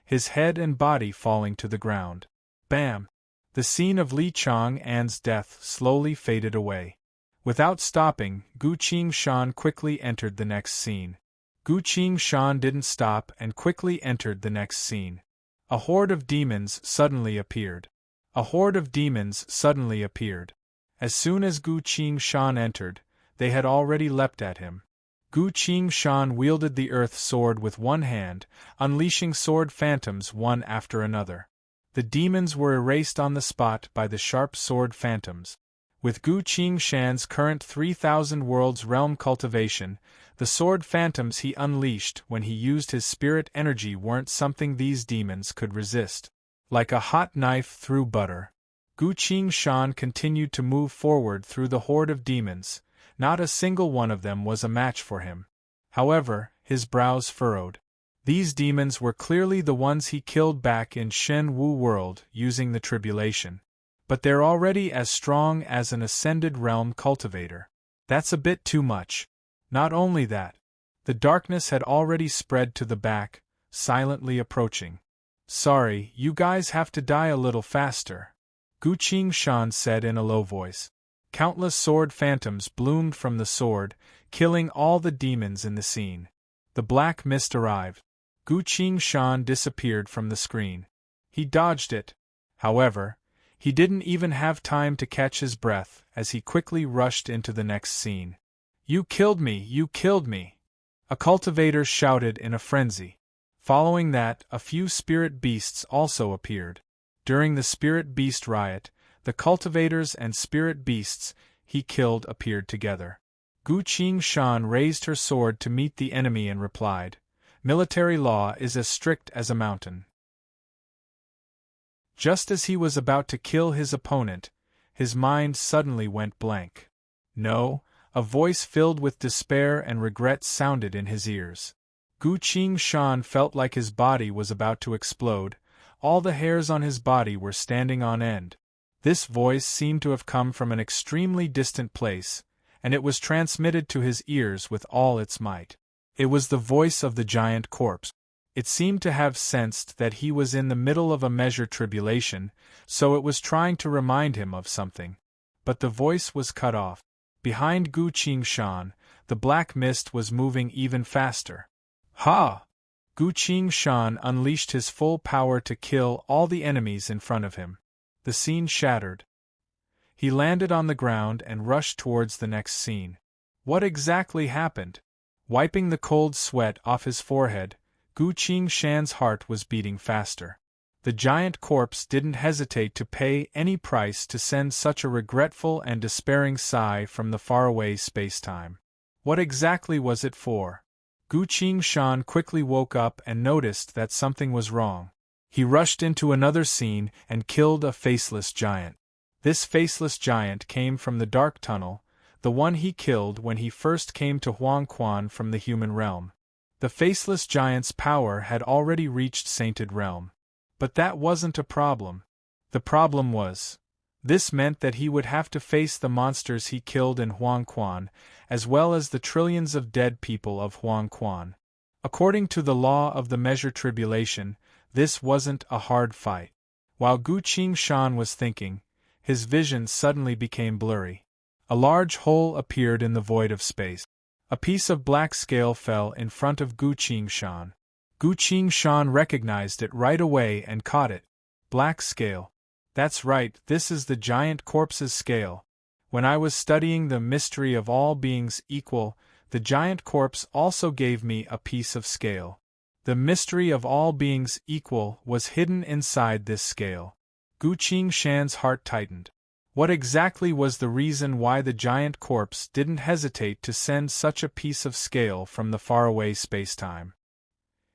his head and body falling to the ground. Bam! The scene of Li Chang'an's death slowly faded away. Without stopping, Gu Qingshan quickly entered the next scene. Gu Qingshan didn't stop and quickly entered the next scene. A horde of demons suddenly appeared. A horde of demons suddenly appeared. As soon as Gu Qingshan entered, they had already leapt at him. Gu Qingshan wielded the earth sword with one hand, unleashing sword phantoms one after another. The demons were erased on the spot by the sharp sword phantoms. With Gu Qingshan's current 3,000 worlds realm cultivation, the sword phantoms he unleashed when he used his spirit energy weren't something these demons could resist. Like a hot knife through butter. Gu Qingshan continued to move forward through the horde of demons. Not a single one of them was a match for him. However, his brows furrowed. These demons were clearly the ones he killed back in Shen Wu world using the tribulation. But they're already as strong as an ascended realm cultivator. That's a bit too much. Not only that, the darkness had already spread to the back, silently approaching. Sorry, you guys have to die a little faster, Gu Qingshan said in a low voice. Countless sword phantoms bloomed from the sword, killing all the demons in the scene. The black mist arrived. Gu Qingshan disappeared from the screen. He dodged it. However, he didn't even have time to catch his breath as he quickly rushed into the next scene. You killed me! You killed me! A cultivator shouted in a frenzy. Following that, a few spirit beasts also appeared. During the spirit beast riot, the cultivators and spirit beasts he killed appeared together. Gu Qingshan raised her sword to meet the enemy and replied, "Military law is as strict as a mountain." Just as he was about to kill his opponent, his mind suddenly went blank. No, a voice filled with despair and regret sounded in his ears. Gu Qingshan felt like his body was about to explode. All the hairs on his body were standing on end. This voice seemed to have come from an extremely distant place, and it was transmitted to his ears with all its might. It was the voice of the giant corpse. It seemed to have sensed that he was in the middle of a measured tribulation, so it was trying to remind him of something. But the voice was cut off. Behind Gu Qingshan, the black mist was moving even faster. Ha! Gu Qingshan unleashed his full power to kill all the enemies in front of him. The scene shattered. He landed on the ground and rushed towards the next scene. What exactly happened? Wiping the cold sweat off his forehead, Gu Qingshan's heart was beating faster. The giant corpse didn't hesitate to pay any price to send such a regretful and despairing sigh from the faraway space-time. What exactly was it for? Gu Qingshan quickly woke up and noticed that something was wrong. He rushed into another scene and killed a faceless giant. This faceless giant came from the dark tunnel, the one he killed when he first came to Huangquan from the human realm. The faceless giant's power had already reached Sainted Realm. But that wasn't a problem. The problem was, this meant that he would have to face the monsters he killed in Huangquan, as well as the trillions of dead people of Huangquan. According to the law of the measure tribulation, this wasn't a hard fight. While Gu Qingshan was thinking, his vision suddenly became blurry. A large hole appeared in the void of space. A piece of black scale fell in front of Gu Qingshan. Gu Qingshan recognized it right away and caught it. Black scale. That's right, this is the giant corpse's scale. When I was studying the mystery of all beings equal, the giant corpse also gave me a piece of scale. The mystery of all beings equal was hidden inside this scale. Gu Qingshan's heart tightened. What exactly was the reason why the giant corpse didn't hesitate to send such a piece of scale from the faraway space-time?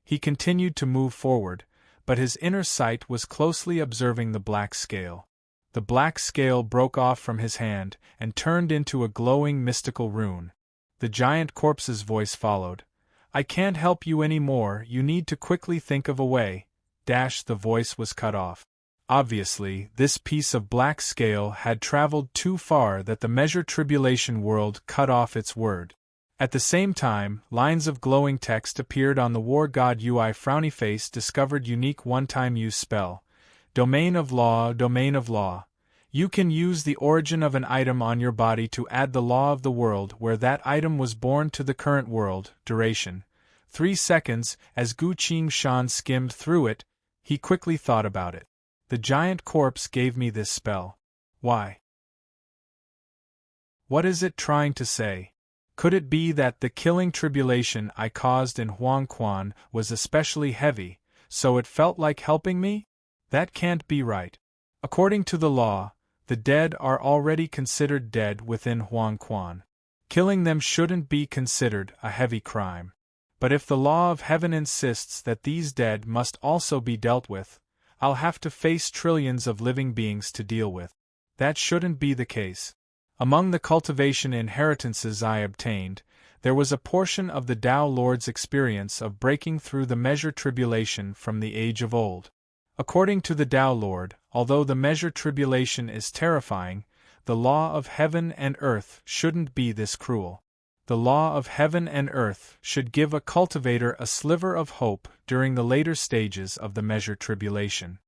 He continued to move forward, but his inner sight was closely observing the black scale. The black scale broke off from his hand and turned into a glowing mystical rune. The giant corpse's voice followed. "I can't help you anymore, you need to quickly think of a way." The voice was cut off. Obviously, this piece of black scale had traveled too far that the measure tribulation world cut off its word. At the same time, lines of glowing text appeared on the war god UI. Frowny face discovered unique one-time use spell. Domain of law, domain of law. You can use the origin of an item on your body to add the law of the world where that item was born to the current world. Duration: 3 seconds. As Gu Qingshan skimmed through it, he quickly thought about it. The giant corpse gave me this spell. Why? What is it trying to say? Could it be that the killing tribulation I caused in Huangquan was especially heavy, so it felt like helping me? That can't be right. According to the law, the dead are already considered dead within Huangquan. Killing them shouldn't be considered a heavy crime. But if the law of heaven insists that these dead must also be dealt with, I'll have to face trillions of living beings to deal with. That shouldn't be the case. Among the cultivation inheritances I obtained, there was a portion of the Tao Lord's experience of breaking through the measure tribulation from the age of old. According to the Tao Lord, although the measure tribulation is terrifying, the law of heaven and earth shouldn't be this cruel. The law of heaven and earth should give a cultivator a sliver of hope during the later stages of the measure tribulation.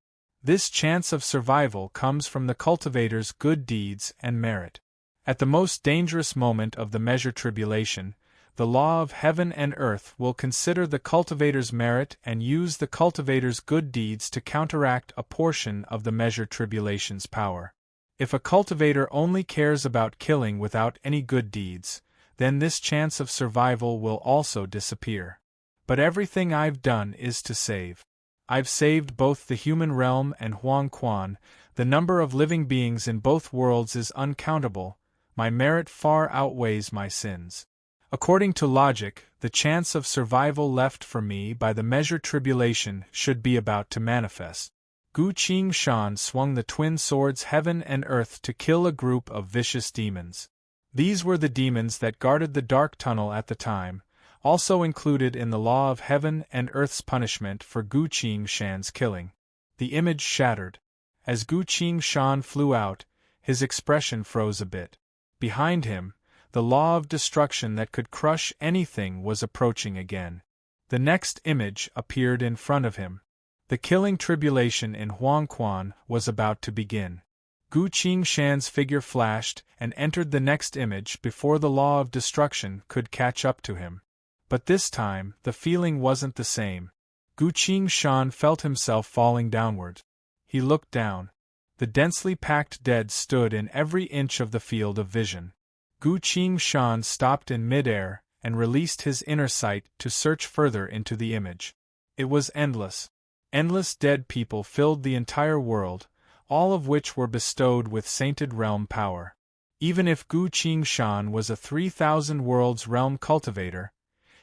This chance of survival comes from the cultivator's good deeds and merit. At the most dangerous moment of the measure tribulation, the law of heaven and earth will consider the cultivator's merit and use the cultivator's good deeds to counteract a portion of the measure tribulation's power. If a cultivator only cares about killing without any good deeds, then this chance of survival will also disappear. But everything I've done is to save. I've saved both the human realm and Huang Quan. The number of living beings in both worlds is uncountable. My merit far outweighs my sins. According to logic, the chance of survival left for me by the measure tribulation should be about to manifest. Gu Qing Shan swung the twin swords heaven and earth to kill a group of vicious demons. These were the demons that guarded the dark tunnel at the time, also included in the law of heaven and earth's punishment for Gu Qing Shan's killing. The image shattered. As Gu Qing Shan flew out, his expression froze a bit. Behind him, the law of destruction that could crush anything was approaching again. The next image appeared in front of him. The killing tribulation in Huang Quan was about to begin. Gu Qing Shan's figure flashed and entered the next image before the law of destruction could catch up to him. But this time, the feeling wasn't the same. Gu Qing Shan felt himself falling downward. He looked down. The densely packed dead stood in every inch of the field of vision. Gu Qing Shan stopped in midair and released his inner sight to search further into the image. It was endless. Endless dead people filled the entire world, all of which were bestowed with sainted realm power. Even if Gu Qing Shan was a 3,000 worlds realm cultivator,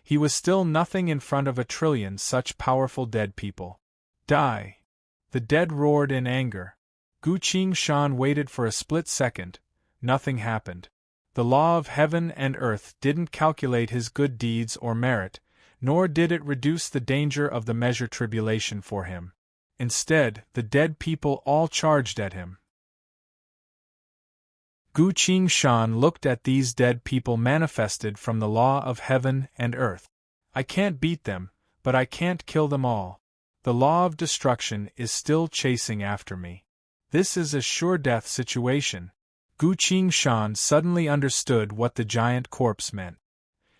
he was still nothing in front of a trillion such powerful dead people. Die! The dead roared in anger. Gu Qing Shan waited for a split second. Nothing happened. The law of heaven and earth didn't calculate his good deeds or merit, nor did it reduce the danger of the measure tribulation for him. Instead, the dead people all charged at him. Gu Qing Shan looked at these dead people manifested from the law of heaven and earth. I can't beat them, but I can't kill them all. The law of destruction is still chasing after me. This is a sure death situation. Gu Qing Shan suddenly understood what the giant corpse meant.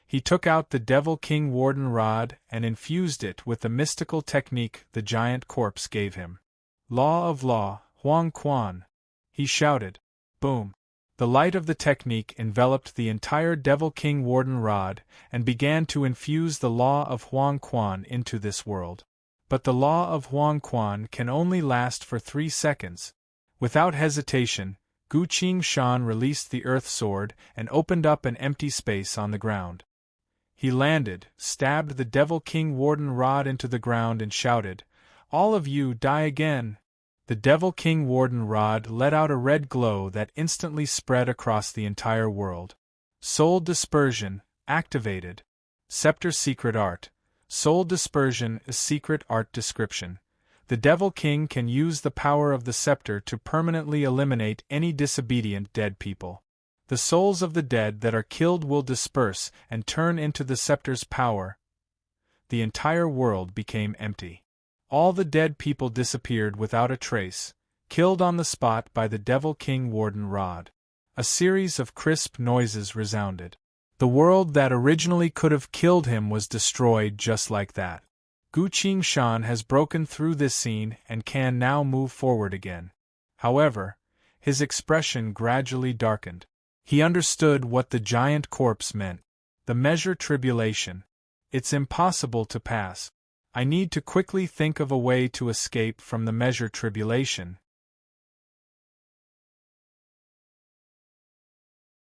He took out the Devil King Warden Rod and infused it with the mystical technique the giant corpse gave him. Law of Law, Huang Quan! He shouted. Boom! The light of the technique enveloped the entire Devil King Warden Rod and began to infuse the law of Huang Quan into this world. But the law of Huang Quan can only last for 3 seconds. Without hesitation, Gu Qing Shan released the Earth Sword and opened up an empty space on the ground. He landed, stabbed the Devil King Warden Rod into the ground and shouted, "All of you die again!" The Devil King Warden Rod let out a red glow that instantly spread across the entire world. Soul Dispersion, activated. Scepter Secret Art. Soul Dispersion is secret art description. The Devil King can use the power of the scepter to permanently eliminate any disobedient dead people. The souls of the dead that are killed will disperse and turn into the scepter's power. The entire world became empty. All the dead people disappeared without a trace, killed on the spot by the Devil King Warden Rod. A series of crisp noises resounded. The world that originally could have killed him was destroyed just like that. Gu Qing Shan has broken through this scene and can now move forward again. However, his expression gradually darkened. He understood what the giant corpse meant. The measure tribulation. It's impossible to pass. I need to quickly think of a way to escape from the measure tribulation.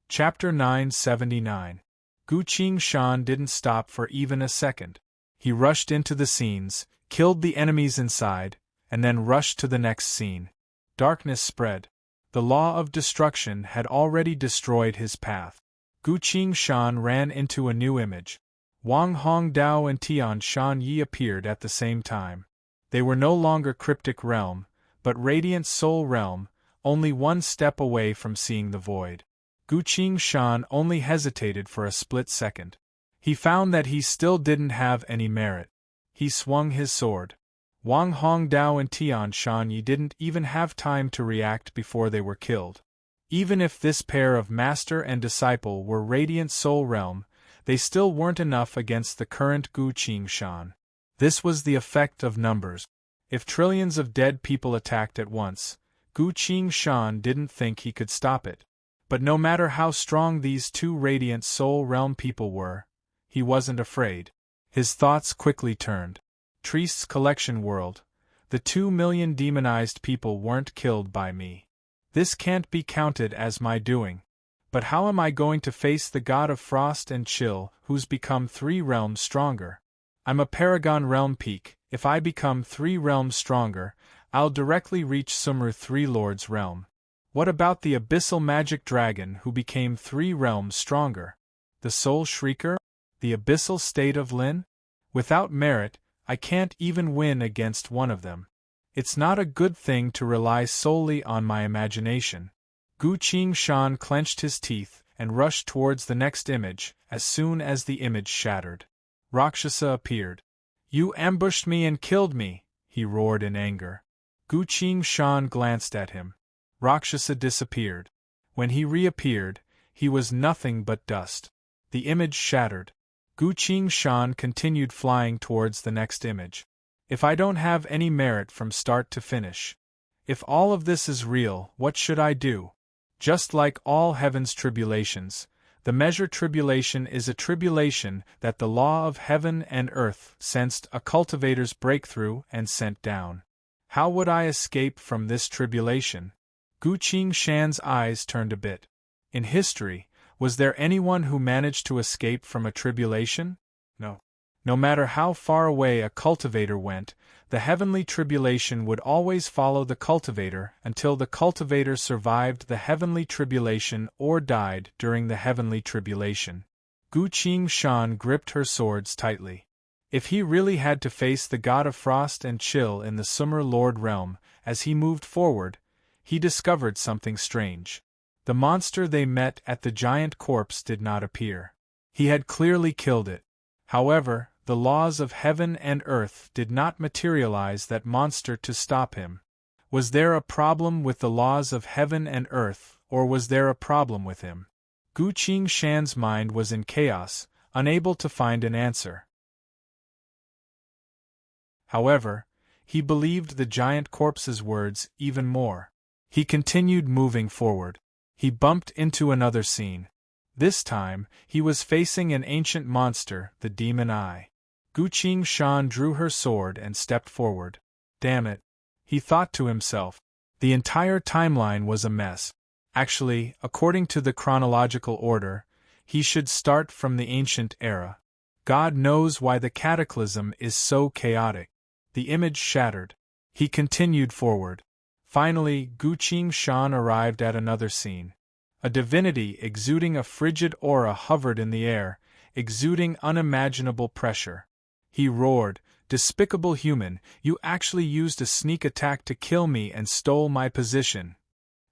Chapter 979. Gu Qing Shan didn't stop for even a second. He rushed into the scenes, killed the enemies inside, and then rushed to the next scene. Darkness spread. The law of destruction had already destroyed his path. Gu Qingshan ran into a new image. Wang Hongdao and Tian Shan Yi appeared at the same time. They were no longer cryptic realm, but radiant soul realm, only one step away from seeing the void. Gu Qingshan only hesitated for a split second. He found that he still didn't have any merit. He swung his sword. Wang Hongdao and Tian Shan Yi didn't even have time to react before they were killed. Even if this pair of master and disciple were radiant soul realm, they still weren't enough against the current Gu Qingshan. This was the effect of numbers. If trillions of dead people attacked at once, Gu Qingshan didn't think he could stop it. But no matter how strong these two radiant soul realm people were, he wasn't afraid. His thoughts quickly turned. Trist's collection world. The 2 million demonized people weren't killed by me. This can't be counted as my doing. But how am I going to face the god of frost and chill, who's become 3 realms stronger? I'm a paragon realm peak. If I become 3 realms stronger, I'll directly reach Sumru 3 Lord's realm. What about the abyssal magic dragon who became 3 realms stronger? The soul shrieker? The abyssal state of Lin? Without merit, I can't even win against one of them. It's not a good thing to rely solely on my imagination. Gu Qingshan clenched his teeth and rushed towards the next image. As soon as the image shattered, Rakshasa appeared. You ambushed me and killed me, he roared in anger. Gu Qingshan glanced at him. Rakshasa disappeared. When he reappeared, he was nothing but dust. The image shattered. Gu Qingshan continued flying towards the next image. If I don't have any merit from start to finish, if all of this is real, what should I do? Just like all heaven's tribulations, the measure tribulation is a tribulation that the law of heaven and earth sensed a cultivator's breakthrough and sent down. How would I escape from this tribulation? Gu Qingshan's eyes turned a bit. In history, was there anyone who managed to escape from a tribulation? No. No matter how far away a cultivator went, the heavenly tribulation would always follow the cultivator until the cultivator survived the heavenly tribulation or died during the heavenly tribulation. Gu Qingshan gripped her swords tightly. If he really had to face the god of frost and chill in the Summer Lord realm, as he moved forward, he discovered something strange. The monster they met at the giant corpse did not appear. He had clearly killed it. However, the laws of heaven and earth did not materialize that monster to stop him. Was there a problem with the laws of heaven and earth, or was there a problem with him? Gu Qingshan's mind was in chaos, unable to find an answer. However, he believed the giant corpse's words even more. He continued moving forward. He bumped into another scene. This time, he was facing an ancient monster, the Demon Eye. Gu Qingshan drew her sword and stepped forward. Damn it, he thought to himself. The entire timeline was a mess. Actually, according to the chronological order, he should start from the ancient era. God knows why the cataclysm is so chaotic. The image shattered. He continued forward. Finally, Gu Qingshan arrived at another scene. A divinity exuding a frigid aura hovered in the air, exuding unimaginable pressure. He roared, "Despicable human, you actually used a sneak attack to kill me and stole my position."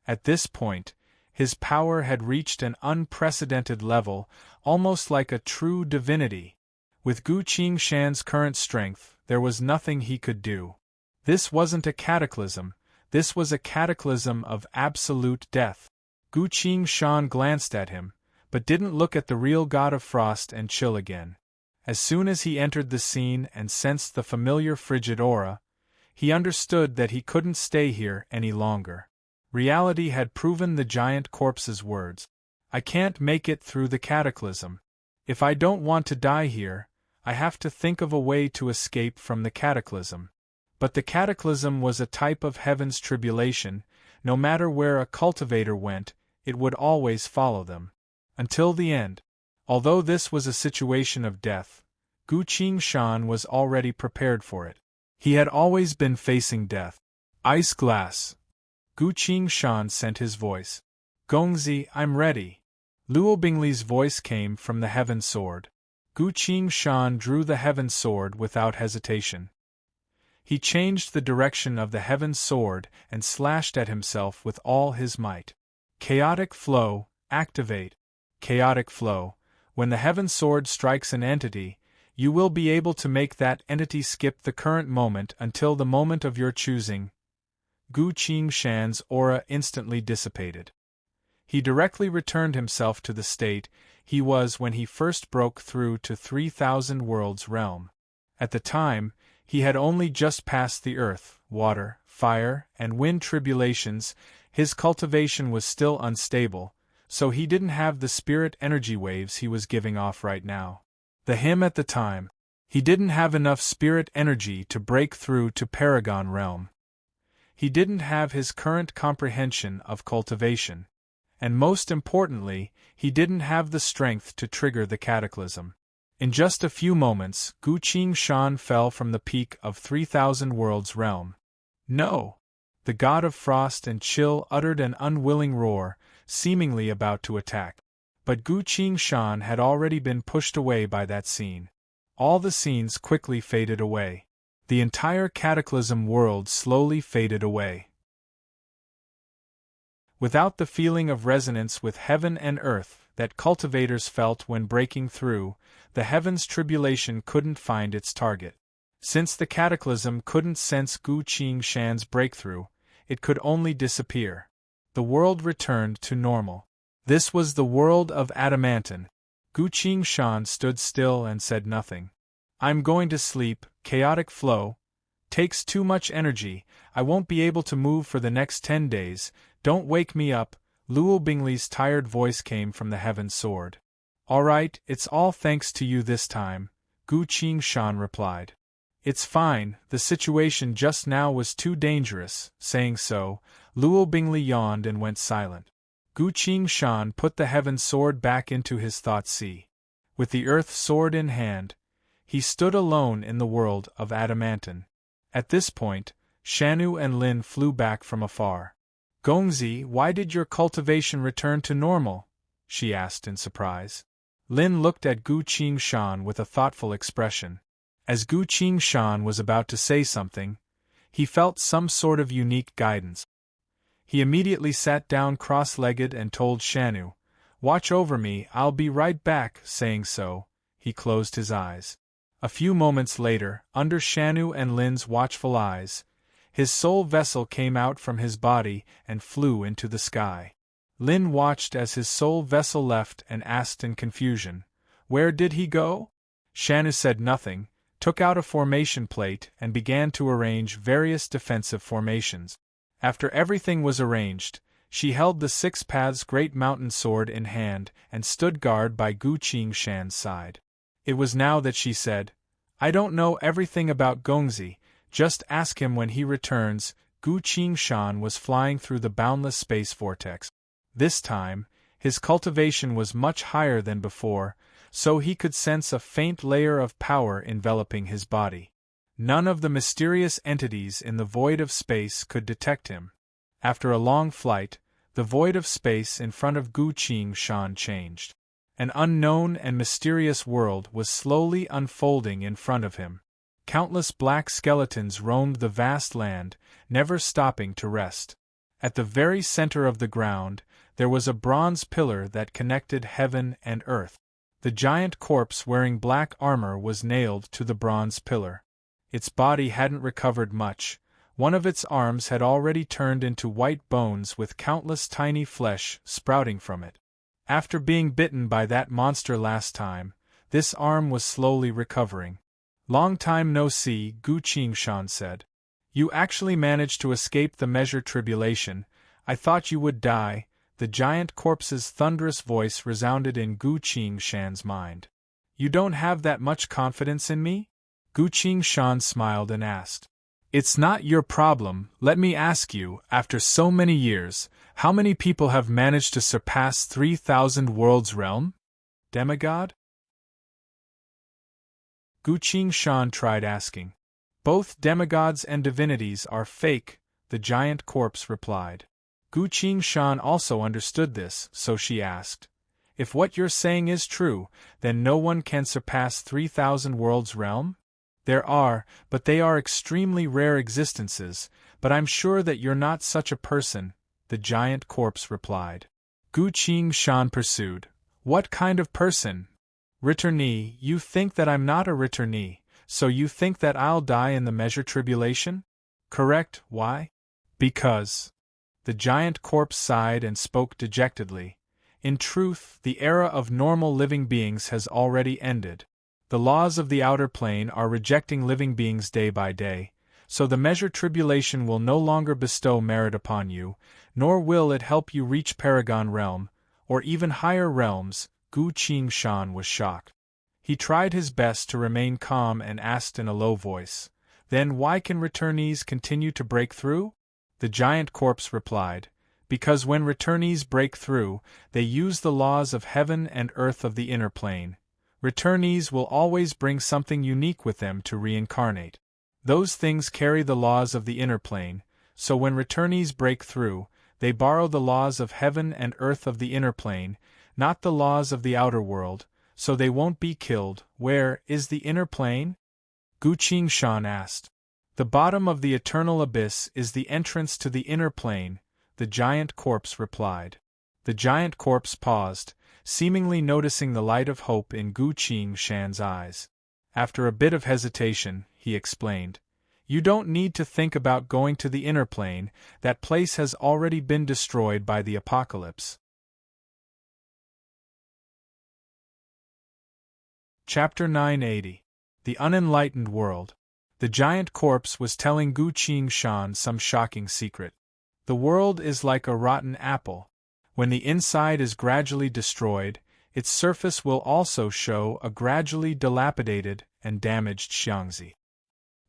At this point, his power had reached an unprecedented level, almost like a true divinity. With Gu Qingshan's current strength, there was nothing he could do. This wasn't a cataclysm. This was a cataclysm of absolute death. Gu Qingshan glanced at him, but didn't look at the real god of frost and chill again. As soon as he entered the scene and sensed the familiar frigid aura, he understood that he couldn't stay here any longer. Reality had proven the giant corpse's words. I can't make it through the cataclysm. If I don't want to die here, I have to think of a way to escape from the cataclysm. But the cataclysm was a type of heaven's tribulation. No matter where a cultivator went, it would always follow them. Until the end. Although this was a situation of death, Gu Qingshan was already prepared for it. He had always been facing death. Ice glass. Gu Qingshan sent his voice. Gongzi, I'm ready. Luo Bingli's voice came from the heaven sword. Gu Qingshan drew the heaven sword without hesitation. He changed the direction of the heaven sword and slashed at himself with all his might. Chaotic flow, activate. Chaotic flow. When the heaven sword strikes an entity, you will be able to make that entity skip the current moment until the moment of your choosing. Gu Qingshan's aura instantly dissipated. He directly returned himself to the state he was when he first broke through to 3,000 worlds realm. At the time, he had only just passed the earth, water, fire, and wind tribulations. His cultivation was still unstable, so he didn't have the spirit energy waves he was giving off right now. At the time, he didn't have enough spirit energy to break through to Paragon realm. He didn't have his current comprehension of cultivation. And most importantly, he didn't have the strength to trigger the cataclysm. In just a few moments, Gu Qingshan fell from the peak of 3,000 worlds realm. No! The god of frost and chill uttered an unwilling roar, seemingly about to attack. But Gu Qingshan had already been pushed away by that scene. All the scenes quickly faded away. The entire cataclysm world slowly faded away. Without the feeling of resonance with heaven and earth that cultivators felt when breaking through, the heavens' tribulation couldn't find its target. Since the cataclysm couldn't sense Gu Qingshan's breakthrough, it could only disappear. The world returned to normal. This was the world of adamantine. Gu Qingshan stood still and said nothing. I'm going to sleep. Chaotic flow takes too much energy. I won't be able to move for the next 10 days. Don't wake me up. Luo Bingli's tired voice came from the heaven sword. All right, it's all thanks to you this time, Gu Qingshan replied. It's fine, the situation just now was too dangerous. Saying so, Luo Bingli yawned and went silent. Gu Qingshan put the heaven sword back into his thought sea. With the earth sword in hand, he stood alone in the world of adamantine. At this point, Shanu and Lin flew back from afar. Gongzi, why did your cultivation return to normal? She asked in surprise. Lin looked at Gu Qingshan with a thoughtful expression. As Gu Qingshan was about to say something, he felt some sort of unique guidance. He immediately sat down cross-legged and told Shanu, "Watch over me, I'll be right back." Saying so, he closed his eyes. A few moments later, under Shanu and Lin's watchful eyes, his soul vessel came out from his body and flew into the sky. Lin watched as his soul vessel left and asked in confusion, "Where did he go?" Shanu said nothing, took out a formation plate and began to arrange various defensive formations. After everything was arranged, she held the Six Paths Great Mountain Sword in hand and stood guard by Gu Qingshan's side. It was now that she said, "I don't know everything about Gongzi, just ask him when he returns." Gu Qingshan was flying through the boundless space vortex. This time, his cultivation was much higher than before, so he could sense a faint layer of power enveloping his body. None of the mysterious entities in the void of space could detect him. After a long flight, the void of space in front of Gu Qingshan changed. An unknown and mysterious world was slowly unfolding in front of him. Countless black skeletons roamed the vast land, never stopping to rest. At the very center of the ground, there was a bronze pillar that connected heaven and earth. The giant corpse wearing black armor was nailed to the bronze pillar. Its body hadn't recovered much. One of its arms had already turned into white bones with countless tiny flesh sprouting from it. After being bitten by that monster last time, this arm was slowly recovering. "Long time no see," Gu Qingshan said. "You actually managed to escape the measured tribulation. I thought you would die." The giant corpse's thunderous voice resounded in Gu Qingshan's mind. "You don't have that much confidence in me?" Gu Qingshan smiled and asked. "It's not your problem. Let me ask you, after so many years, how many people have managed to surpass 3,000 worlds realm? Demigod?" Gu Qingshan tried asking. Both demigods and divinities are fake, the giant corpse replied. Gu Qingshan also understood this, so she asked, "If what you're saying is true, then no one can surpass 3,000 worlds' realm?" "There are, but they are extremely rare existences, but I'm sure that you're not such a person," the giant corpse replied. Gu Qingshan pursued, "What kind of person?" "Returnee, you think that I'm not a returnee, so you think that I'll die in the measure tribulation?" "Correct, why?" "Because." The giant corpse sighed and spoke dejectedly. "In truth, the era of normal living beings has already ended. The laws of the outer plane are rejecting living beings day by day, so the measure tribulation will no longer bestow merit upon you, nor will it help you reach Paragon Realm, or even higher realms." Gu Qingshan was shocked. He tried his best to remain calm and asked in a low voice, "Then why can returnees continue to break through?" The giant corpse replied, "Because when returnees break through, they use the laws of heaven and earth of the inner plane. Returnees will always bring something unique with them to reincarnate. Those things carry the laws of the inner plane, so when returnees break through, they borrow the laws of heaven and earth of the inner plane, not the laws of the outer world, so they won't be killed." "Where is the inner plane?" Gu Qingshan asked. "The bottom of the eternal abyss is the entrance to the inner plane," the giant corpse replied. The giant corpse paused, seemingly noticing the light of hope in Gu Qingshan's eyes. After a bit of hesitation, he explained, "You don't need to think about going to the inner plane, that place has already been destroyed by the apocalypse." Chapter 980. The Unenlightened World. The giant corpse was telling Gu Qingshan some shocking secret. The world is like a rotten apple. When the inside is gradually destroyed, its surface will also show a gradually dilapidated and damaged xiangzi.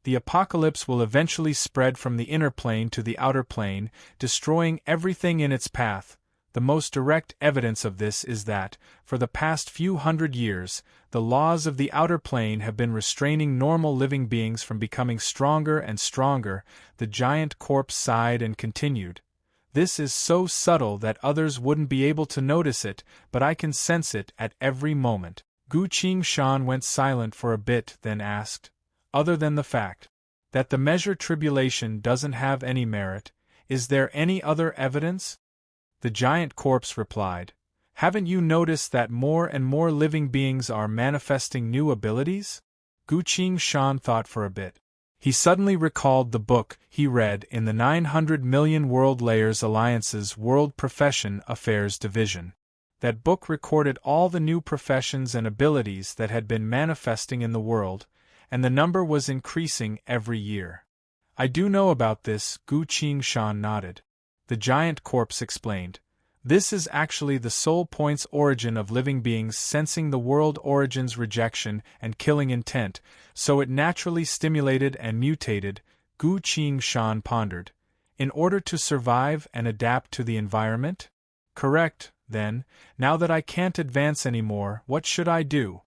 The apocalypse will eventually spread from the inner plane to the outer plane, destroying everything in its path. The most direct evidence of this is that, for the past few hundred years, the laws of the outer plane have been restraining normal living beings from becoming stronger and stronger. The giant corpse sighed and continued, "This is so subtle that others wouldn't be able to notice it, but I can sense it at every moment." Gu Qingshan went silent for a bit, then asked, "Other than the fact that the measure tribulation doesn't have any merit, is there any other evidence?" The giant corpse replied, "Haven't you noticed that more and more living beings are manifesting new abilities?" Gu Qingshan thought for a bit. He suddenly recalled the book he read in the 900 Million World Layers Alliance's World Profession Affairs Division. That book recorded all the new professions and abilities that had been manifesting in the world, and the number was increasing every year. "I do know about this," Gu Qingshan nodded. The giant corpse explained, "This is actually the sole point's origin of living beings sensing the world origin's rejection and killing intent, so it naturally stimulated and mutated." Gu Qingshan pondered. "In order to survive and adapt to the environment?" "Correct, then. Now that I can't advance anymore, what should I do?"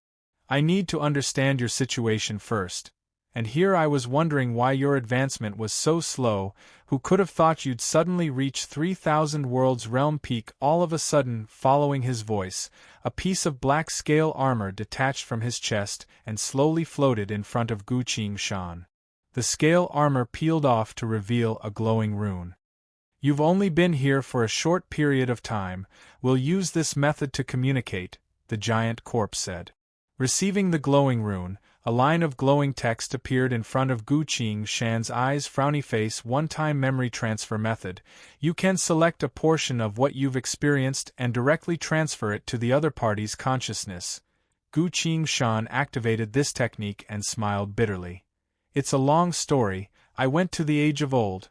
"I need to understand your situation first. And here I was wondering why your advancement was so slow. Who could have thought you'd suddenly reach 3,000 worlds realm peak all of a sudden?" Following his voice, a piece of black scale armor detached from his chest and slowly floated in front of Gu Qingshan. The scale armor peeled off to reveal a glowing rune. "You've only been here for a short period of time. We'll use this method to communicate," the giant corpse said. Receiving the glowing rune, a line of glowing text appeared in front of Gu Qingshan's eyes. "Frowny face one-time memory transfer method. You can select a portion of what you've experienced and directly transfer it to the other party's consciousness." Gu Qingshan activated this technique and smiled bitterly. "It's a long story. I went to the Age of Old."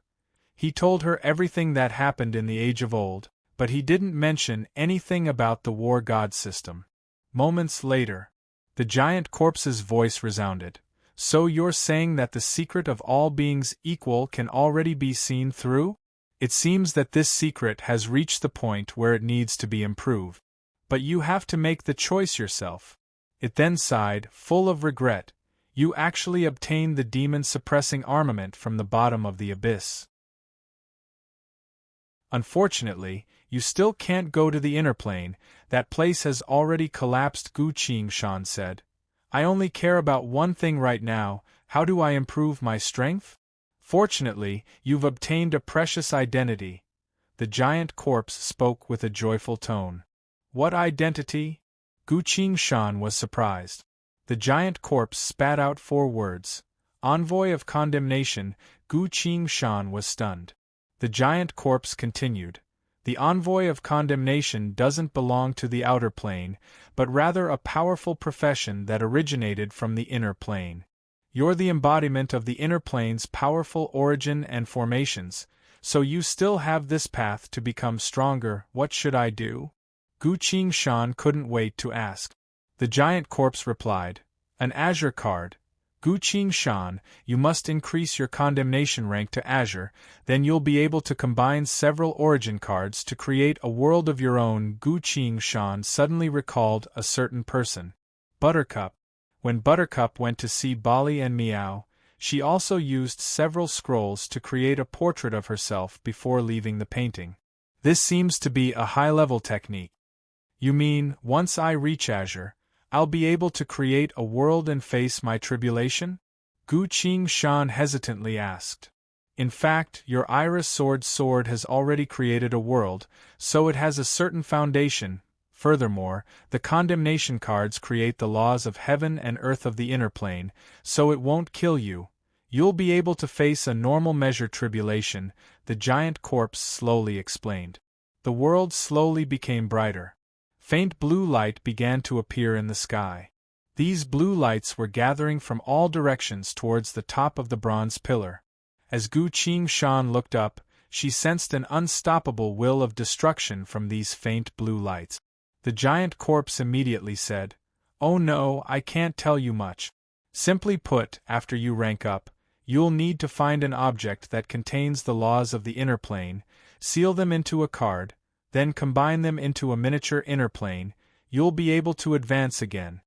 He told her everything that happened in the Age of Old, but he didn't mention anything about the war god system. Moments later, the giant corpse's voice resounded. "So you're saying that the secret of all beings equal can already be seen through? It seems that this secret has reached the point where it needs to be improved. But you have to make the choice yourself." It then sighed, full of regret. You actually obtained the demon-suppressing armament from the bottom of the abyss. Unfortunately, you still can't go to the inner plane, that place has already collapsed, Gu Qingshan said. I only care about one thing right now, how do I improve my strength? Fortunately, you've obtained a precious identity. The giant corpse spoke with a joyful tone. What identity? Gu Qingshan was surprised. The giant corpse spat out 4 words. Envoy of condemnation. Gu Qingshan was stunned. The giant corpse continued. The envoy of condemnation doesn't belong to the outer plane, but rather a powerful profession that originated from the inner plane. You're the embodiment of the inner plane's powerful origin and formations, so you still have this path to become stronger. What should I do? Gu Qingshan couldn't wait to ask. The giant corpse replied, an azure card. Gu Qingshan, you must increase your condemnation rank to azure, then you'll be able to combine several origin cards to create a world of your own. Gu Qingshan suddenly recalled a certain person. Buttercup. When Buttercup went to see Bali and Meow, she also used several scrolls to create a portrait of herself before leaving the painting. This seems to be a high-level technique. You mean, once I reach azure, I'll be able to create a world and face my tribulation? Gu Qingshan hesitantly asked. In fact, your Iris sword has already created a world, so it has a certain foundation. Furthermore, the condemnation cards create the laws of heaven and earth of the inner plane, so it won't kill you. You'll be able to face a normal measure tribulation, the giant corpse slowly explained. The world slowly became brighter. Faint blue light began to appear in the sky. These blue lights were gathering from all directions towards the top of the bronze pillar. As Gu Qingshan looked up, she sensed an unstoppable will of destruction from these faint blue lights. The giant corpse immediately said, "Oh no, I can't tell you much. Simply put, after you rank up, you'll need to find an object that contains the laws of the inner plane, seal them into a card, then combine them into a miniature inner plane. You'll be able to advance again."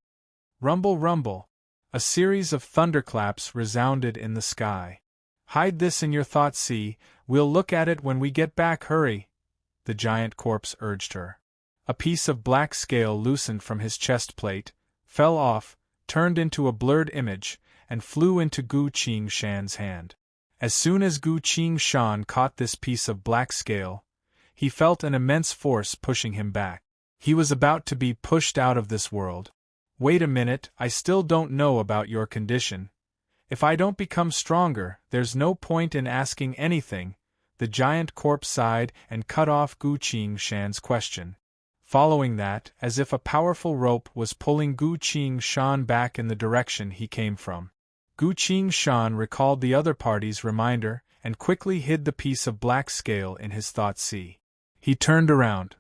Rumble, rumble. A series of thunderclaps resounded in the sky. Hide this in your thought, see, we'll look at it when we get back, hurry, the giant corpse urged her. A piece of black scale loosened from his chest plate, fell off, turned into a blurred image, and flew into Gu Qingshan's hand. As soon as Gu Qingshan caught this piece of black scale, he felt an immense force pushing him back. He was about to be pushed out of this world. Wait a minute, I still don't know about your condition. If I don't become stronger, there's no point in asking anything. The giant corpse sighed and cut off Gu Qingshan's question. Following that, as if a powerful rope was pulling Gu Qingshan back in the direction he came from. Gu Qingshan recalled the other party's reminder and quickly hid the piece of black scale in his thought sea. He turned around,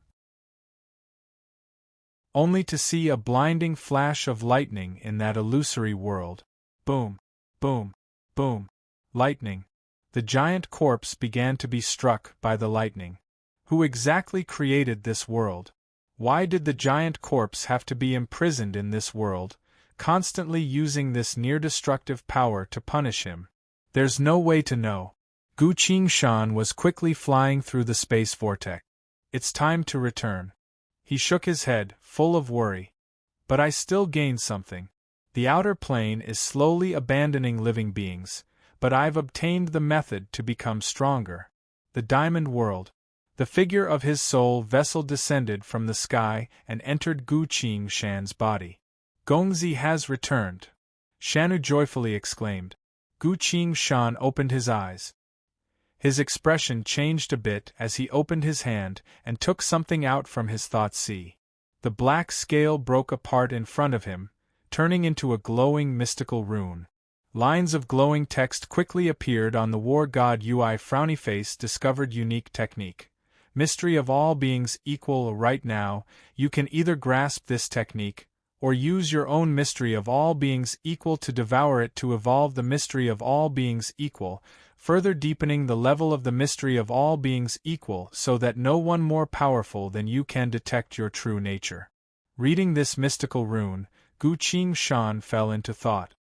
only to see a blinding flash of lightning in that illusory world. Boom, boom, boom. Lightning. The giant corpse began to be struck by the lightning. Who exactly created this world? Why did the giant corpse have to be imprisoned in this world, constantly using this near-destructive power to punish him? There's no way to know. Gu Qingshan was quickly flying through the space vortex. It's time to return. He shook his head, full of worry. But I still gained something. The outer plane is slowly abandoning living beings, but I've obtained the method to become stronger. The diamond world. The figure of his soul vessel descended from the sky and entered Gu Qingshan's body. Gongzi has returned, Shanu joyfully exclaimed. Gu Qingshan opened his eyes. His expression changed a bit as he opened his hand and took something out from his thought sea. The black scale broke apart in front of him, turning into a glowing mystical rune. Lines of glowing text quickly appeared on the war god Ui. Frowny face discovered unique technique. Mystery of all beings equal. Right now, you can either grasp this technique, or use your own mystery of all beings equal to devour it to evolve the mystery of all beings equal, further deepening the level of the mystery of all beings equal so that no one more powerful than you can detect your true nature. Reading this mystical rune, Gu Qingshan fell into thought.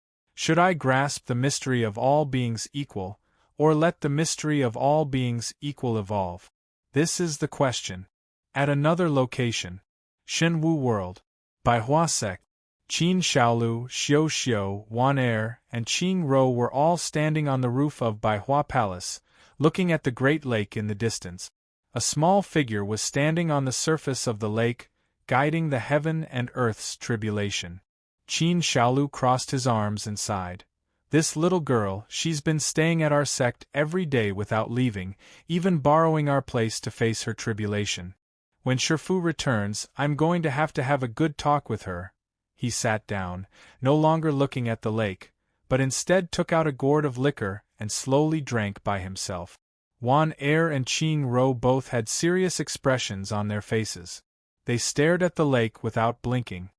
Should I grasp the mystery of all beings equal, or let the mystery of all beings equal evolve? This is the question. At another location. Shenwu World. Baihua Sect. Qin Shaolu, Xiu Xiu, Wan Er, and Qing Ro were all standing on the roof of Baihua Palace, looking at the great lake in the distance. A small figure was standing on the surface of the lake, guiding the heaven and earth's tribulation. Qin Shaolu crossed his arms and sighed. This little girl, she's been staying at our sect every day without leaving, even borrowing our place to face her tribulation. When Shifu returns, I'm going to have a good talk with her. He sat down, no longer looking at the lake, but instead took out a gourd of liquor and slowly drank by himself. Wan Er and Qing Ro both had serious expressions on their faces. They stared at the lake without blinking.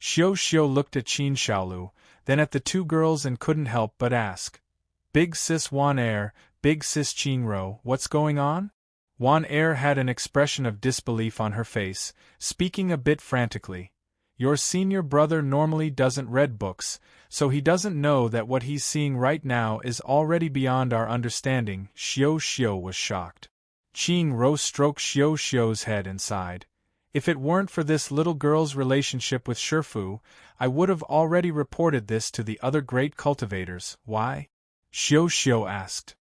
Xiu Xiu looked at Qin Shaolu, then at the two girls and couldn't help but ask, "Big sis Wan Er, big sis Qing Ro, what's going on?" Wan Er had an expression of disbelief on her face, speaking a bit frantically. Your senior brother normally doesn't read books, so he doesn't know that what he's seeing right now is already beyond our understanding. Xiu Xiu was shocked. Qing Ro stroked Xiu Xiu's head and sighed. If it weren't for this little girl's relationship with Shifu, I would have already reported this to the other great cultivators. Why? Xiu Xiu asked.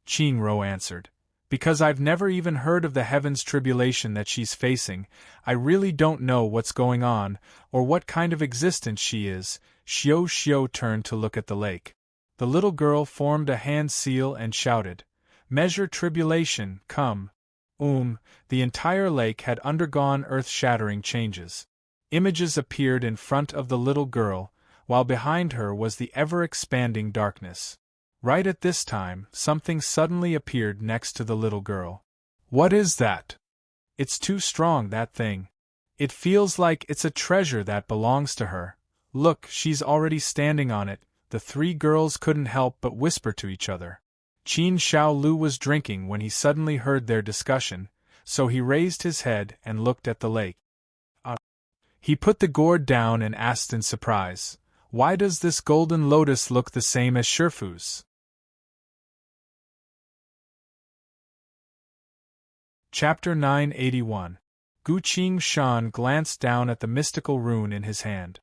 Qing Ro answered. Because I've never even heard of the heaven's tribulation that she's facing. I really don't know what's going on, or what kind of existence she is. Xiu Xiu turned to look at the lake. The little girl formed a hand seal and shouted, "Measure tribulation, come." The entire lake had undergone earth-shattering changes. Images appeared in front of the little girl, while behind her was the ever-expanding darkness. Right at this time, something suddenly appeared next to the little girl. What is that? It's too strong, that thing. It feels like it's a treasure that belongs to her. Look, she's already standing on it. The three girls couldn't help but whisper to each other. Qin Shaolu was drinking when he suddenly heard their discussion, so he raised his head and looked at the lake. He put the gourd down and asked in surprise, "Why does this golden lotus look the same as Shifu's?" Chapter 981. Gu Qing Shan glanced down at the mystical rune in his hand.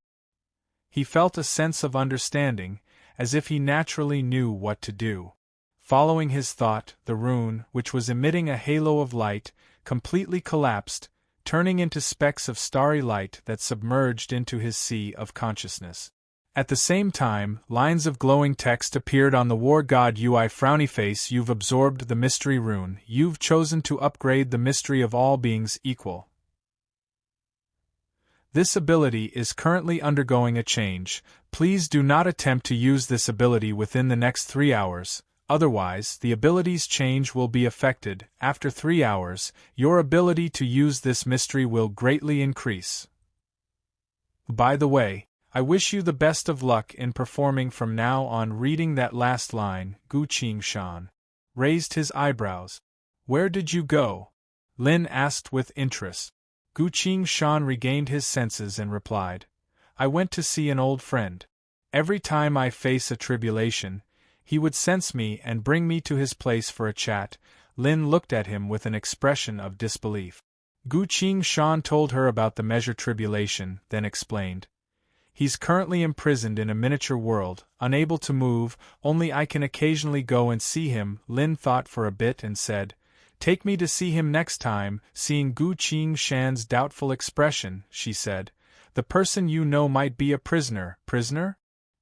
He felt a sense of understanding, as if he naturally knew what to do. Following his thought, the rune, which was emitting a halo of light, completely collapsed, turning into specks of starry light that submerged into his sea of consciousness. At the same time, lines of glowing text appeared on the war god Ui frowny face. You've absorbed the mystery rune. You've chosen to upgrade the mystery of all beings equal. This ability is currently undergoing a change. Please do not attempt to use this ability within the next 3 hours, otherwise the ability's change will be affected. After 3 hours, your ability to use this mystery will greatly increase. By the way, I wish you the best of luck in performing from now on. Reading that last line, Gu Qing Shan raised his eyebrows. Where did you go? Lin asked with interest. Gu Qing Shan regained his senses and replied, I went to see an old friend. Every time I face a tribulation, he would sense me and bring me to his place for a chat. Lin looked at him with an expression of disbelief. Gu Qing Shan told her about the measure tribulation, then explained. He's currently imprisoned in a miniature world, unable to move, only I can occasionally go and see him. Lin thought for a bit and said, Take me to see him next time. Seeing Gu Qing Shan's doubtful expression, she said, The person you know might be a prisoner. Prisoner?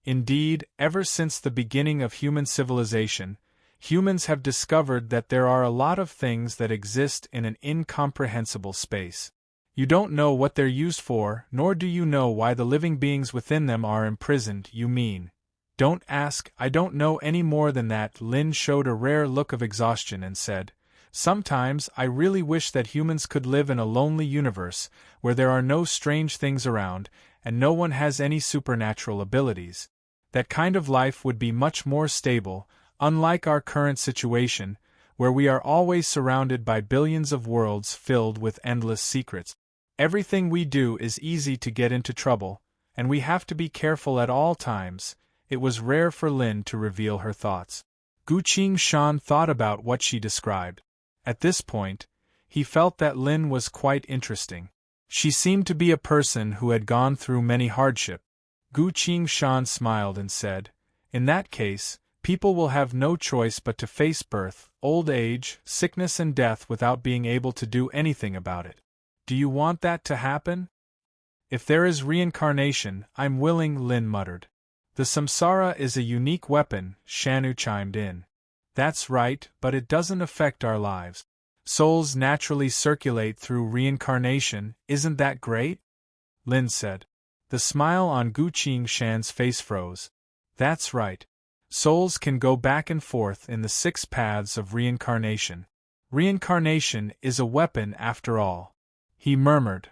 Indeed, ever since the beginning of human civilization, humans have discovered that there are a lot of things that exist in an incomprehensible space. You don't know what they're used for, nor do you know why the living beings within them are imprisoned. You mean? Don't ask, I don't know any more than that. Lin showed a rare look of exhaustion and said, Sometimes I really wish that humans could live in a lonely universe, where there are no strange things around, and no one has any supernatural abilities. That kind of life would be much more stable, unlike our current situation, where we are always surrounded by billions of worlds filled with endless secrets. Everything we do is easy to get into trouble, and we have to be careful at all times. It was rare for Lin to reveal her thoughts. Gu Qingshan thought about what she described. At this point, he felt that Lin was quite interesting. She seemed to be a person who had gone through many hardships. Gu Qingshan smiled and said, "In that case, people will have no choice but to face birth, old age, sickness and death without being able to do anything about it. Do you want that to happen?" "If there is reincarnation, I'm willing," Lin muttered. "The samsara is a unique weapon," Shanu chimed in. "That's right, but it doesn't affect our lives. Souls naturally circulate through reincarnation, isn't that great?" Lin said. The smile on Gu Qingshan's face froze. "That's right. Souls can go back and forth in the 6 paths of reincarnation. Reincarnation is a weapon after all," he murmured.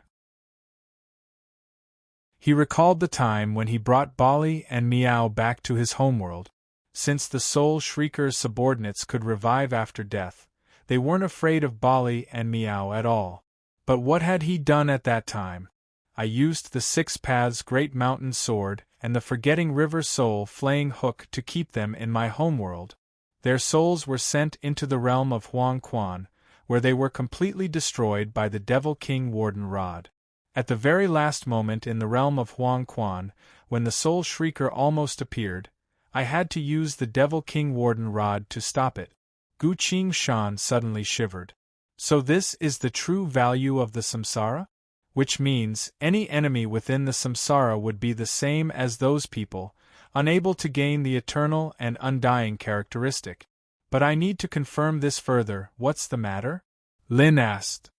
He recalled the time when he brought Bali and Miao back to his homeworld. Since the Soul Shrieker's subordinates could revive after death, they weren't afraid of Bali and Miao at all. But what had he done at that time? "I used the 6 Paths Great Mountain Sword and the Forgetting River Soul Flaying Hook to keep them in my homeworld. Their souls were sent into the realm of Huang Quan, where they were completely destroyed by the Devil King Warden Rod. At the very last moment in the realm of Huang Quan, when the Soul Shrieker almost appeared, I had to use the Devil King Warden Rod to stop it." Gu Qingshan suddenly shivered. "So this is the true value of the samsara? Which means, any enemy within the samsara would be the same as those people, unable to gain the eternal and undying characteristic. But I need to confirm this further. What's the matter?" Lin asked.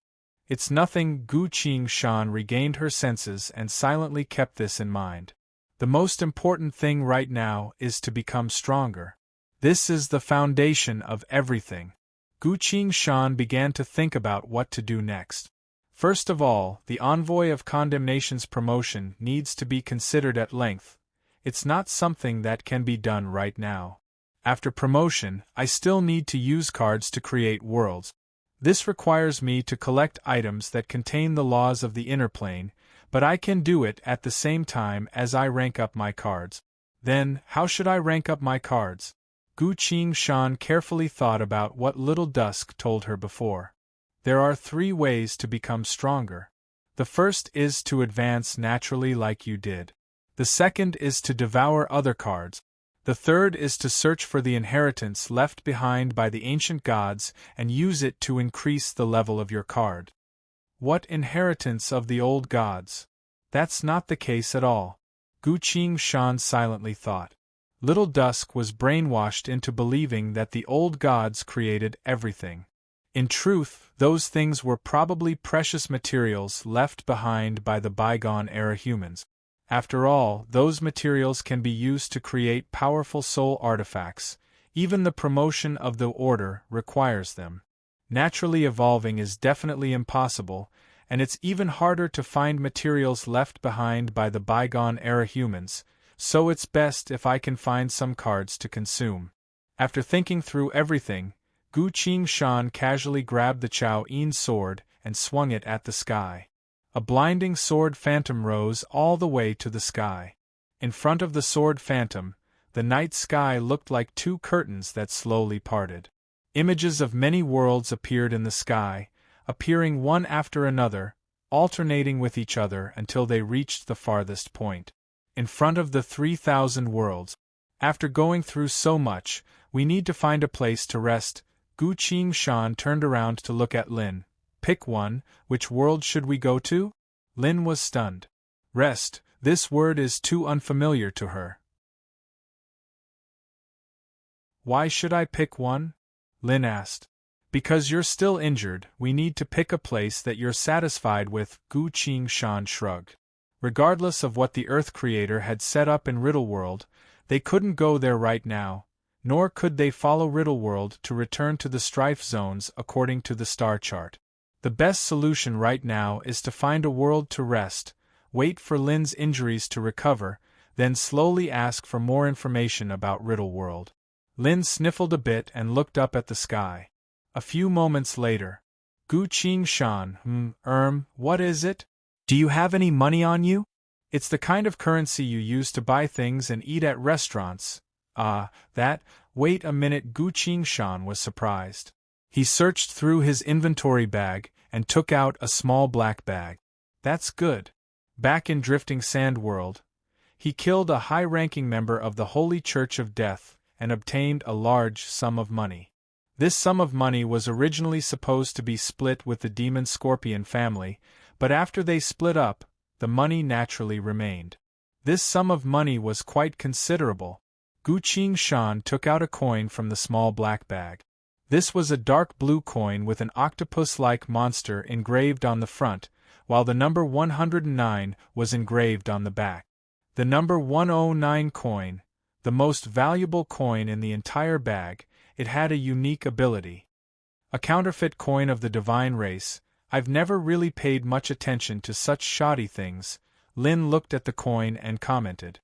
"It's nothing." Gu Qingshan regained her senses and silently kept this in mind. "The most important thing right now is to become stronger. This is the foundation of everything." Gu Qingshan began to think about what to do next. First of all, the Envoy of Condemnation's promotion needs to be considered at length. It's not something that can be done right now. After promotion, I still need to use cards to create worlds. This requires me to collect items that contain the laws of the inner plane, but I can do it at the same time as I rank up my cards. Then, how should I rank up my cards? Gu Qingshan carefully thought about what Little Dusk told her before. There are 3 ways to become stronger. The first is to advance naturally like you did. The second is to devour other cards. The third is to search for the inheritance left behind by the ancient gods and use it to increase the level of your card. What inheritance of the old gods? That's not the case at all. Gu Qingshan silently thought. Little Dusk was brainwashed into believing that the old gods created everything. In truth, those things were probably precious materials left behind by the bygone era humans. After all, those materials can be used to create powerful soul artifacts. Even the promotion of the order requires them. Naturally evolving is definitely impossible, and it's even harder to find materials left behind by the bygone era humans, so it's best if I can find some cards to consume. After thinking through everything, Gu Qingshan casually grabbed the Chao Yin sword and swung it at the sky. A blinding sword phantom rose all the way to the sky. In front of the sword phantom, the night sky looked like 2 curtains that slowly parted. Images of many worlds appeared in the sky, appearing one after another, alternating with each other until they reached the farthest point. In front of the 3,000 worlds. After going through so much, we need to find a place to rest. Gu Qingshan turned around to look at Lin. "Pick one. Which world should we go to?" Lin was stunned. Rest, this word is too unfamiliar to her. "Why should I pick one?" Lin asked. "Because you're still injured, we need to pick a place that you're satisfied with." Gu Qingshan shrugged. Regardless of what the Earth Creator had set up in Riddle World, they couldn't go there right now, nor could they follow Riddle World to return to the strife zones according to the star chart. The best solution right now is to find a world to rest, wait for Lin's injuries to recover, then slowly ask for more information about Riddle World. Lin sniffled a bit and looked up at the sky. A few moments later, Gu Qingshan, what is it? Do you have any money on you?" It's the kind of currency you use to buy things and eat at restaurants. Wait a minute, Gu Qingshan was surprised. He searched through his inventory bag and took out a small black bag. That's good. Back in Drifting Sand World, he killed a high-ranking member of the Holy Church of Death and obtained a large sum of money. This sum of money was originally supposed to be split with the demon scorpion family, but after they split up, the money naturally remained. This sum of money was quite considerable. Gu Qingshan took out a coin from the small black bag. This was a dark blue coin with an octopus-like monster engraved on the front, while the number 109 was engraved on the back. The number 109 coin, the most valuable coin in the entire bag, it had a unique ability. A counterfeit coin of the divine race. I've never really paid much attention to such shoddy things. Lin looked at the coin and commented.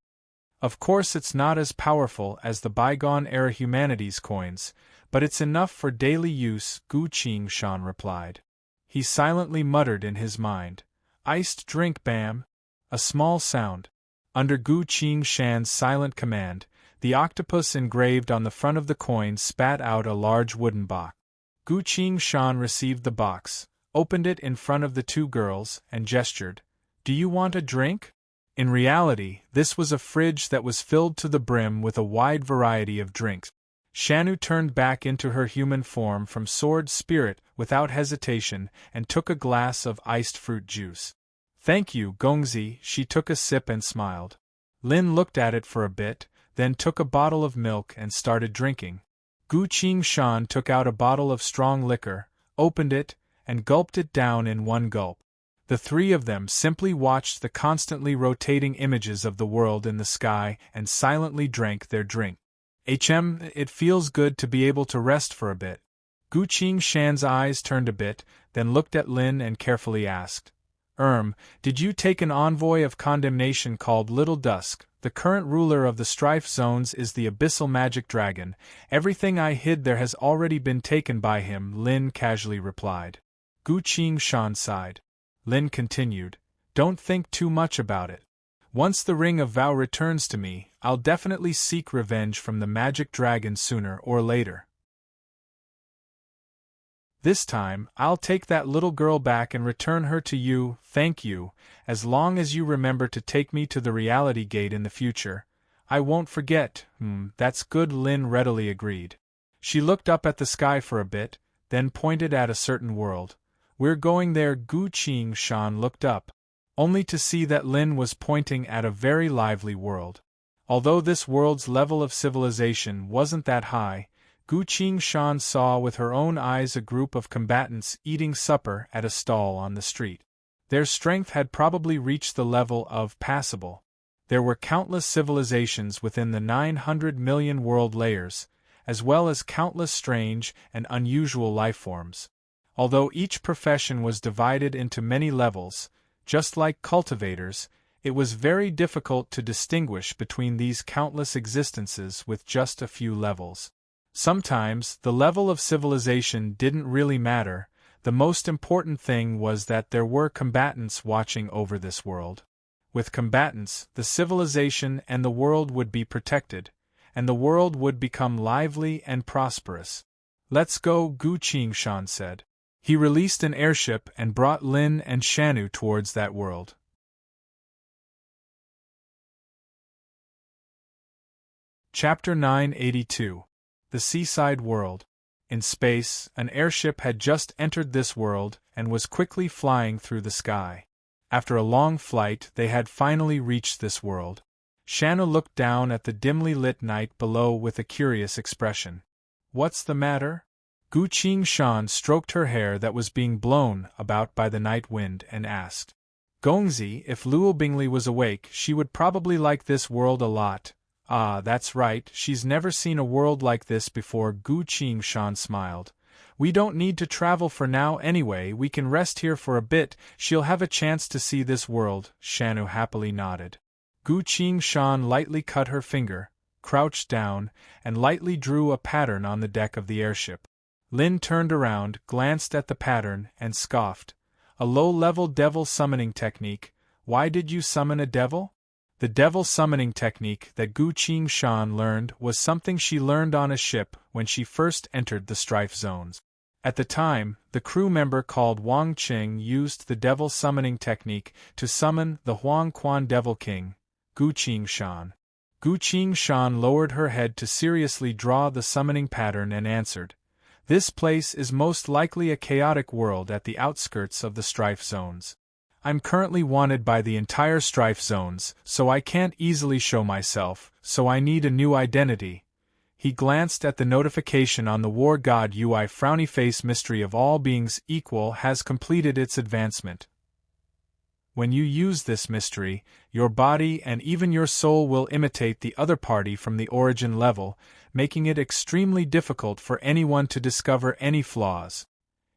Of course it's not as powerful as the bygone-era humanities coins, but it's enough for daily use, Gu Qingshan replied. He silently muttered in his mind, "Iced drink, bam!" A small sound. Under Gu Qingshan's silent command, the octopus engraved on the front of the coin spat out a large wooden box. Gu Qingshan received the box, opened it in front of the two girls, and gestured, "Do you want a drink?" In reality, this was a fridge that was filled to the brim with a wide variety of drinks. Shanu turned back into her human form from Sword Spirit without hesitation and took a glass of iced fruit juice. "Thank you, Gongzi." She took a sip and smiled. Lin looked at it for a bit, then took a bottle of milk and started drinking. Gu Qingshan took out a bottle of strong liquor, opened it, and gulped it down in one gulp. The three of them simply watched the constantly rotating images of the world in the sky and silently drank their drink. It feels good to be able to rest for a bit." Gu Qingshan's eyes turned a bit, then looked at Lin and carefully asked, Did you take an envoy of condemnation called Little Dusk? The current ruler of the Strife Zones is the Abyssal Magic Dragon. Everything I hid there has already been taken by him," Lin casually replied. Gu Qingshan sighed. Lin continued, "Don't think too much about it. Once the Ring of Vow returns to me, I'll definitely seek revenge from the Magic Dragon sooner or later. This time, I'll take that little girl back and return her to you, thank you, as long as you remember to take me to the Reality Gate in the future. I won't forget." That's good," Lin readily agreed. She looked up at the sky for a bit, then pointed at a certain world. "We're going there." Gu Qingshan looked up, only to see that Lin was pointing at a very lively world. Although this world's level of civilization wasn't that high, Gu Qingshan saw with her own eyes a group of combatants eating supper at a stall on the street. Their strength had probably reached the level of passable. There were countless civilizations within the 900 million world layers, as well as countless strange and unusual lifeforms. Although each profession was divided into many levels, just like cultivators, it was very difficult to distinguish between these countless existences with just a few levels. Sometimes, the level of civilization didn't really matter. The most important thing was that there were combatants watching over this world. With combatants, the civilization and the world would be protected, and the world would become lively and prosperous. "Let's go," Gu Qingshan said. He released an airship and brought Lin and Shanu towards that world. Chapter 982. The Seaside World. In space, an airship had just entered this world and was quickly flying through the sky. After a long flight, they had finally reached this world. Shanu looked down at the dimly lit night below with a curious expression. "What's the matter?" Gu Qingshan stroked her hair that was being blown about by the night wind and asked. "Gongzi, if Luo Bingli was awake, she would probably like this world a lot." "Ah, that's right, she's never seen a world like this before." Gu Qingshan smiled. "We don't need to travel for now anyway, we can rest here for a bit, she'll have a chance to see this world." Shanu happily nodded. Gu Qingshan lightly cut her finger, crouched down, and lightly drew a pattern on the deck of the airship. Lin turned around, glanced at the pattern, and scoffed. "A low-level devil summoning technique. Why did you summon a devil? The devil summoning technique that Gu Qingshan learned was something she learned on a ship when she first entered the strife zones. At the time, the crew member called Wang Qing used the devil summoning technique to summon the Huang Quan Devil King, Gu Qingshan. Gu Qingshan lowered her head to seriously draw the summoning pattern and answered, "This place is most likely a chaotic world at the outskirts of the strife zones. I'm currently wanted by the entire strife zones, so I can't easily show myself, so I need a new identity." He glanced at the notification on the war god UI. Frowny face. Mystery of all beings equal has completed its advancement. When you use this mystery, your body and even your soul will imitate the other party from the origin level, making it extremely difficult for anyone to discover any flaws.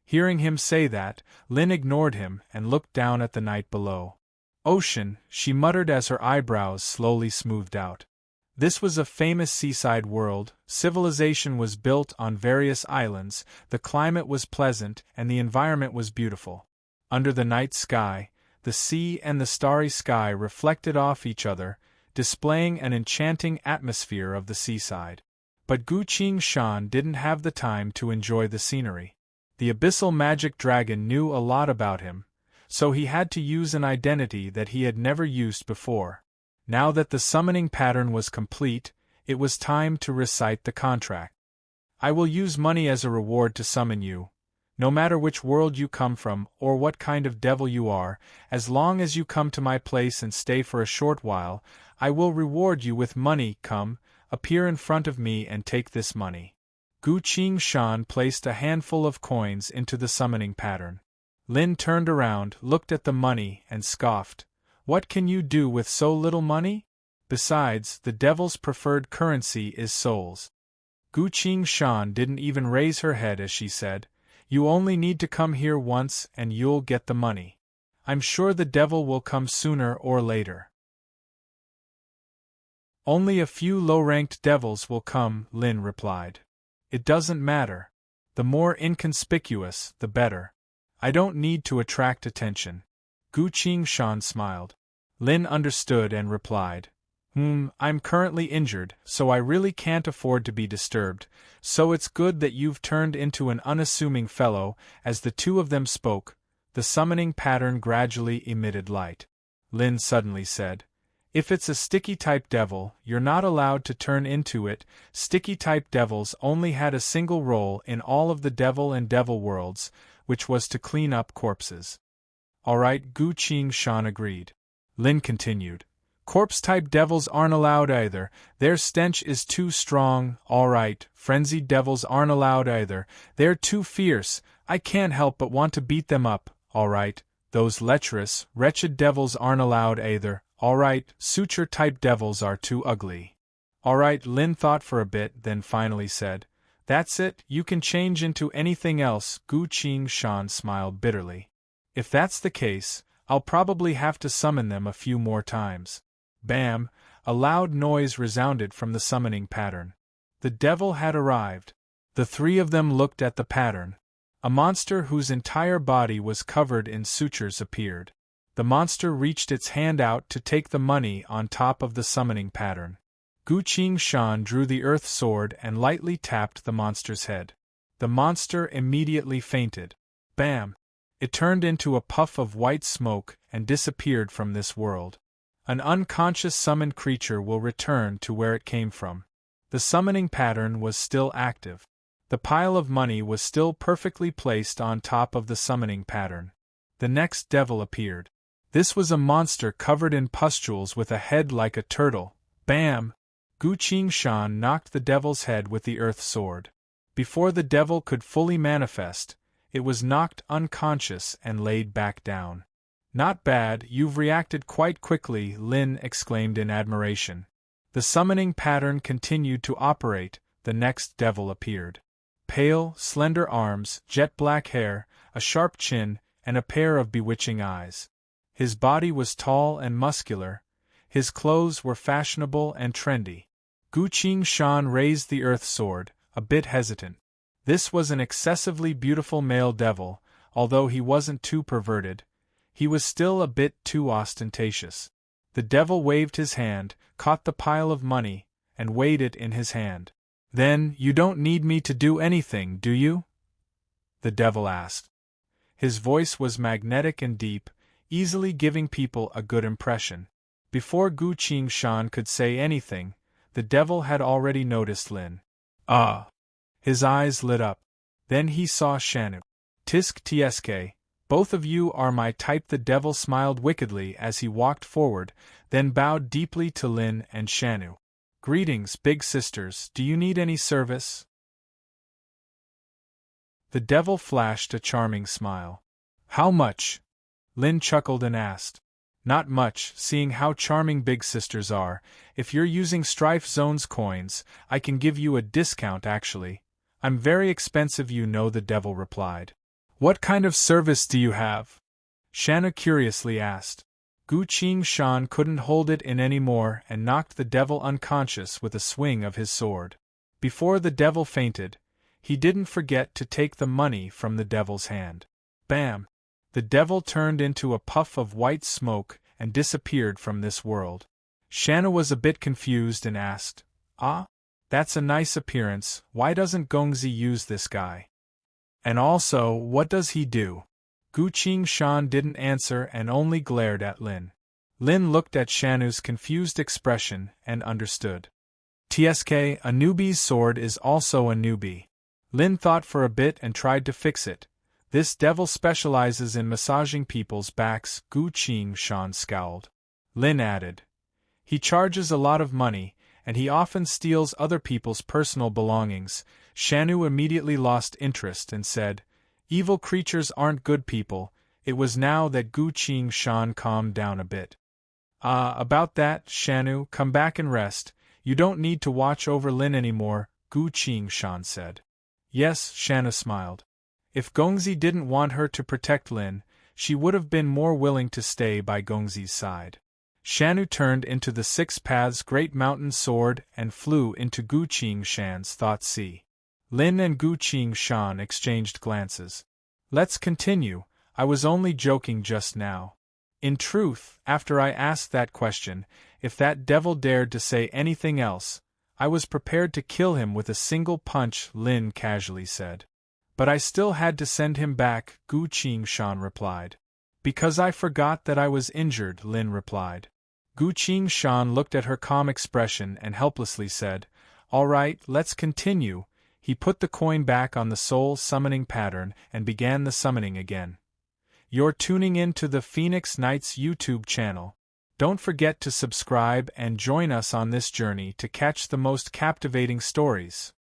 Hearing him say that, Lin ignored him and looked down at the night below. Ocean, she muttered as her eyebrows slowly smoothed out. This was a famous seaside world. Civilization was built on various islands, the climate was pleasant, and the environment was beautiful. Under the night sky, the sea and the starry sky reflected off each other, displaying an enchanting atmosphere of the seaside. But Gu Qingshan didn't have the time to enjoy the scenery. The abyssal magic dragon knew a lot about him, so he had to use an identity that he had never used before. Now that the summoning pattern was complete, it was time to recite the contract. "I will use money as a reward to summon you. No matter which world you come from or what kind of devil you are, as long as you come to my place and stay for a short while, I will reward you with money. Come, appear in front of me and take this money." Gu Qingshan placed a handful of coins into the summoning pattern. Lin turned around, looked at the money, and scoffed. "What can you do with so little money? Besides, the devil's preferred currency is souls." Gu Qingshan didn't even raise her head as she said, "You only need to come here once and you'll get the money. I'm sure the devil will come sooner or later." "Only a few low-ranked devils will come," Lin replied. "It doesn't matter. The more inconspicuous, the better. I don't need to attract attention." Gu Qingshan smiled. Lin understood and replied, I'm currently injured, so I really can't afford to be disturbed, so it's good that you've turned into an unassuming fellow." As the two of them spoke, the summoning pattern gradually emitted light. Lin suddenly said, "If it's a sticky-type devil, you're not allowed to turn into it." Sticky-type devils only had a single role in all of the devil and devil worlds, which was to clean up corpses. "Alright," Gu Qingshan agreed. Lin continued, "Corpse-type devils aren't allowed either, their stench is too strong." "Alright, frenzied devils aren't allowed either, they're too fierce, I can't help but want to beat them up." "Alright, those lecherous, wretched devils aren't allowed either." "Alright, suture-type devils are too ugly." "Alright." Lin thought for a bit, then finally said, "That's it, you can change into anything else." Gu Qingshan smiled bitterly. "If that's the case, I'll probably have to summon them a few more times." Bam! A loud noise resounded from the summoning pattern. The devil had arrived. The three of them looked at the pattern. A monster whose entire body was covered in sutures appeared. The monster reached its hand out to take the money on top of the summoning pattern. Gu Qingshan drew the earth sword and lightly tapped the monster's head. The monster immediately fainted. Bam! It turned into a puff of white smoke and disappeared from this world. An unconscious summoned creature will return to where it came from. The summoning pattern was still active. The pile of money was still perfectly placed on top of the summoning pattern. The next devil appeared. This was a monster covered in pustules with a head like a turtle. Bam! Gu Qingshan knocked the devil's head with the earth sword. Before the devil could fully manifest, it was knocked unconscious and laid back down. "Not bad, you've reacted quite quickly," Lin exclaimed in admiration. The summoning pattern continued to operate. The next devil appeared. Pale, slender arms, jet-black hair, a sharp chin, and a pair of bewitching eyes. His body was tall and muscular. His clothes were fashionable and trendy. Gu Qingshan raised the earth sword, a bit hesitant. This was an excessively beautiful male devil, although he wasn't too perverted. He was still a bit too ostentatious. The devil waved his hand, caught the pile of money, and weighed it in his hand. Then, you don't need me to do anything, do you? The devil asked. His voice was magnetic and deep, easily giving people a good impression. Before Gu Qingshan could say anything, the devil had already noticed Lin. Ah! His eyes lit up. Then he saw Shanu. Tisk tsk, both of you are my type. The devil smiled wickedly as he walked forward, then bowed deeply to Lin and Shanu. Greetings, big sisters, do you need any service? The devil flashed a charming smile. How much? Lin chuckled and asked. Not much, seeing how charming big sisters are. If you're using Strife Zone's coins, I can give you a discount actually. I'm very expensive, you know, the devil replied. What kind of service do you have? Shana curiously asked. Gu Qingshan couldn't hold it in any more and knocked the devil unconscious with a swing of his sword. Before the devil fainted, he didn't forget to take the money from the devil's hand. Bam! The devil turned into a puff of white smoke and disappeared from this world. Shana was a bit confused and asked, Ah? That's a nice appearance, why doesn't Gongzi use this guy? And also, what does he do? Gu Qingshan didn't answer and only glared at Lin. Lin looked at Shanu's confused expression and understood. Tsk, a newbie's sword is also a newbie. Lin thought for a bit and tried to fix it. This devil specializes in massaging people's backs, Gu Qingshan scowled. Lin added. He charges a lot of money, and he often steals other people's personal belongings. Shanu immediately lost interest and said, Evil creatures aren't good people. It was now that Gu Qingshan calmed down a bit. About that, Shanu, come back and rest. You don't need to watch over Lin anymore, Gu Qingshan said. Yes, Shana smiled. If Gongzi didn't want her to protect Lin, she would have been more willing to stay by Gongzi's side. Shanu turned into the Six Paths Great Mountain Sword and flew into Gu Qingshan's thought sea. Lin and Gu Qingshan exchanged glances. Let's continue, I was only joking just now. In truth, after I asked that question, if that devil dared to say anything else, I was prepared to kill him with a single punch, Lin casually said. But I still had to send him back, Gu Qingshan replied. Because I forgot that I was injured, Lin replied. Gu Qingshan looked at her calm expression and helplessly said, All right, let's continue. He put the coin back on the soul summoning pattern and began the summoning again. You're tuning in to the Phoenix Knights YouTube channel. Don't forget to subscribe and join us on this journey to catch the most captivating stories.